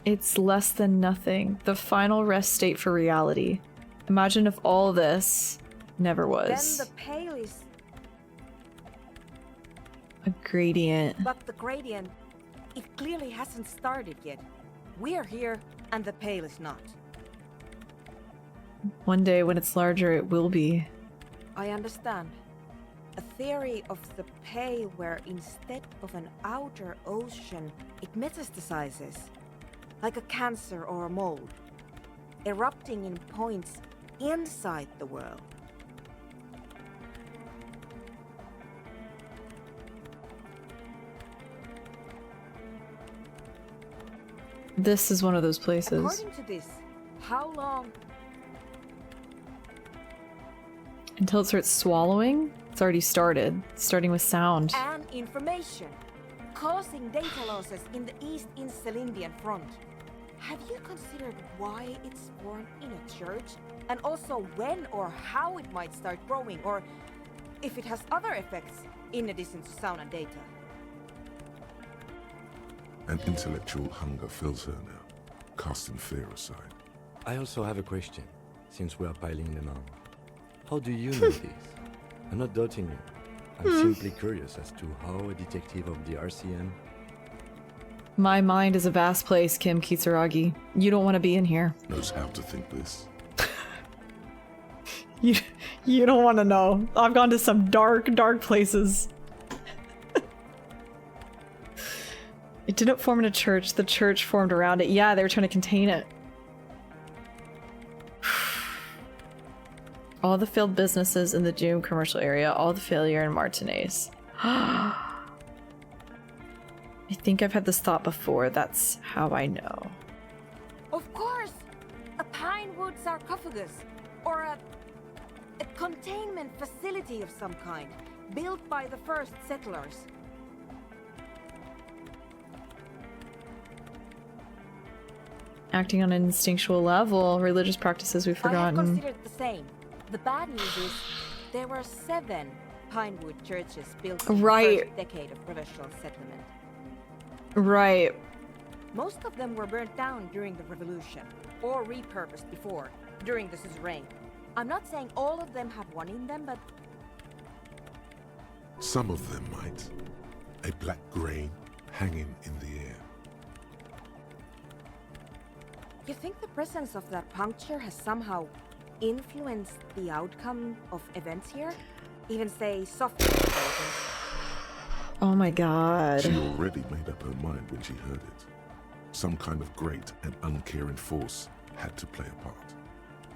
It's less than nothing. The final rest state for reality. Imagine if all this never was. Then the Pale is... A gradient. But the gradient, it clearly hasn't started yet. We're here, and the Pale is not. One day when it's larger, it will be. I understand. A theory of the Pale where instead of an outer ocean, it metastasizes. Like a cancer or a mold. Erupting in points inside the world. This is one of those places. According to this, how long? Until it starts swallowing? It's already started. Starting with sound. And information. Causing data losses in the East Insulindian front. Have you considered why it's born in a church? And also when or how it might start growing, or if it has other effects in addition to sound and data? An intellectual hunger fills her now, casting fear aside. I also have a question, since we are piling them on. How do you know this? I'm not doubting you. I'm simply curious as to how a detective of the RCM... My mind is a vast place, Kim Kitsuragi. You don't want to be in here. Knows how to think this. You don't want to know. I've gone to some dark, dark places. It didn't form in a church. The church formed around it. Yeah, they were trying to contain it. All the failed businesses in the Doom commercial area. All the failure in Martinez. I think I've had this thought before. That's how I know. Of course! A pinewood sarcophagus. Or a containment facility of some kind. Built by the first settlers. Acting on an instinctual level. Religious practices we've forgotten. I have considered the same. The bad news is there were 7 pinewood churches built in the first decade of provincial settlement. Right. Most of them were burnt down during the revolution, or repurposed before, during the suzerain. I'm not saying all of them have one in them, but... Some of them might. A black grain hanging in the air. You think the presence of that puncture has somehow influenced the outcome of events here? Even say software intelligence? Oh my god. She already made up her mind when she heard it. Some kind of great and uncaring force had to play a part.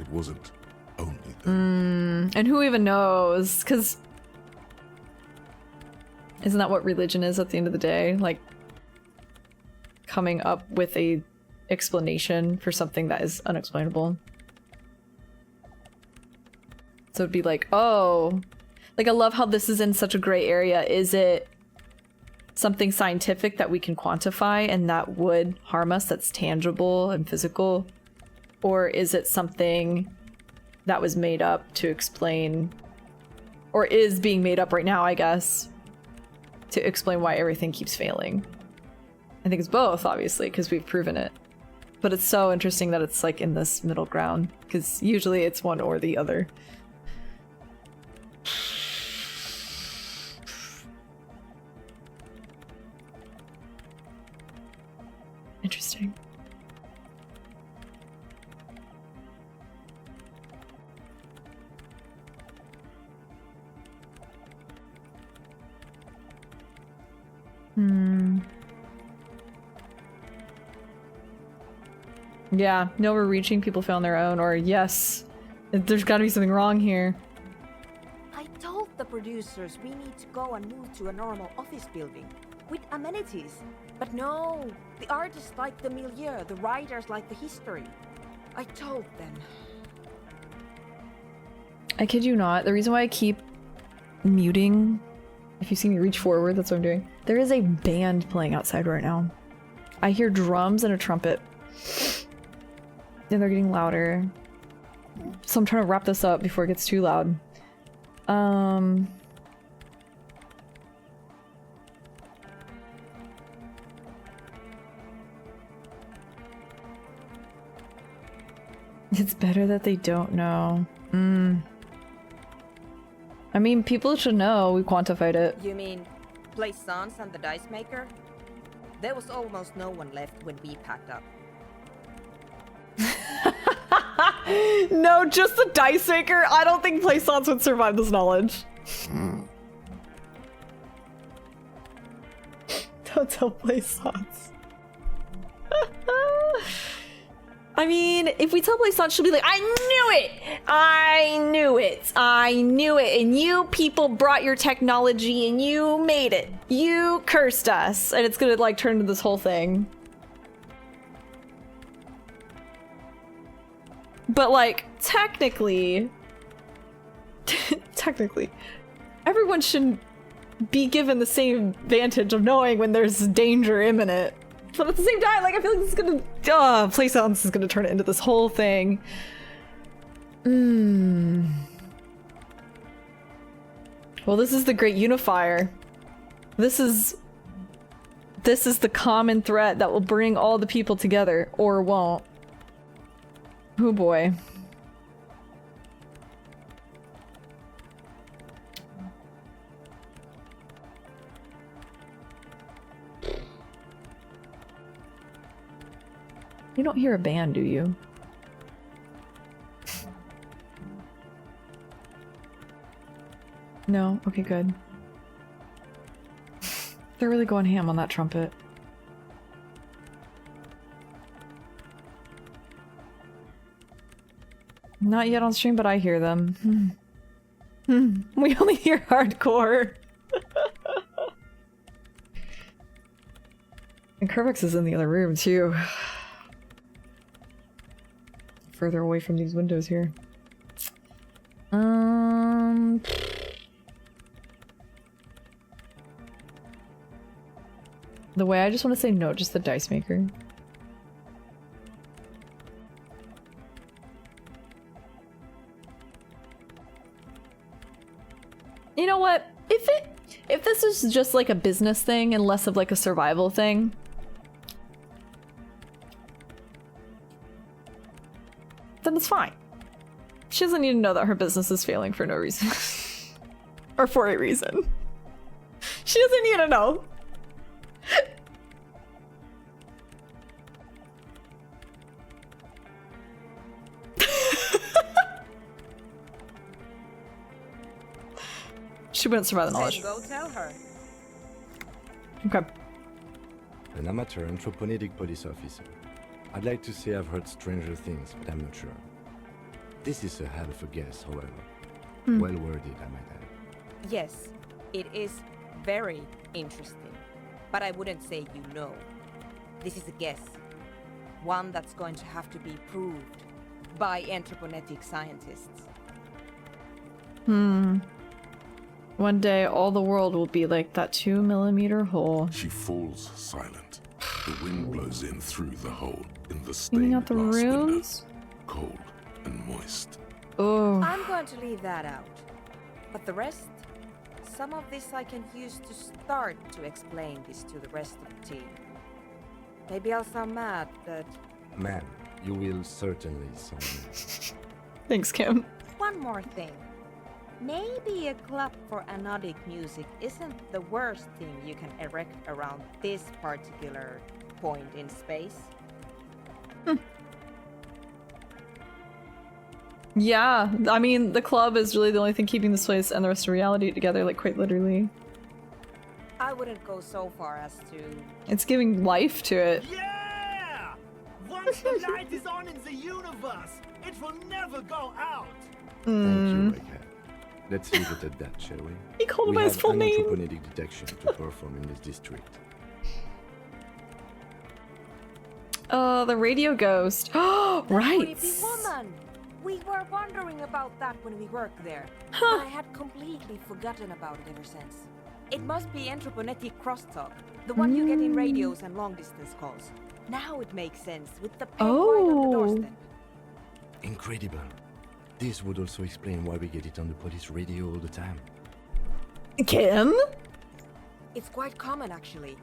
It wasn't only them. And who even knows? Because isn't that what religion is at the end of the day? Like, coming up with a explanation for something that is unexplainable. So it'd be like, oh, like I love how this is in such a gray area. Is it something scientific that we can quantify and that would harm us, that's tangible and physical? Or is it something that was made up to explain, or is being made up right now, I guess, to explain why everything keeps failing? I think it's both, obviously, because we've proven it. But it's so interesting that it's like in this middle ground, because usually it's one or the other. Interesting. Yeah, no overreaching, people found their own, or yes, there's gotta be something wrong here. I told the producers we need to go and move to a normal office building with amenities. But no, the artists like the milieu, the writers like the history. I told them. I kid you not, the reason why I keep muting, if you see me reach forward, that's what I'm doing. There is a band playing outside right now. I hear drums and a trumpet. And they're getting louder. So I'm trying to wrap this up before it gets too loud. It's better that they don't know. I mean, people should know. We quantified it. You mean Plaisance and the dice maker? There was almost no one left when we packed up. No, just the dice maker. I don't think Plaisance would survive this knowledge. Don't tell Plaisance. I mean, if we tell Plaisance, she'll be like, I knew it! I knew it! I knew it! And you people brought your technology and you made it! You cursed us! And it's gonna like turn into this whole thing. But like, technically, everyone shouldn't be given the same advantage of knowing when there's danger imminent. But at the same time, like, I feel like this is gonna, Plaisance is gonna turn it into this whole thing. Well, this is the great unifier. This is the common threat that will bring all the people together, or won't. Oh boy. You don't hear a band, do you? No? Okay, good. They're really going ham on that trumpet. Not yet on stream, but I hear them. We only hear hardcore. And Kerbex is in the other room, too. Further away from these windows here. The way I just want to say no, just the dice maker. You know what? If this is just like a business thing and less of like a survival thing, then it's fine. She doesn't need to know that her business is failing for no reason. Or for a reason. She doesn't need to know. She wouldn't survive the knowledge. Go tell her. Okay. An amateur anthropomedic police officer. I'd like to say I've heard stranger things, but I'm not sure. This is a hell of a guess, however. Well worded, I might add. Yes, it is very interesting. But I wouldn't say you know. This is a guess. One that's going to have to be proved by anthroponetic scientists. One day, all the world will be like that 2-millimeter hole. She falls silent. The wind blows in through the hole in the Cleaning stained out the glass window, rooms? cold and moist. Oh. I'm going to leave that out. But the rest? Some of this I can use to start to explain this to the rest of the team. Maybe I'll sound mad, but... Ma'am, you will certainly sound me. Thanks, Kim. One more thing. Maybe a club for anodic music isn't the worst thing you can erect around this particular point in space. Yeah, I mean, the club is really the only thing keeping this place and the rest of reality together, like, quite literally. I wouldn't go so far as to... It's giving life to it. Yeah! Once the light is on in the universe, it will never go out! Thank you, Egghead. Let's leave it at that, shall we? He called him we by his full have name. anthroponetic detection to perform in this district. The radio ghost. Oh, right. Creepy woman! We were wondering about that when we worked there. I had completely forgotten about it ever since. It must be anthroponetic crosstalk, the one you get in radios and long-distance calls. Now it makes sense with the pen right on the doorstep. Incredible. This would also explain why we get it on the police radio all the time. Kim? It's quite common, actually.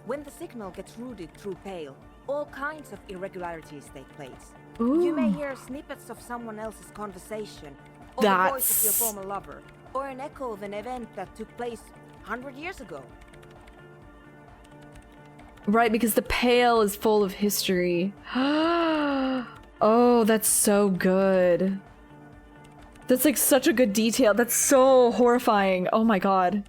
When the signal gets routed through Pale, all kinds of irregularities take place. You may hear snippets of someone else's conversation, or the voice of your former lover, or an echo of an event that took place 100 years ago. Right, because the Pale is full of history. Oh, that's so good. That's like such a good detail. That's so horrifying. Oh my god.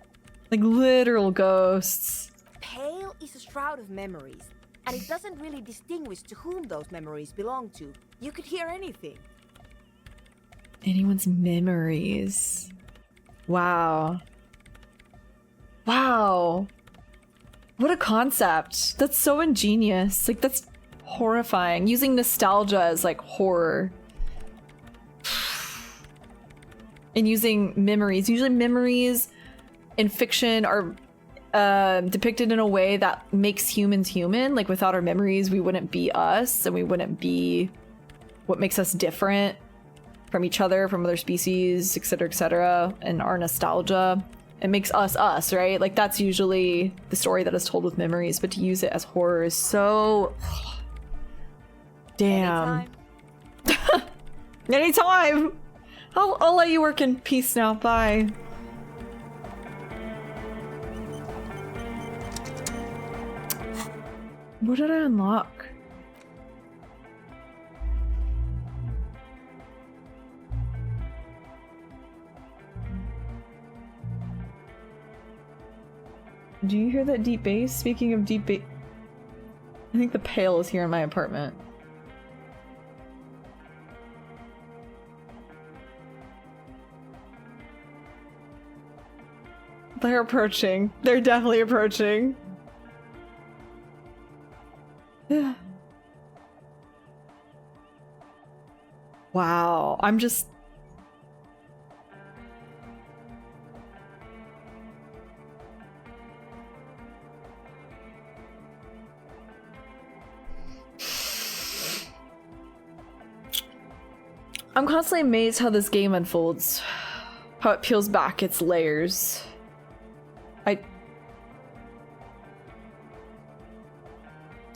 Like literal ghosts. Pale is a shroud of memories, and it doesn't really distinguish to whom those memories belong to. You could hear anything. Anyone's memories. Wow. Wow. What a concept. That's so ingenious. Like, that's horrifying. Using nostalgia as, like, horror. And using memories. Usually memories in fiction are depicted in a way that makes humans human. Like, without our memories, we wouldn't be us, and we wouldn't be what makes us different from each other, from other species, etc., and our nostalgia. It makes us us, right? Like, that's usually the story that is told with memories, but to use it as horror is so... Damn. Anytime! I'll let you work in peace now. Bye. What did I unlock? Do you hear that deep bass? Speaking of deep bass, I think the Pale is here in my apartment. They're approaching. They're definitely approaching. Wow, I'm just... I'm constantly amazed how this game unfolds. How it peels back its layers.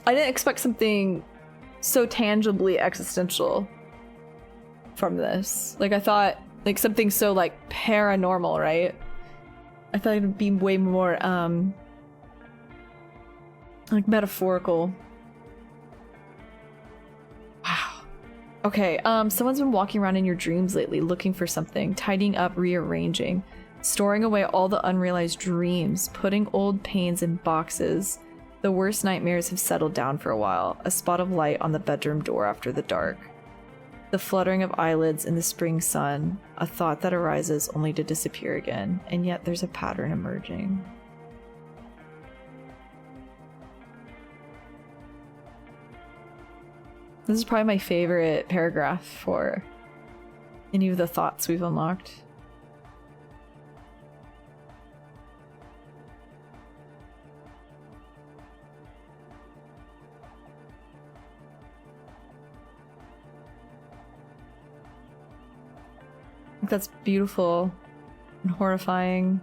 I didn't expect something so tangibly existential from this. Like, I thought, like, something so, like, paranormal, right? I thought it'd be way more, like, metaphorical. Wow. Okay, someone's been walking around in your dreams lately, looking for something, tidying up, rearranging, storing away all the unrealized dreams, putting old pains in boxes. The worst nightmares have settled down for a while, a spot of light on the bedroom door after the dark. The fluttering of eyelids in the spring sun, a thought that arises only to disappear again, and yet there's a pattern emerging. This is probably my favorite paragraph for any of the thoughts we've unlocked. I think that's beautiful and horrifying.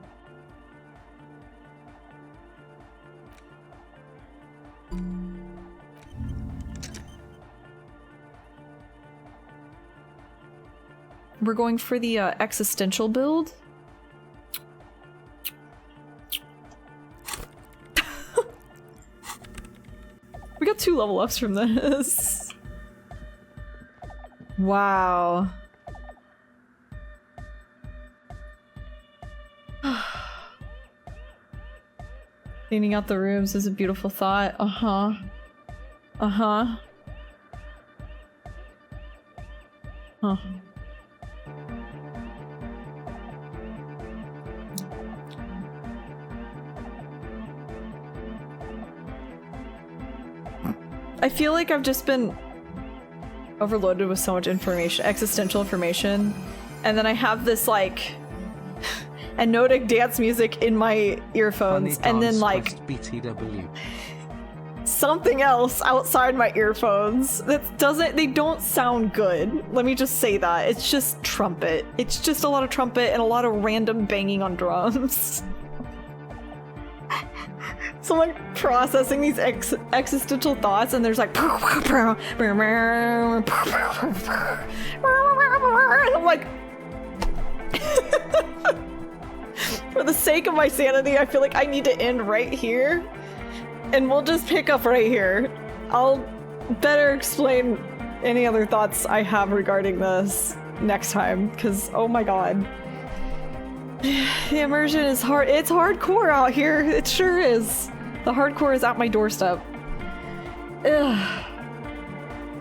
We're going for the existential build. We got 2 level ups from this. Wow. Cleaning out the rooms is a beautiful thought. Uh-huh. Uh-huh. Huh. I feel like I've just been overloaded with so much information, existential information, and then I have this like anodic dance music in my earphones, and then like BTW. something else outside my earphones that they don't sound good. Let me just say that. It's just trumpet. It's just a lot of trumpet and a lot of random banging on drums. So I'm like processing these existential thoughts, and there's like and I'm like for the sake of my sanity, I feel like I need to end right here, and we'll just pick up right here. I'll better explain any other thoughts I have regarding this next time, because oh my god. The immersion is hard. It's hardcore out here. It sure is. The hardcore is at my doorstep. Ugh.